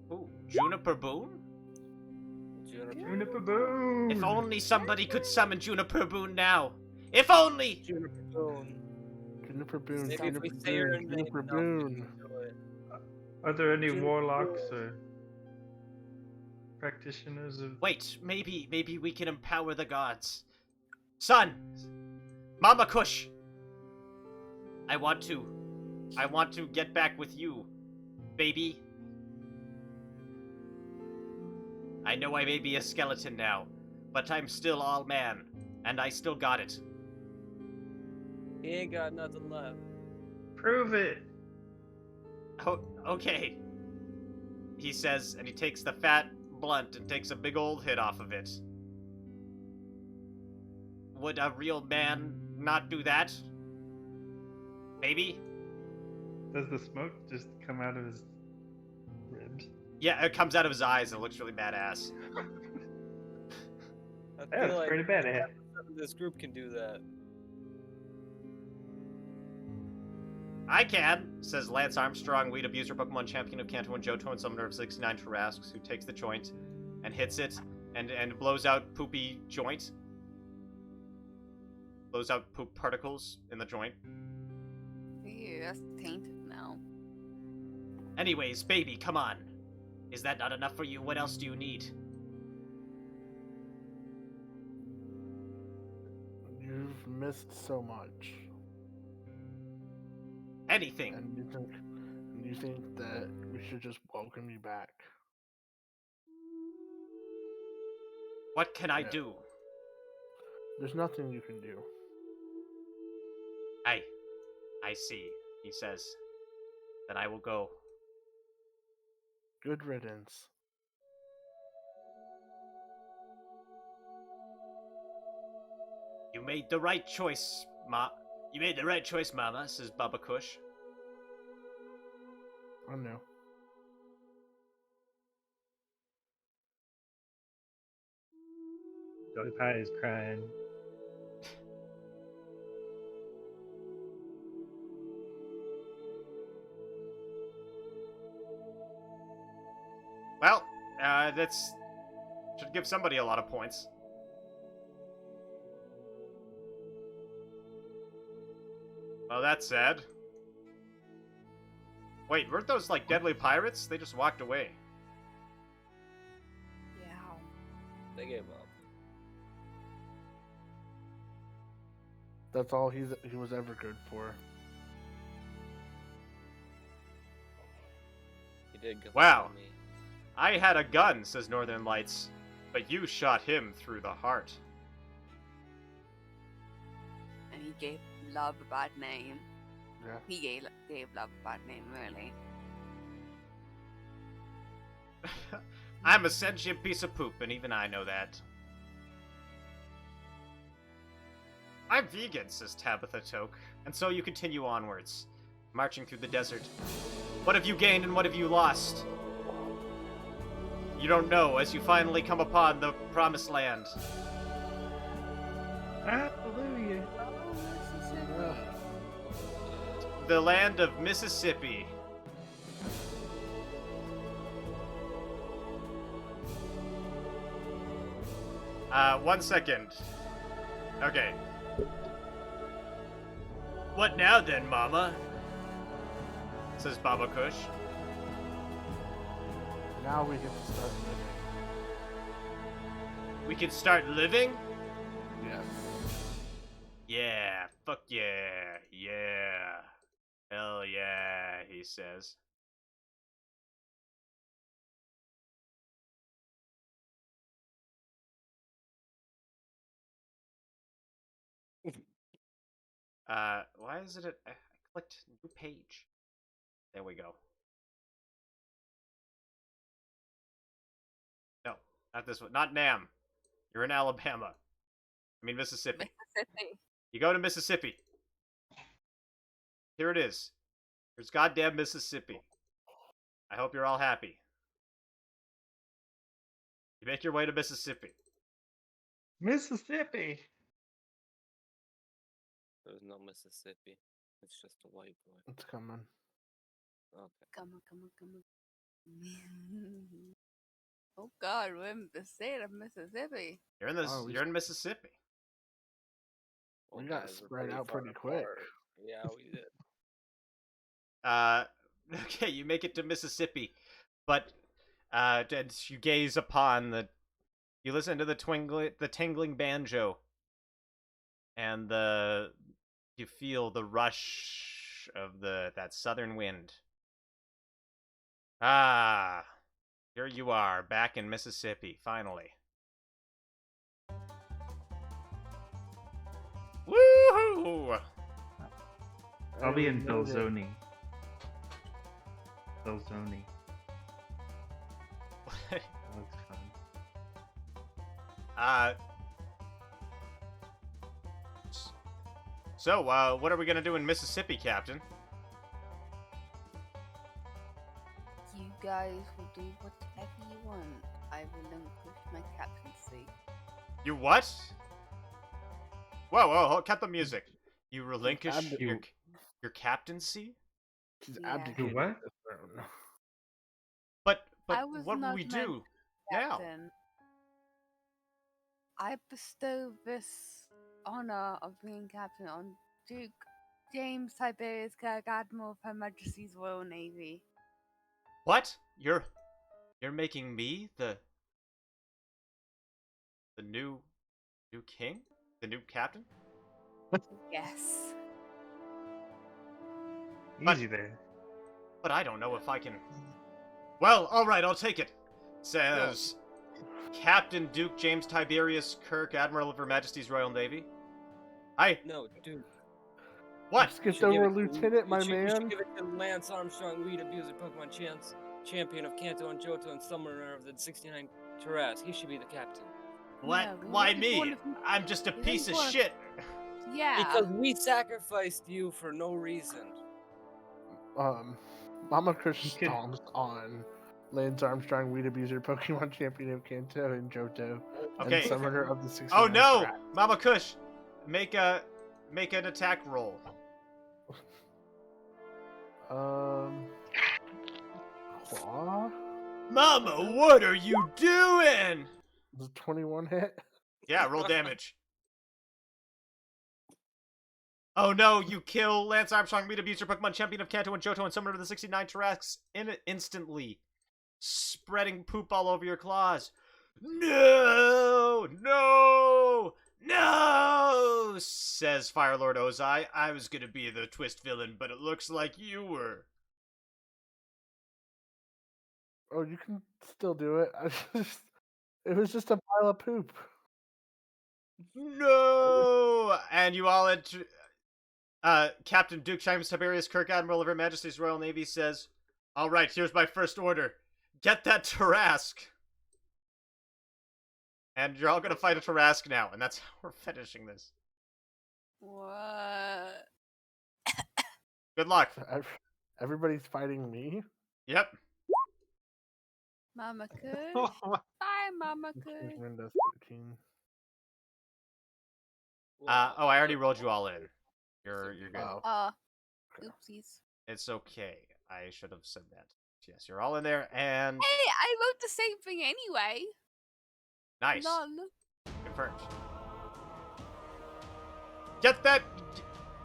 Who? Juniper Boone? Juniper Boone. If only somebody could summon Juniper Boone now. If only! Juniper Boone. Juniper Boone. Maybe if Juniper we say her Boone. name, Juniper they'll Boone. do it. Are there any Juniper warlocks Boone. or practitioners of? Wait, maybe we can empower the gods. Son! Mama Kush! I want to get back with you, baby. I know I may be a skeleton now, but I'm still all man, and I still got it. He ain't got nothing left. Prove it. Oh, okay. He says, and he takes the fat blunt and takes a big old hit off of it. Would a real man not do that? Maybe? Does the smoke just come out of his ribs? Yeah, it comes out of his eyes and it looks really badass. I That's feel like pretty bad. this group can do that. I can, says Lance Armstrong, weed abuser, Pokemon champion of Kanto and Johto, and summoner of 69 Tarrasques, who takes the joint and hits it and blows out poopy joint. Blows out poop particles in the joint. Ew, that's tainted now. Anyways, baby, come on. Is that not enough for you? What else do you need? You've missed so much. Anything. And you think that we should just welcome you back. What can I Yeah. do? There's nothing you can do. I see, he says. Then I will go. Good riddance. You made the right choice, You made the right choice, Mama, says Baba Kush. I know. Joey Pie is crying. Well, that's... should give somebody a lot of points. Well, that's sad. Wait, weren't those, like, deadly pirates? They just walked away. Yeah. They gave up. That's all he was ever good for. He did give Wow. up on me. I had a gun, says Northern Lights, but you shot him through the heart. And he gave love a bad name. Yeah. He gave love a bad name, really. I'm a sentient piece of poop, and even I know that. I'm vegan, says Tabitha Toke, and so you continue onwards, marching through the desert. What have you gained and what have you lost? You don't know as you finally come upon the promised land. Hallelujah. The land of Mississippi. One second. Okay. What now then, Mama? Says Baba Kush. Now we get to start living. We can start living? Yes. Yeah, fuck yeah, yeah. Hell yeah, he says. Why is it I clicked new page. There we go. No, not this one. Not Nam. You're in Alabama. I mean Mississippi. Mississippi. You go to Mississippi. Here it is. Here's goddamn Mississippi. I hope you're all happy. You make your way to Mississippi. Mississippi. There's no Mississippi. It's just a white boy. It's coming. Okay. Come on. Oh God, we're in the state of Mississippi. You're in this. Oh, You're in Mississippi. We got guys, we're spread out far pretty quick. apart. Yeah, we did. Okay, you make it to Mississippi, but and you gaze upon the. You listen to the tingling banjo, and you feel the rush of that southern wind. Ah, here you are, back in Mississippi, finally. Woohoo! I'll be in Hey, no, Belzoni. Belzoni. That looks fun. So, what are we gonna do in Mississippi, Captain? You guys will do whatever you want, I relinquish my captaincy. You what? Whoa, cut the music. You relinquish abdi- your captaincy? She's Yeah. abdicated What? the throne. But I was what will not we meant do now? Captain, I bestow this honor of being captain on Duke James Tiberius Kirk, Admiral of Her Majesty's Royal Navy. What? You're making me the new king? The new captain? Yes. Easy there. But I don't know if I can. Well, all right, I'll take it. Says Captain Duke James Tiberius Kirk, Admiral of Her Majesty's Royal Navy. No, dude. What? Skipped Should give over it to- Lieutenant, my you should man. give it to Lance Armstrong, Weed Abuser, Pokemon Champion of Kanto and Johto, and Summoner of the 69 Terras. He should be the captain. What? Yeah, we Why wouldn't me? want to- I'm just a we piece of wouldn't want- shit. Yeah. Because we sacrificed you for no reason. Mama Kush could- stomps on Lance Armstrong, Weed Abuser, Pokemon Champion of Kanto and Johto, Okay. and Summoner of the 69. Oh no! Rat. Mama Kush, make an attack roll. Claw? Mama, what are you doing? Does 21 hit? Yeah, roll damage. Oh no, you kill Lance Armstrong, Meat Abuser, Pokemon Champion of Kanto and Johto, and Summoner of the 69 Terrax instantly, spreading poop all over your claws. No! No! No! Says Firelord Ozai. I was gonna be the twist villain, but it looks like you were. Oh, you can still do it. It was just a pile of poop. No! And you all Captain Duke James Tiberius Kirk, Admiral of Her Majesty's Royal Navy says, all right, here's my first order. Get that Tarrasque. And you're all gonna fight a Tarrasque now, and that's how we're finishing this. What? Good luck. Everybody's fighting me. Yep. Mama could. Bye, Mama could. Windows 13. I already rolled you all in. You're good. Oh. Oopsies. It's okay. I should have said that. Yes, you're all in there, and Hey, I wrote the same thing anyway. nice. Lol. Confirmed. Get that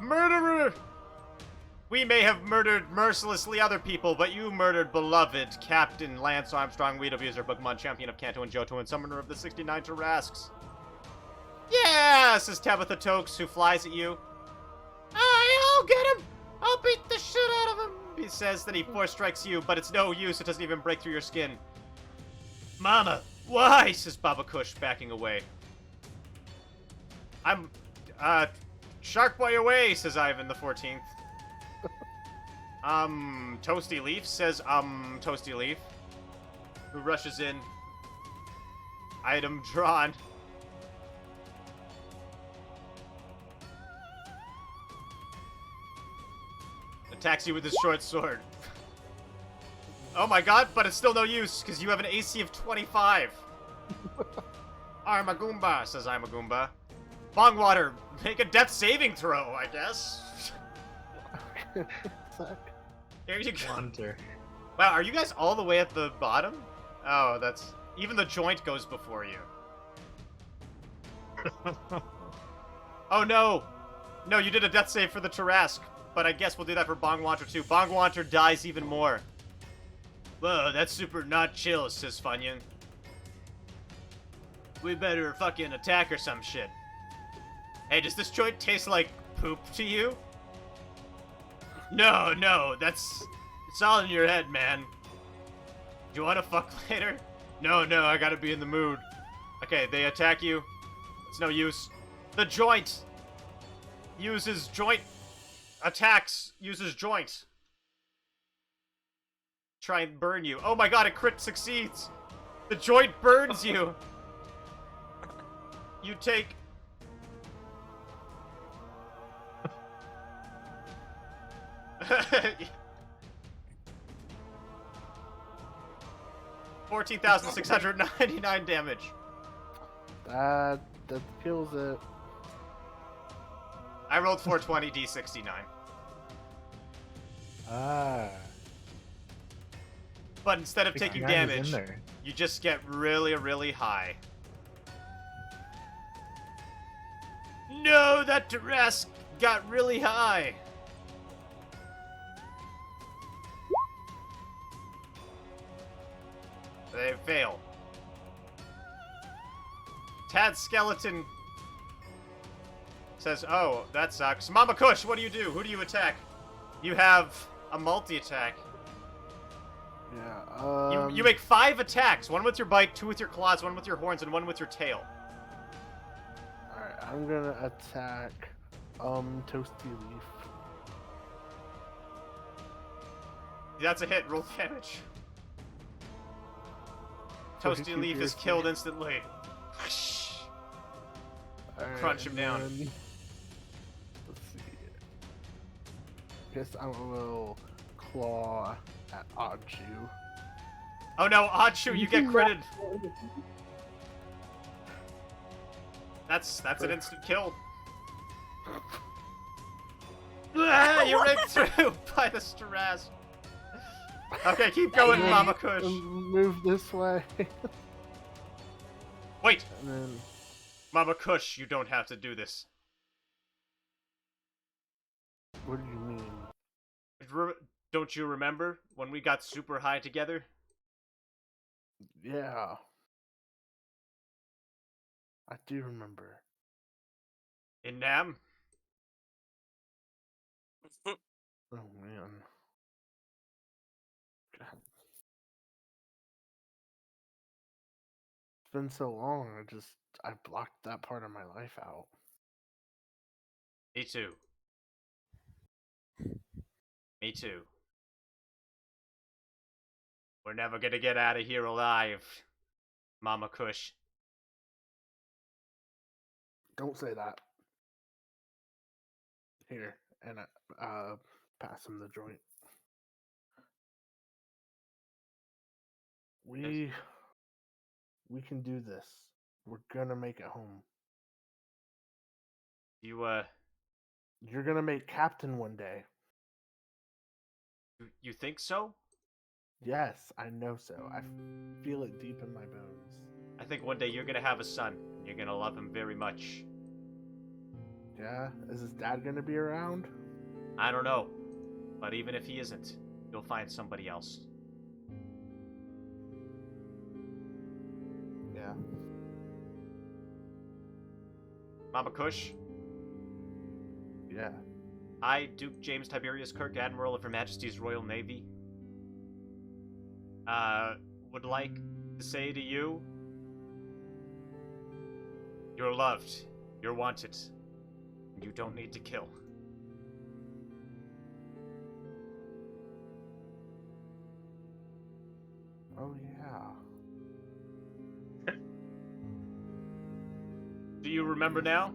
murderer! We may have murdered mercilessly other people, but you murdered beloved Captain Lance Armstrong, Weed Abuser, Pokemon Champion of Kanto and Johto, and Summoner of the 69 Tarrasques. Yeah, says Tabitha Tokes, who flies at you. I'll get him! I'll beat the shit out of him! He says that he force strikes you, but it's no use, it doesn't even break through your skin. Mama, why? Says Baba Kush, backing away. I'm, Shark Boy away, says Ivan the 14th. Toasty Leaf says, Toasty Leaf. Who rushes in. Item drawn. Attacks you with his short sword. Oh my god, but it's still no use, because you have an AC of 25. I'm a Goomba, says I'm a Goomba. Bongwater, make a death saving throw, I guess. Suck. Here you go. Hunter. Wow, are you guys all the way at the bottom? Oh, that's... Even the joint goes before you. Oh no! No, you did a death save for the Tarrasque, but I guess we'll do that for Bongwater too. Bongwater dies even more. Whoa, that's super not chill, says Funyun. We better fucking attack or some shit. Hey, does this joint taste like poop to you? No, it's all in your head, man. Do you want to fuck later? No, I gotta be in the mood. Okay, they attack you. It's no use. The joint uses joint attacks, uses joint. Try and burn you. Oh my god, a crit succeeds. The joint burns you. You take... 14,699 damage. That kills it. I rolled 420 D69. Ah. But instead of taking 69 is in damage, there. you just get really, really high. No, that duress got really high. They fail. Tad Skeleton says, "Oh, that sucks. Mama Kush, what do you do? Who do you attack? You have a multi-attack. Yeah. You make 5 attacks. 1 with your bite, 2 with your claws, 1 with your horns, and 1 with your tail. Alright, I'm gonna attack Toasty Leaf. That's a hit. Roll damage. So he Toasty can Leaf is pierce killed me. instantly. Alright, Crunch him and down. then- Let's see. Guess I will claw at AhDah. Oh no, Achaidh, you get critted. That's an instant kill. Ah, you're ripped through by the stress. Okay, keep going, Okay. Mama Kush. Move this way. Wait, And then Mama Kush, you don't have to do this. what do you mean? Don't you remember when we got super high together? Yeah. I do remember. In Nam? Oh man. God. It's been so long, I blocked that part of my life out. Me too. Me too. We're never gonna get out of here alive, Mama Kush. Don't say that. Here, and pass him the joint. We can do this. We're gonna make it home. You You're gonna make captain one day. you think so? Yes, I know so. I feel it deep in my bones. I think one day you're gonna have a son. And you're gonna love him very much. Yeah? Is his dad gonna be around? I don't know, but even if he isn't, you'll find somebody else. Yeah. Mama Kush, Yeah. I, Duke James Tiberius Kirk, Admiral of Her Majesty's Royal Navy, would like to say to you, you're loved, you're wanted, and you don't need to kill. Oh yeah. Do you remember now?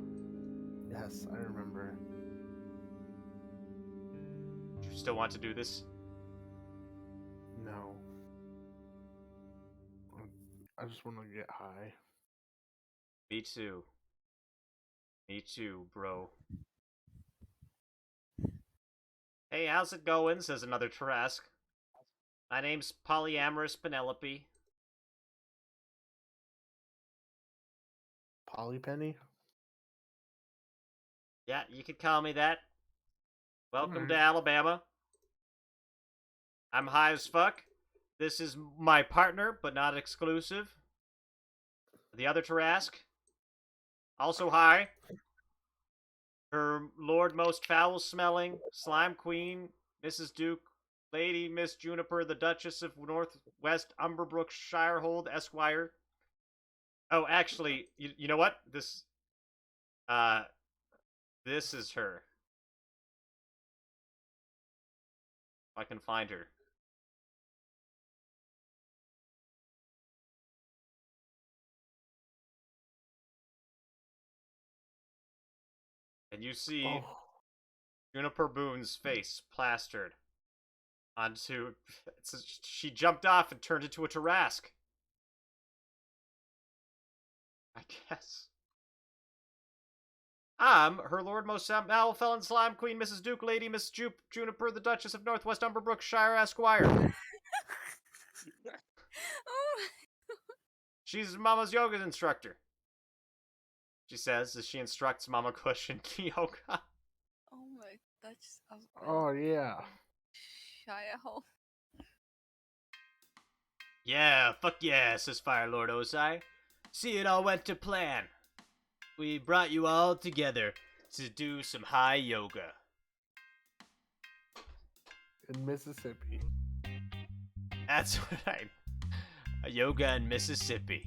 Yes, I remember. Do you still want to do this? No. I just want to get high. Me too. Me too, bro. Hey, how's it going? Says another Tarask. My name's Polyamorous Penelope. Polypenny? Yeah, you could call me that. Welcome Alright. to Alabama. I'm high as fuck. This is my partner, but not exclusive. The other Tarask. Also high. Her Lord Most Foul Smelling, Slime Queen, Mrs. Duke, Lady Miss Juniper, the Duchess of Northwest Umberbrook Shirehold, Esquire. Oh, actually, you know what? This is her. If I can find her. And you see Oh. Juniper Boone's face plastered onto. She jumped off and turned into a Tarask. Yes. I'm her Lord Most Mal Felon Slime Queen, Mrs. Duke, Lady Miss Juniper, the Duchess of Northwest Umberbrookshire, Esquire. Oh, She's Mama's yoga instructor. She says as she instructs Mama Kush in yoga. oh my, that's Oh yeah. Shire hole. Yeah, fuck yeah, says Fire Lord Ozai. See, it all went to plan. We brought you all together to do some high yoga. In Mississippi. That's what a yoga in Mississippi.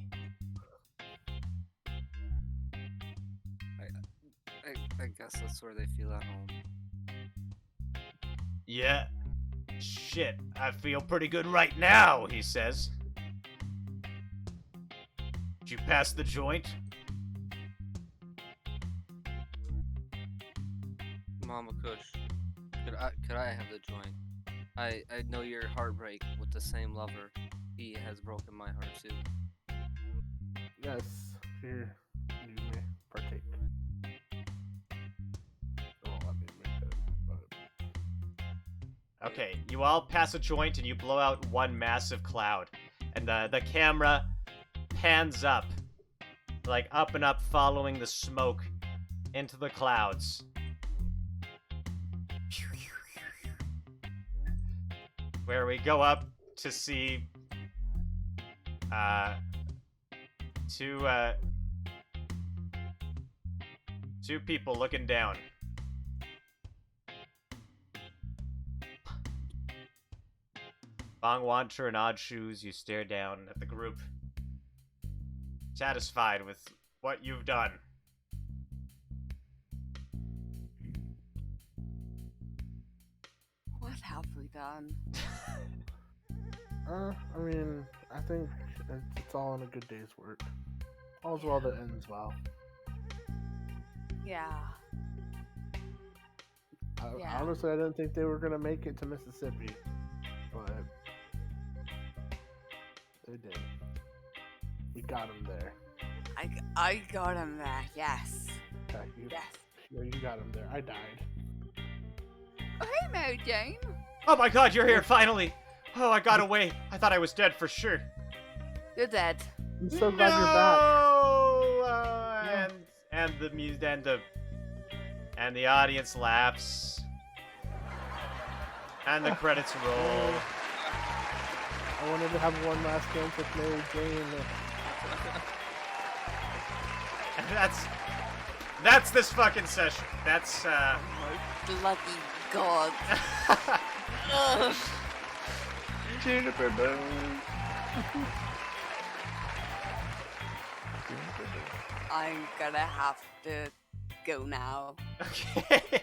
I guess that's where they feel at home. Yeah. Shit, I feel pretty good right now, he says. Did you pass the joint? Mama Kush, could I have the joint? I know your heartbreak with the same lover. He has broken my heart too. Yes. Here, you may partake. Don't let me make it, but Okay, you all pass a joint and you blow out one massive cloud. And the camera pans up. Like up and up, following the smoke into the clouds. Where we go up to see two people looking down. Bong Wancher and Odd Shoes, you stare down at the group, satisfied with what you've done. What have we done? I mean, I think it's all in a good day's work. All's well that ends well. Yeah. Yeah. Honestly, I didn't think they were gonna make it to Mississippi, but they did. We got them there. I got him there. Yes. Okay, Yes. you got them there. I died. Oh, hey, Mary Jane. Oh my god, you're here, finally! Oh, I got away. I thought I was dead for sure. You're dead. I'm so glad you're back. No! And the audience laughs. And the credits roll. I wanted to have one last dance with Mary Jane. And that's this fucking session. That's Bloody God. Ugh. Juniper Bone. I'm gonna have to go now. okay.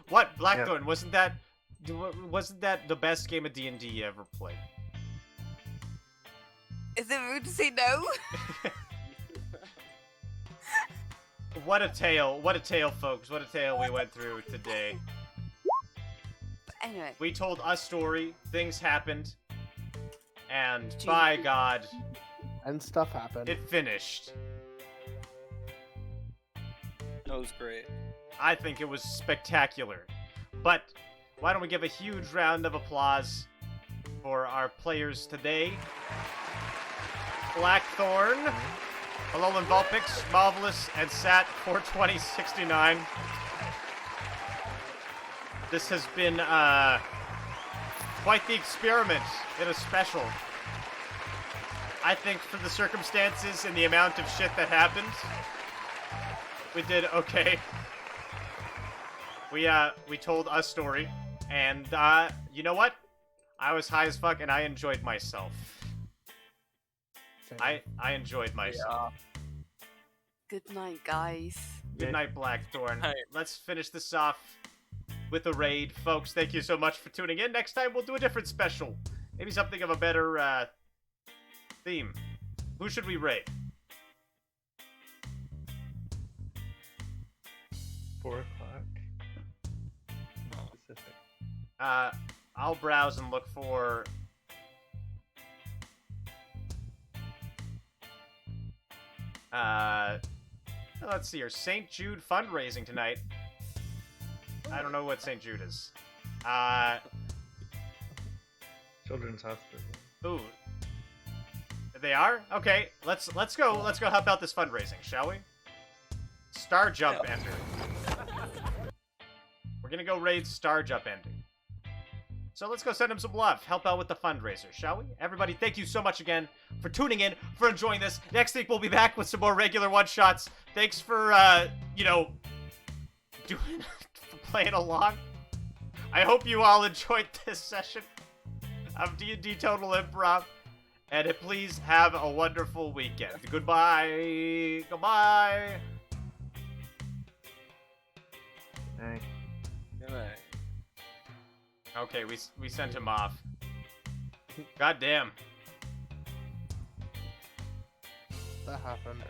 What, Blackthorn? Wasn't that the best game of D&D you ever played? Is it rude to say no? What a tale, folks. What a tale we went through today. Anyway. We told a story, things happened, and by God, And stuff happened. it finished. That was great. I think it was spectacular. But why don't we give a huge round of applause for our players today? Blackthorn, Alolan Vulpix, Marvelous, and Sat 42069. This has been quite the experiment in a special. I think for the circumstances and the amount of shit that happened, we did okay. We told a story, and you know what? I was high as fuck, and I enjoyed myself. Same. I enjoyed myself. Good night, guys. Good night, Blackthorn. Night. Let's finish this off with a raid. Folks, thank you so much for tuning in. Next time, we'll do a different special. Maybe something of a better theme. Who should we raid? 4 o'clock. Specific. I'll browse and look for... Let's see here. St. Jude fundraising tonight. I don't know what St. Jude is. Children's Hospital. Ooh. They are? Okay, let's go help out this fundraising, shall we? Star Jump Ender. We're gonna go raid Star Jump Ender. So let's go send him some love. Help out with the fundraiser, shall we? Everybody, thank you so much again for tuning in, for enjoying this. Next week we'll be back with some more regular one-shots. Thanks for, playing along. I hope you all enjoyed this session of D&D Total Improv. And please have a wonderful weekend. Goodbye. Goodbye. Hey. Good night. Okay, we sent him off. God damn. That happened.